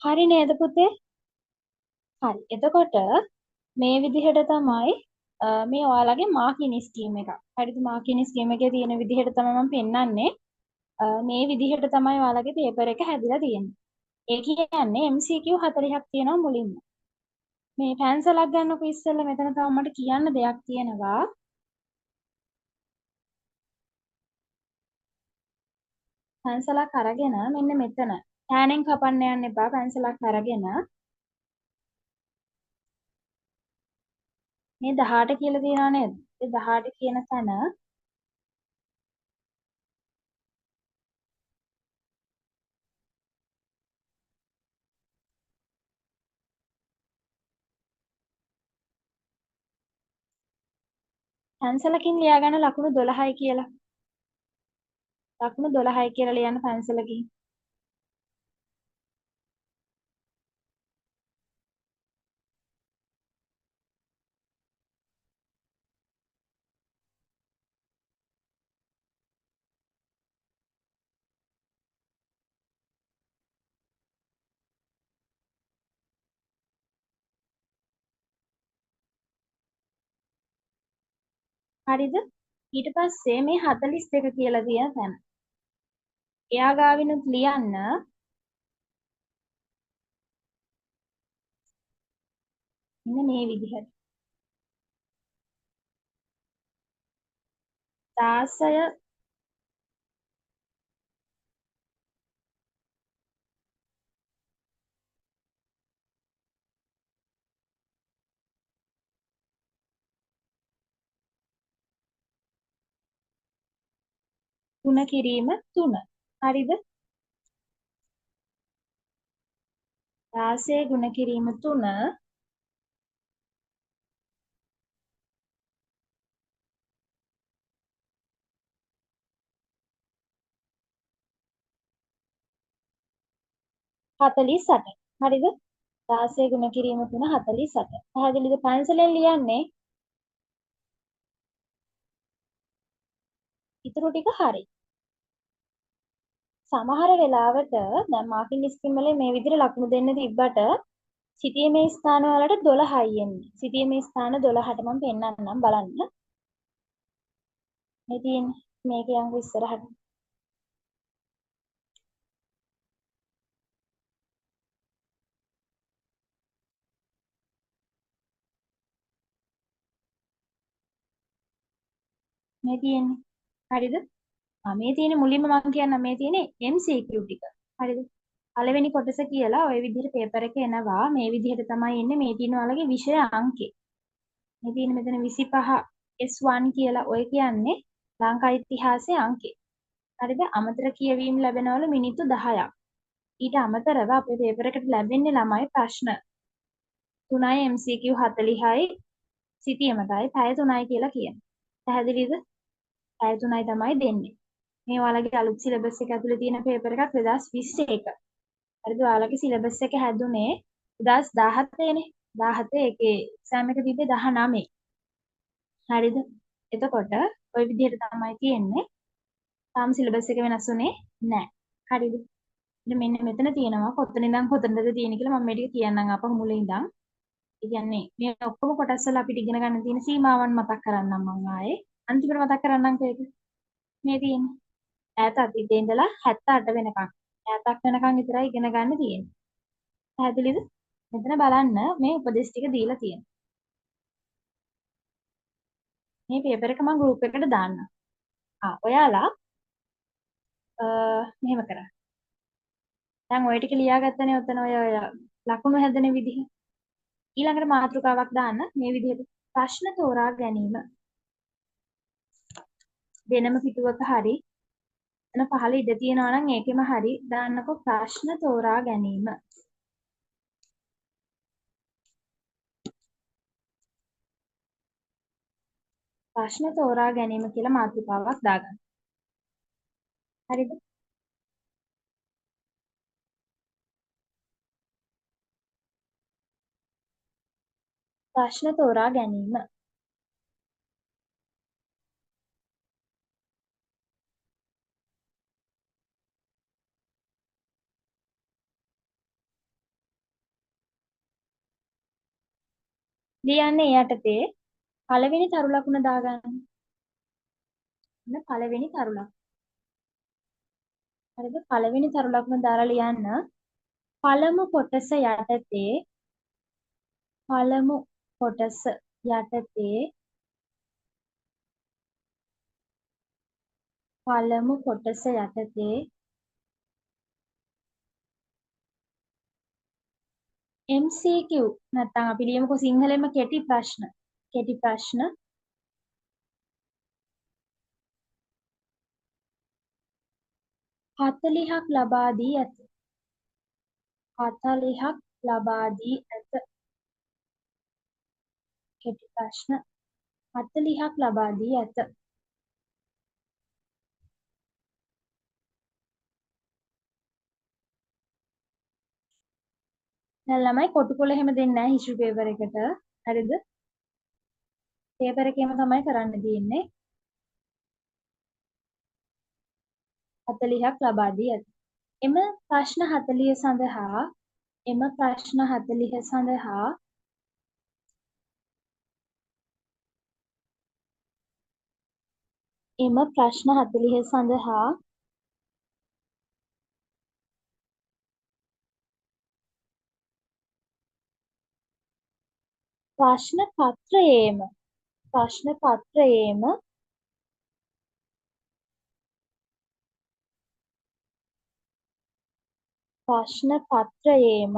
හරි නේද පුතේ? හරි. එතකොට මේ විදිහට තමයි මේ ඔයාලගේ මාකින් ස්කීම් එක. හරිද? මාකින් ස්කීම් එකේ තියෙන විදිහට තමයි මම පෙන්නන්නේ. මේ විදිහට තමයි ඔයාලගේ පේපර් එක හැදිලා තියෙන්නේ. ඒ කියන්නේ MCQ 40ක් තියෙනවා මුලින්ම. මේ පැන්සලක් ගන්නකො ඉස්සෙල්ලා මෙතන තව මට කියන්න දෙයක් තියෙනවා. පැන්සලක් අරගෙන මෙන්න මෙතන පෑනෙන් කපන්න යන්න එපා. පැන්සලක් අරගෙන මේ 18 කියලා තියනවා නේද? ඒ 18 කියන තැන පැන්සලකින් ලියාගන්න ලකුණු 12යි කියලා. ලකුණු 12යි කියලා ලියන්න පැන්සලකින්. හරිද? ඊට පස්සේ මේ 42 කියලා තියෙන තැන. එයා ගාවිනුත් ලියන්න මෙන්න මේ විදිහට. 16 ගුණ කිරීම 3. හරිද? 16 ගුණ කිරීම 3 48. හරිද? 16 ගුණ කිරීම 3 48. පැහැදිලිද? පැන්සලෙන් ලියන්නේ ඉතුරු ටික හරි. සමහර වෙලාවට දැන් මාකින් ස්කීම් වල මේ විදිහට ලකුණු දෙන්න තිබ්බට සිටීමේ ස්ථාන වලට 12යි එන්නේ. සිටීමේ ස්ථාන 12ට මම පෙන්නන්නම් බලන්න. මේ තියෙන්නේ මේක යංගු ඉස්සරහට. මේ තියෙන්නේ. හරිද? මේ තියෙන්නේ මුලින්ම මම කියන්නම් මේ තියෙන්නේ MCQ ටික. හරිද? පළවෙනි කොටස කියලා ওই විදිහට පේපර් එක එනවා. මේ විදිහට තමයි එන්නේ. මේ තියෙන ඔයාලගේ විෂය අංකේ. මේ තියෙන මෙතන 25 S1 කියලා ඔය කියන්නේ ලංකා ඉතිහාසයේ අංකේ. හරිද? අමතර කියවීම ලැබෙනවලු මිනිත්තු 10ක්. ඊට අමතරව අපේ පේපර් එකට ලැබෙන්නේ ළමයි ප්‍රශ්න 3යි MCQ 40යි සිටියමටයි පැය 3යි කියලා කියනවා. පැහැදිලිද? පැය 3යි තමයි දෙන්නේ. මේ ඔයාලගේ අලුත් සිලබස් එක ඇතුලේ තියෙන පේපර් එකක් 2021. හරිද? ඔයාලගේ සිලබස් එක හැදුනේ 2017 නේ. 17 එකේ එක්සෑම් එක තිබ්බේ 19. හරිද? එතකොට ওই විදිහට තමයි තියෙන්නේ. තාම සිලබස් එක වෙනස් වුනේ නැහැ. හරිද? ඉතින් මෙන්න මෙතන තියෙනවා කොතන ඉඳන් කොතනද තියෙන්නේ කියලා මම මේ ටික කියන්නම් අපහු මුලින් ඉඳන්. ඒ කියන්නේ මේ ඔක්කොම කොටස් වල අපිට ඉගෙන ගන්න තියෙන සීමාවන් මතක් කරන්නම් මම ආයේ. අන්තිමට මතක් කරන්නම් ඒක. මේ තියෙන්නේ. ඈත අතීතයේ ඉඳලා 78 වෙනකන්. ඈතක් වෙනකන් විතරයි ඉගෙන ගන්න තියෙන්නේ. පැහැදිලිද? මෙතන බලන්න මේ උපදේශ ටික දීලා තියෙනවා. මේ පේපර් එක මම ගෲප් එකකට දාන්නම්. ඔයාලා මෙහෙම කරා. දැන් ඔය ටික ලියාගත්තනේ ඔතන ඔය ලකුණු හැදෙන විදිහ. ඊළඟට මාතෘකාවක් දාන්න මේ විදිහට ප්‍රශ්න තෝරා ගැනීම. වෙනම පිටුවක හරි එතන පහළ ඉඳ තියනවා නම් ඒකෙම හරි දාන්නකො ප්‍රශ්න තෝරා ගැනීම. ප්‍රශ්න තෝරා ගැනීම කියලා මාතෘකාවක් දාගන්න. හරිද? ප්‍රශ්න තෝරා ගැනීම. ලියන්නේ යටතේ පළවෙනි තරු ලකුණ දාගන්න. එන්න පළවෙනි තරු ලකුණ. හරිද? පළවෙනි තරු ලකුණ දාලා ලියන්න. පළමු කොටස යටතේ පළමු කොටස යටතේ පළමු කොටස යටතේ MCQ නැත්නම් අපි ලියමුකෝ සිංහලෙන්ම කෙටි ප්‍රශ්න. කෙටි ප්‍රශ්න 40ක් ලබා දී ඇත. 40ක් ලබා දී ඇත. කෙටි ප්‍රශ්න 40ක් ලබා දී ඇත. දැන් ළමයි කොටු කොළ එහෙම දෙන්නේ නැහැ හිස්ටරි පේපර් එකට. හරිද? පේපර් එකේම තමයි කරන්න තියෙන්නේ. 40ක් ලබා දී ඇත. එම ප්‍රශ්න 40 සඳහා එම ප්‍රශ්න 40 සඳහා එම ප්‍රශ්න 40 සඳහා ප්‍රශ්න පත්‍රයේම ප්‍රශ්න පත්‍රයේම ප්‍රශ්න පත්‍රයේම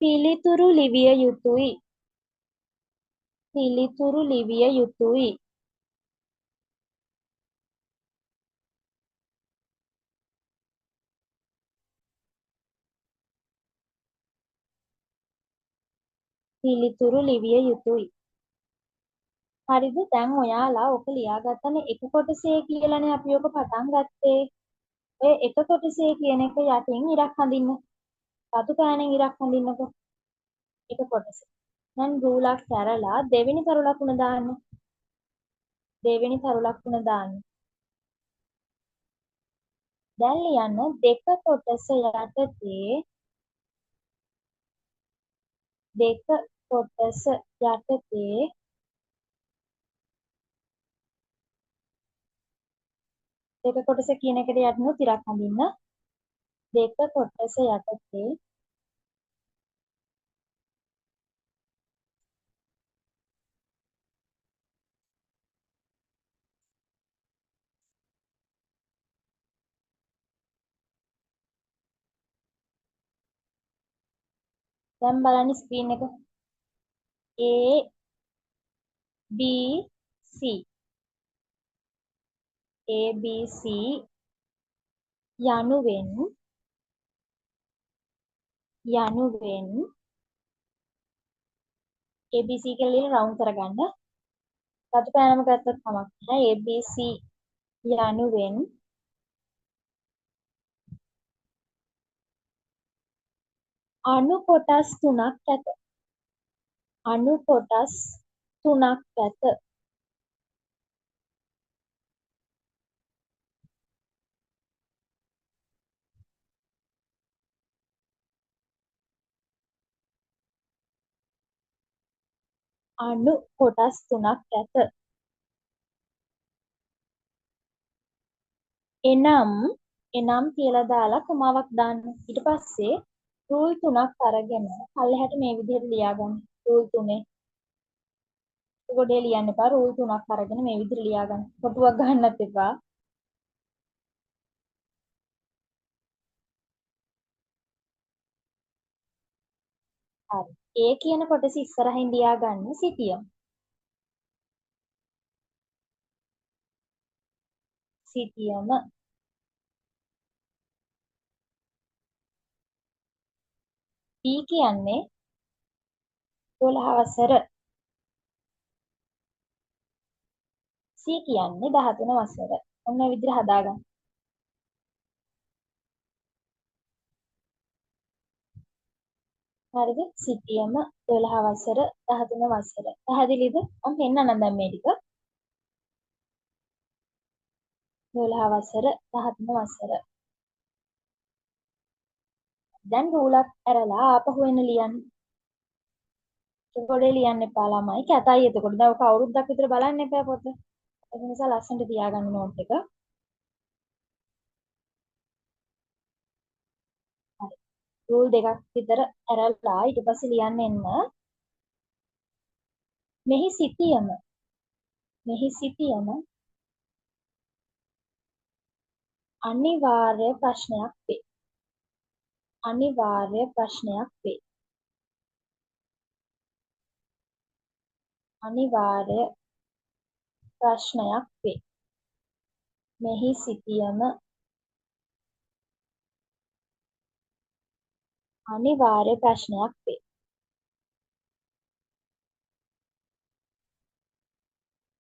පිළිතුරු ලිවිය යුතුයි. පිළිතුරු ලිවිය යුතුයි. පිළිතුරු ලිවිය යුතුයි. හරිද? දැන් ඔයාලා ඔක ලියාගත්තනේ එක කොටසේ කියලානේ අපි ඔක පටන් ගත්තේ. ඔය එක කොටසේ කියන එක යටින් ඉරක් අඳින්න. රතු පෑනෙන් ඉරක් අඳින්නකෝ. එක කොටස. දැන් රූලක් කැරලා දෙවෙනි තරු ලකුණ දාන්න. දෙවෙනි තරු ලකුණ දාන්න. දැන් ලියන්න දෙක කොටස යටතේ දෙක කොටස යටතේ දෙක කොටස කියන එකට යටිනුත් ඉරක් අඳින්න. දෙක කොටස යටතේ දැන් බලන්න ස්ක්‍රීන් එක A B C A B C යනුවෙන් ABC කියලා ලියලා රවුන්ඩ් කරගන්න. රතු පෑනම ගත්තත් කමක් නැහැ. ABC යනුවෙන් අණු කොටස් 3ක් ඇත. අණු කොටස් 3ක් ඇත. අණු කොටස් 3ක් ඇත. එනම් කියලා දාලා කොමාවක් දාන්න. ඊට පස්සේ රූල් 3ක් අරගෙන පල්ලෙහාට මේ විදිහට ලියාගන්න. රූල් 3 ගොඩේ ලියන්න එපා. රූල් 3ක් අරගෙන මේ විදිහට ලියාගන්න. කොටුවක් ගන්නත් එපා. හරි. A කියන කොටස ඉස්සරහින් ලියාගන්න සිටියම්. සිටියම B කියන්නේ 12 වසර. C කියන්නේ 13 වසර. ඔන්න ඔය විදිහට හදාගන්න. හරිද? සිටියම 12 වසර 13 වසර. පැහැදිලිද? මම පෙන්නන්නම් දැන් මේ ටික. 12 වසර 13 වසර. දැන් රූලක් ඇරලා ආපහු එන්න ලියන්න. පොඩේ ලියන්න එපා ළමයි. කැතයි එතකොට. දැන් ඔක අවුරුද්දක් විතර බලන්න එපා පොත. ඒ නිසා ලස්සනට තියාගන්න නෝට් එක. හරි. රූල් දෙකක් විතර ඇරලා ඊට පස්සේ ලියන්න එන්න. මෙහි සිටියම අනිවාර්ය ප්‍රශ්නයක් වේ. අනිවාර්ය ප්‍රශ්නයක් වේ. අනිවාර්ය ප්‍රශ්නයක් වේ. මෙහි සිටියම අනිවාර්ය ප්‍රශ්නයක් වේ.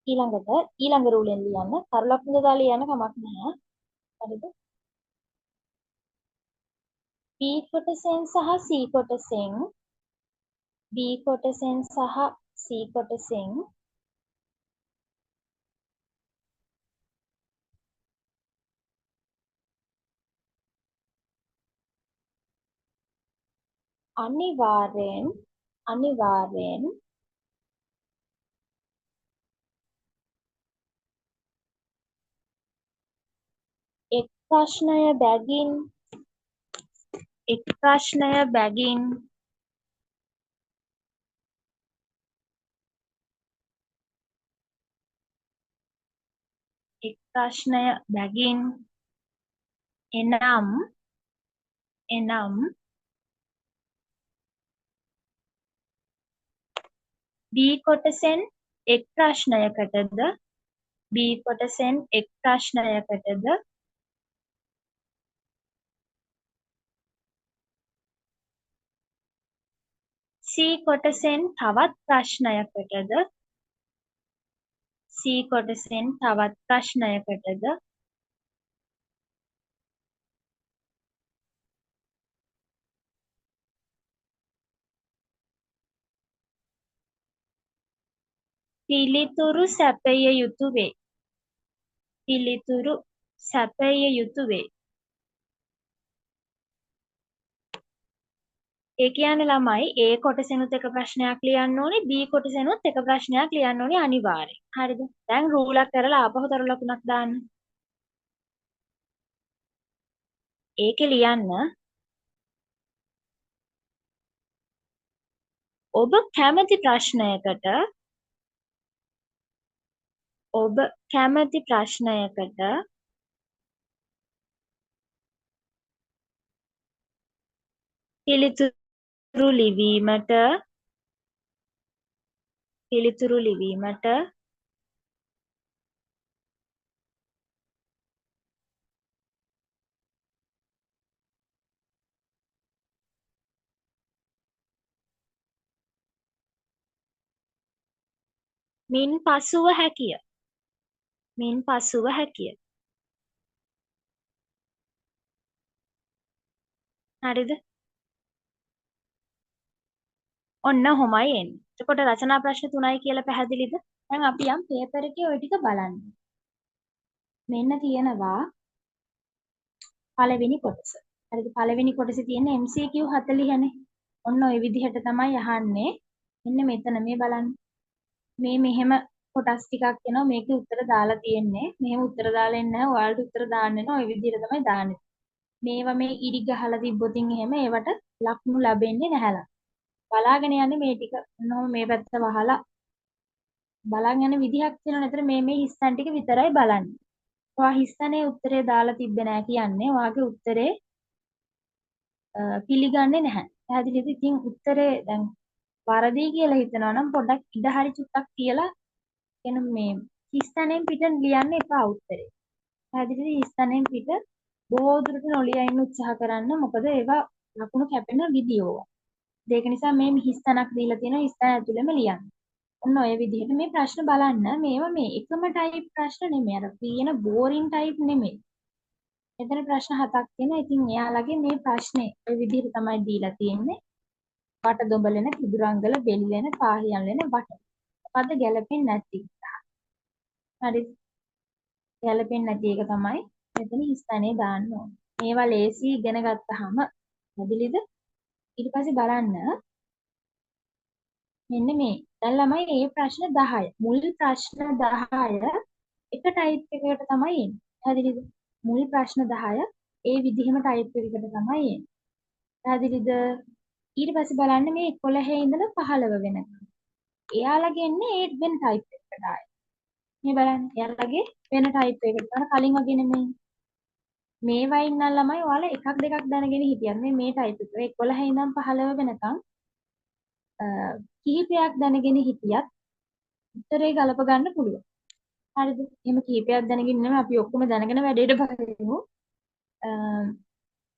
ඊළඟට ඊළඟ රූලෙන් ලියන්න. කරලක් මුදා ලියන්න කමක් නැහැ. හරිද? B කොටසෙන් සහ C කොටසෙන් B කොටසෙන් සහ C කොටසෙන් අනිවාර්යෙන් එක් ප්‍රශ්නය බැගින් එක් ප්‍රශ්නය බැගින් එක් ප්‍රශ්නය බැගින් එනම් B කොටසෙන් එක් ප්‍රශ්නයකටද B කොටසෙන් එක් ප්‍රශ්නයකටද C කොටසෙන් තවත් ප්‍රශ්නයකටද C කොටසෙන් තවත් ප්‍රශ්නයකටද පිළිතුරු සැපය යුතු වේ. පිළිතුරු සැපය යුතු වේ. ඒ කියන්නේ ළමයි A කොටසෙනුත් එක ප්‍රශ්නයක් ලියන්න ඕනේ B කොටසෙනුත් එක ප්‍රශ්නයක් ලියන්න ඕනේ අනිවාර්යෙන්. හරිද? දැන් රූලක් කරලා ආපහු තරු ලකුණක් දාන්න. ඒකේ ලියන්න ඔබ කැමති ප්‍රශ්නයකට පිළිතුරු ලිවීමට මින් පසුව හැකිය. හරිද? ඔන්න ඔහොමයි එන්නේ. එතකොට රචනා ප්‍රශ්න 3යි කියලා පැහැදිලිද? දැන් අපි යම් පේපර් එකේ ওই ටික බලන්න. මෙන්න තියෙනවා පළවෙනි කොටස. හරිද? පළවෙනි කොටසේ තියෙන MCQ 40නේ. ඔන්න ওই විදිහට තමයි අහන්නේ. මෙන්න මෙතන මේ බලන්න. මේ මෙහෙම කොටස් ටිකක් එනවා. මේකේ උත්තර දාලා තියෙන්නේ. මෙහෙම උත්තර දාලා එන්නේ නැහැ. ඔයාලට උත්තර දාන්න එනවා. ওই විදිහට තමයි දාන්නේ. මේවා මේ ඉරි ගහලා තිබ්බොතින් එහෙම ඒවට ලකුණු ලැබෙන්නේ නැහැලා. බලාගෙන යන්නේ මේ ටික. ඔන්නෝම මේ පැත්ත වහලා බලන් යන විදිහක් තියෙනවා. නේද? මේ හිස්තන් ටික විතරයි බලන්නේ. ඔයා හිස්තනේ උත්තරේ දාලා තිබ්බේ නැහැ කියන්නේ ඔයාගේ උත්තරේ පිළිගන්නේ නැහැ. පැහැදිලිද? ඉතින් උත්තරේ දැන් වරදී කියලා හිතනවා නම් පොඩ්ඩක් ඉඩ හරි චුට්ටක් තියලා එන මේ හිස්තනෙන් පිට ලියන්න එපා උත්තරේ. පැහැදිලිද? හිස්තනෙන් පිට බොහෝ දුරට නොලියා ඉන්න උත්සාහ කරන්න. මොකද ඒවා ලකුණු කැපෙන විදියෝ. ඒක නිසා මේ හිස්තනක් දීලා තියෙනවා. හිස්තන ඇතුළෙම ලියන්න. ඔන්න ඔය විදිහට මේ ප්‍රශ්න බලන්න. මේවා මේ එකම ටයිප් ප්‍රශ්න නෙමෙයි. අර තියෙන බෝරින් ටයිප් නෙමෙයි. එතන ප්‍රශ්න 7ක් තියෙනවා. ඉතින් එයාලගේ මේ ප්‍රශ්නේ ඔය විදිහට තමයි දීලා තියෙන්නේ. වට දොඹලෙන කිදුරංගල බෙල්ලෙන පාහියන් ලෙන වට. මොකද්ද ගැලපෙන්නේ නැති? හරි. ගැලපෙන්නේ නැති එක තමයි මෙතන හිස්තැනේ දාන්න ඕනේ. මේවා ලේසි ඉගෙන ගත්තාම පැහැදිලිද? ඊට පස්සේ බලන්න මෙන්න මේ. දැන් ළමයි මේ ප්‍රශ්න 10. මුල් ප්‍රශ්න 10 එක ටයිප් එකකට තමයි එන්නේ. පැහැදිලිද? මුල් ප්‍රශ්න 10 ඒ විදිහම ටයිප් එකකට තමයි එන්නේ. පැහැදිලිද? ඊට පස්සේ බලන්න මේ 11 ඉඳලා 15 වෙනකම්. එයාලගේ එන්නේ ඒ වෙන ටයිප් එකකට ආයේ. මේ බලන්න. එයාලගේ වෙන ටයිප් එකකට. අර කලින් වගේ නෙමෙයි. මේවා ඉන්න ළමයි ඔයාලා එකක් දෙකක් දැනගෙන හිටියත් මේ ටයිප් එක 11 ඉඳන් 15 වෙනකම් කිහිපයක් දැනගෙන හිටියත් උත්තරේ ගලප ගන්න පුළුවන්. හරිද? එහෙම කිහිපයක් දැනගෙන නෙමෙයි අපි ඔක්කොම දැනගෙන වැඩේට බලමු.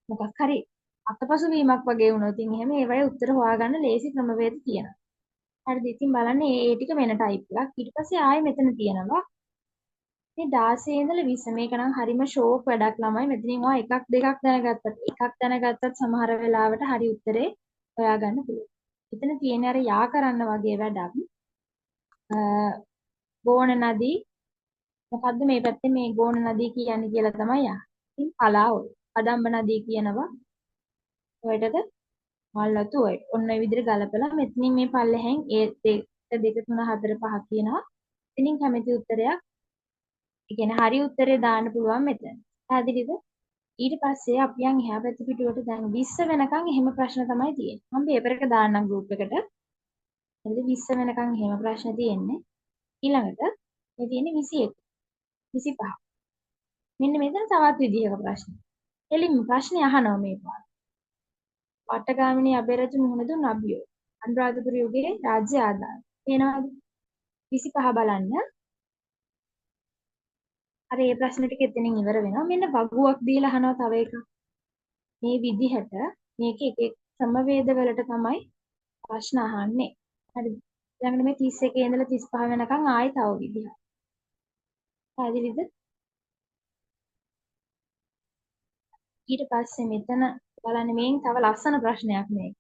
මොකක් හරි අතපසු වීමක් වගේ වුණොත් ඉතින් එහෙම ඒවයේ උත්තර හොයාගන්න ලේසි ක්‍රමවේද තියෙනවා. හරිද? ඉතින් බලන්න මේ ටික වෙන ටයිප් එකක්. ඊට පස්සේ ආයෙ මෙතන තියෙනවා මේ 16 ඉඳලා 20 මේක නම් හරිම ෂෝක් වැඩක් ළමයි. මෙතනින් ඔයා එකක් දෙකක් දැනගත්තත් සමහර වෙලාවට හරි උත්තරේ හොයාගන්න පුළුවන්. එතන තියෙන අර යා කරන්න වගේ වැඩක්. ගෝණ නදී මොකද්ද මේ පැත්තේ මේ ගෝණ නදී කියන්නේ කියලා තමයි යා. ඉතින් පලාවොල්. කදම්බ නදී කියනවා. ඔයටද මල්වතු ඔය. ඔන්න ඔය විදිහට ගලපලා මෙතනින් මේ පල්ලෙහෙන් ඒ 2 3 4 5 කියනවා. ඉතින් කැමති උත්තරයක් ඒ කියන්නේ හරි උත්තරේ දාන්න පුළුවන් මෙතන. පැහැදිලිද? ඊට පස්සේ අපි යන් එහා පැත්ත පිටුවට දැන් 20 වෙනකන් එහෙම ප්‍රශ්න තමයි තියෙන්නේ. මම පේපර් එක දාන්නම් ගෲප් එකට. හරිද? 20 වෙනකන් එහෙම ප්‍රශ්න තියෙන්නේ. ඊළඟට මේ තියෙන්නේ 21, 25. මෙන්න මෙතන තවත් විදිහක ප්‍රශ්න. එළින්ම ප්‍රශ්නේ අහනවා මේ පාර. වටගාමිනී අබේරජු මුහුණ දුන් අභියෝග. අනුරාධපුර යුගයේ රාජ්‍ය ආදාය. පේනවද? 25 බලන්න. අර මේ ප්‍රශ්න ටික එතනින් ඉවර වෙනවා. මෙන්න වගුවක් දීලා අහනවා තව එකක්. මේ විදිහට මේක එක එක ක්‍රමවේද වලට තමයි ප්‍රශ්න අහන්නේ. හරිද? ඊළඟට මේ 31 ඉඳලා 35 වෙනකන් ආයෙ තව විදිහක්. පැහැදිලිද? ඊට පස්සේ මෙතන බලන්න මේන් තව ලස්සන ප්‍රශ්නයක් මේක.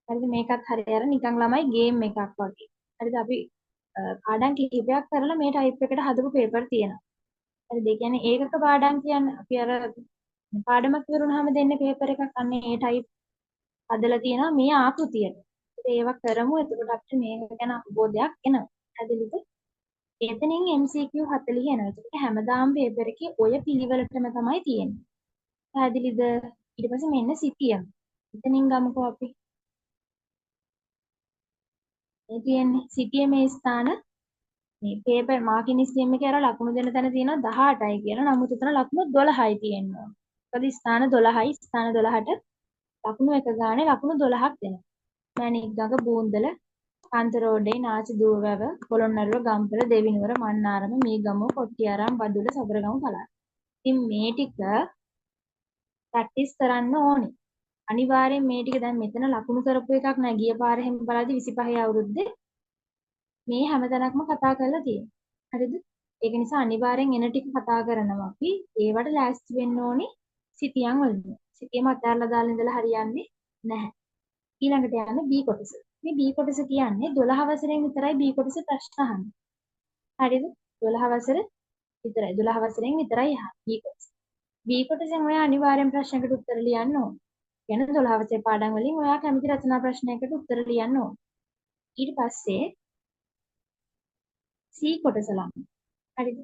හරිද? මේකත් හරිය අර නිකන් ළමයි ගේම් එකක් වගේ. හරිද? අපි පාඩම් කිහිපයක් කරලා මේ ටයිප් එකට හදපු පේපර් තියෙනවා. හරිද? ඒ කියන්නේ ඒකක පාඩම් කියන්නේ අපි අර පාඩමක් ඉවරුනහම දෙන්නේ පේපර් එකක් අන්නේ ඒ ටයිප් හදලා තියෙනවා මේ ආකෘතියට. ඒවා කරමු. එතකොට අපිට මේක ගැන අවබෝධයක් එනවා. පැහැදිලිද? එතනින් MCQ 40 එනවා. ඒකට හැමදාම පේපර් එකේ ඔය පිළිවෙලටම තමයි තියෙන්නේ. පැහැදිලිද? ඊට පස්සේ මෙන්න සිතියම්. එතනින් ගමුකෝ අපි. මේ තියෙන්නේ සිතියමේ ස්ථාන මේ පේපර් මාකින් ස්කීම් එකේ අර ලකුණු දෙන තැන තියෙනවා 18යි කියලා. නමුත් එතන ලකුණු 12යි තියෙනවා. මොකද ස්ථාන 12යි ස්ථාන 12ට ලකුණු එක ගානේ ලකුණු 12ක් දෙනවා. මැණික්ගඟ බූන්දල කාන්තරෝඩේ නාචිදුව වැව පොළොන්නරුව ගම්පල දෙවිනුවර මන්නාරම මීගමුව කොට්ටියාරම් බදුල්ල සබරගමු පළාත්. ඉතින් මේ ටික ප්‍රැක්ටිස් කරන්න ඕනේ. අනිවාර්යෙන් මේ ටික දැන් මෙතන ලකුණු කරපු එකක් නෑ. ගිය පාර හැම බලද්දි 25 අවුරුද්දේ මේ හැමතැනක්ම කතා කරලා තියෙනවා. හරිද? ඒක නිසා අනිවාර්යෙන් එන ටික කතා කරනවා අපි. ඒවට ලෑස්ති වෙන්න ඕනේ සිතියම් වලින්. සිතියම අතහැරලා දාලා ඉඳලා හරියන්නේ නැහැ. ඊළඟට යන්න B කොටස. මේ B කොටස කියන්නේ 12 වසරෙන් විතරයි B කොටස ප්‍රශ්න අහන්නේ. හරිද? 12 වසර විතරයි. 12 වසරෙන් විතරයි අහන්නේ B කොටස. B කොටසෙන් ඔයා අනිවාර්යෙන් ප්‍රශ්නයකට උත්තර ලියන්න ඕන. කියන 12 වසරේ පාඩම් වලින් ඔයා කැමති රචනා ප්‍රශ්නයකට උත්තර ලියන්න ඕන. ඊට පස්සේ C කොටස ළඟ. හරිද?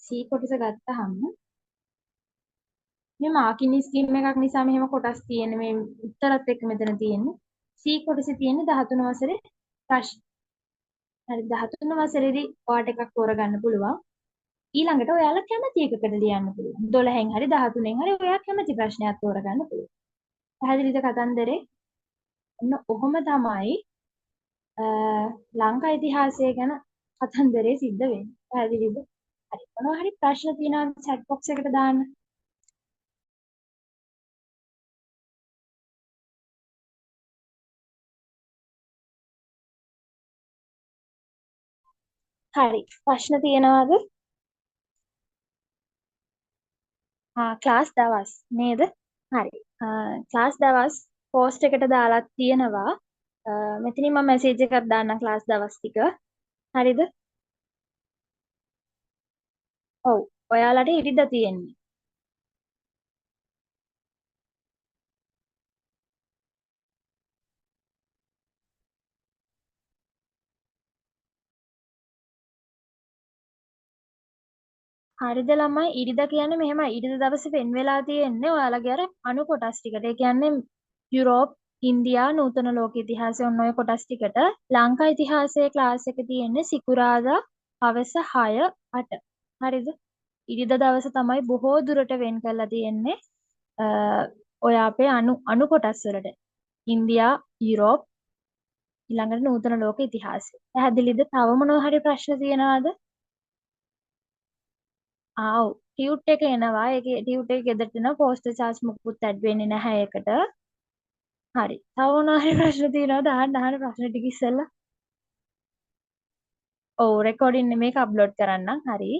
C කොටස ගත්තාම මේ මාකින් ස්කීම් එකක් නිසා මෙහෙම කොටස් තියෙන්නේ මේ උත්තරත් එක්ක මෙතන තියෙන්නේ. C කොටසේ තියෙන්නේ 13 වසරේ ප්‍රශ්න. හරි 13 වසරේදී ඔයාට එකක් තෝරගන්න පුළුවන්. ඊළඟට ඔයාලා කැමති එකකට ලියන්න පුළුවන්. 12න් හරි 13න් හරි ඔයා කැමති ප්‍රශ්නයක් තෝරගන්න පුළුවන්. පැහැදිලිද කතන්දරේ? ඔන්න ඔහොම තමයි ලංකා ඉතිහාසය ගැන කතන්දරේ සිද්ධ වෙන්නේ. පැහැදිලිද? හරි. මොනවා හරි ප්‍රශ්න තියෙනවා chat box එකට දාන්න. හරි. ප්‍රශ්න තියෙනවද? ක්ලාස් දවස් නේද? හරි. ක්ලාස් දවස් පෝස්ට් එකට දාලා තියෙනවා. මෙතනින් මම මැසේජ් එකක් දාන්නම් ක්ලාස් දවස් ටික. හරිද? ඔව්. ඔයාලට ඉරිදා තියෙන්නේ. හරිද ළමයි? ඉරිදා කියන්නේ මෙහෙමයි. ඉරිදා දවසේ වෙන් වෙලා තියෙන්නේ ඔයාලගේ අර අණු කොටස් ටිකට. ඒ කියන්නේ යුරෝප්, ඉන්දියා, නූතන ලෝක ඉතිහාසය ඔන්න ඔය කොටස් ටිකට. ලංකා ඉතිහාසයේ ක්ලාස් එක තියෙන්නේ සිකුරාදා හවස 6-8. හරිද? ඉරිදා දවස තමයි බොහෝ දුරට වෙන් කරලා තියෙන්නේ ඔය අපේ අණු කොටස් වලට. ඉන්දියා, යුරෝප්, ඊළඟට නූතන ලෝක ඉතිහාසය. පැහැදිලිද? තව මොනවා හරි ප්‍රශ්න තියෙනවද? ආව් ටියුට් එක එනවා. ඒකේ ටියුට් එක ගෙදරට එනවා. පෝස්ටර් චාර්ජ් මුකුත් ඇඩ් වෙන්නේ නැහැ ඒකට. හරි. තව මොනවා හරි ප්‍රශ්න තියෙනවද? අහන්න ප්‍රශ්න ටික ඉස්සෙල්ලා. ඔව් රෙකෝඩින් මේක අප්ලෝඩ් කරන්නම්. හරි.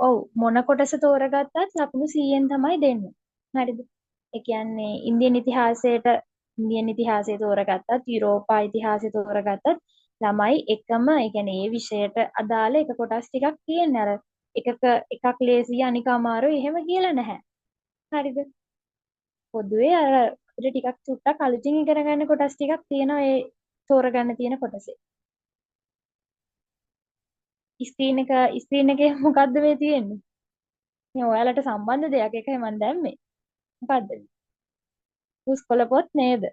ඔව් මොන කොටස තෝරගත්තත් ලකුණු 100ෙන් තමයි දෙන්නේ. හරිද? ඒ කියන්නේ ඉන්දියන් ඉතිහාසය තෝරගත්තත් යුරෝපා ඉතිහාසය තෝරගත්තත් ළමයි එකම ඒ කියන්නේ ඒ විෂයට අදාළ එක කොටස් ටිකක් තියෙන්නේ. අර එකක් ලේසියි අනික අමාරුයි එහෙම කියලා නැහැ. හරිද? පොදුවේ අර අපිට ටිකක් චුට්ටක් අලුතින් ඉගෙන ගන්න කොටස් ටිකක් තියෙනවා ඒ තෝරගන්න තියෙන කොටසේ. ස්ක්‍රීන් එකේ මොකද්ද මේ තියෙන්නේ? මේ ඔයාලට සම්බන්ධ දෙයක් එකයි මම දැම්මේ. මොකද්ද? පුස්කොළ පොත් නේද?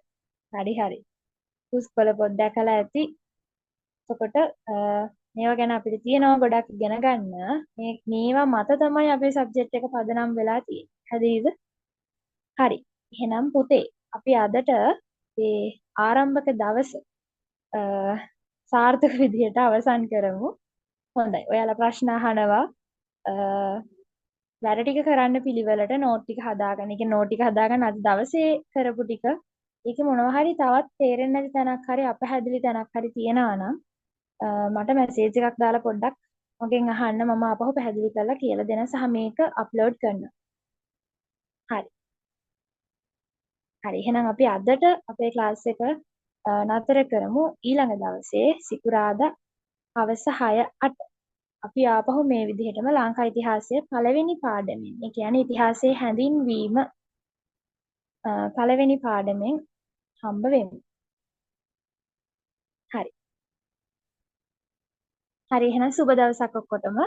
හරි. පුස්කොළ පොත් දැකලා ඇති. එතකොට මේවා ගැන අපිට තියෙනවා ගොඩක් ඉගෙන ගන්න. මේවා මත තමයි අපේ සබ්ජෙක්ට් එක පදනම් වෙලා තියෙන්නේ. හරිද? හරි. එහෙනම් පුතේ අපි අදට මේ ආරම්භක දවස සාර්ථක විදිහට අවසන් කරමු. හොඳයි. ඔයාලා ප්‍රශ්න අහනවා. වැඩ ටික කරන්න පිළිවෙලට නෝට් ටික හදාගන්න. ඒක නෝට් ටික හදාගන්න අද දවසේ කරපු ටික. ඒකේ මොනවා හරි තවත් තේරෙන්නේ නැති තැනක් හරි අපහැදිලි තැනක් හරි තියෙනවා නම් මට මැසේජ් එකක් දාලා පොඩ්ඩක් මගෙන් අහන්න මම ආපහු පැහැදිලි කරලා කියලා දෙන සහ මේක අප්ලෝඩ් කරනවා. හරි. හරි. එහෙනම් අපි අදට අපේ ක්ලාස් එක නතර කරමු. ඊළඟ දවසේ සිකුරාදා හවස 6-8 අපි ආපහු මේ විදිහටම ලංකා ඉතිහාසයේ පළවෙනි පාඩමෙන්, ඒ කියන්නේ ඉතිහාසයේ හැඳින්වීම පළවෙනි පාඩමෙන් හම්බ වෙමු. හරි. හරි එහෙනම් සුබ දවසක් ඔක්කොටම.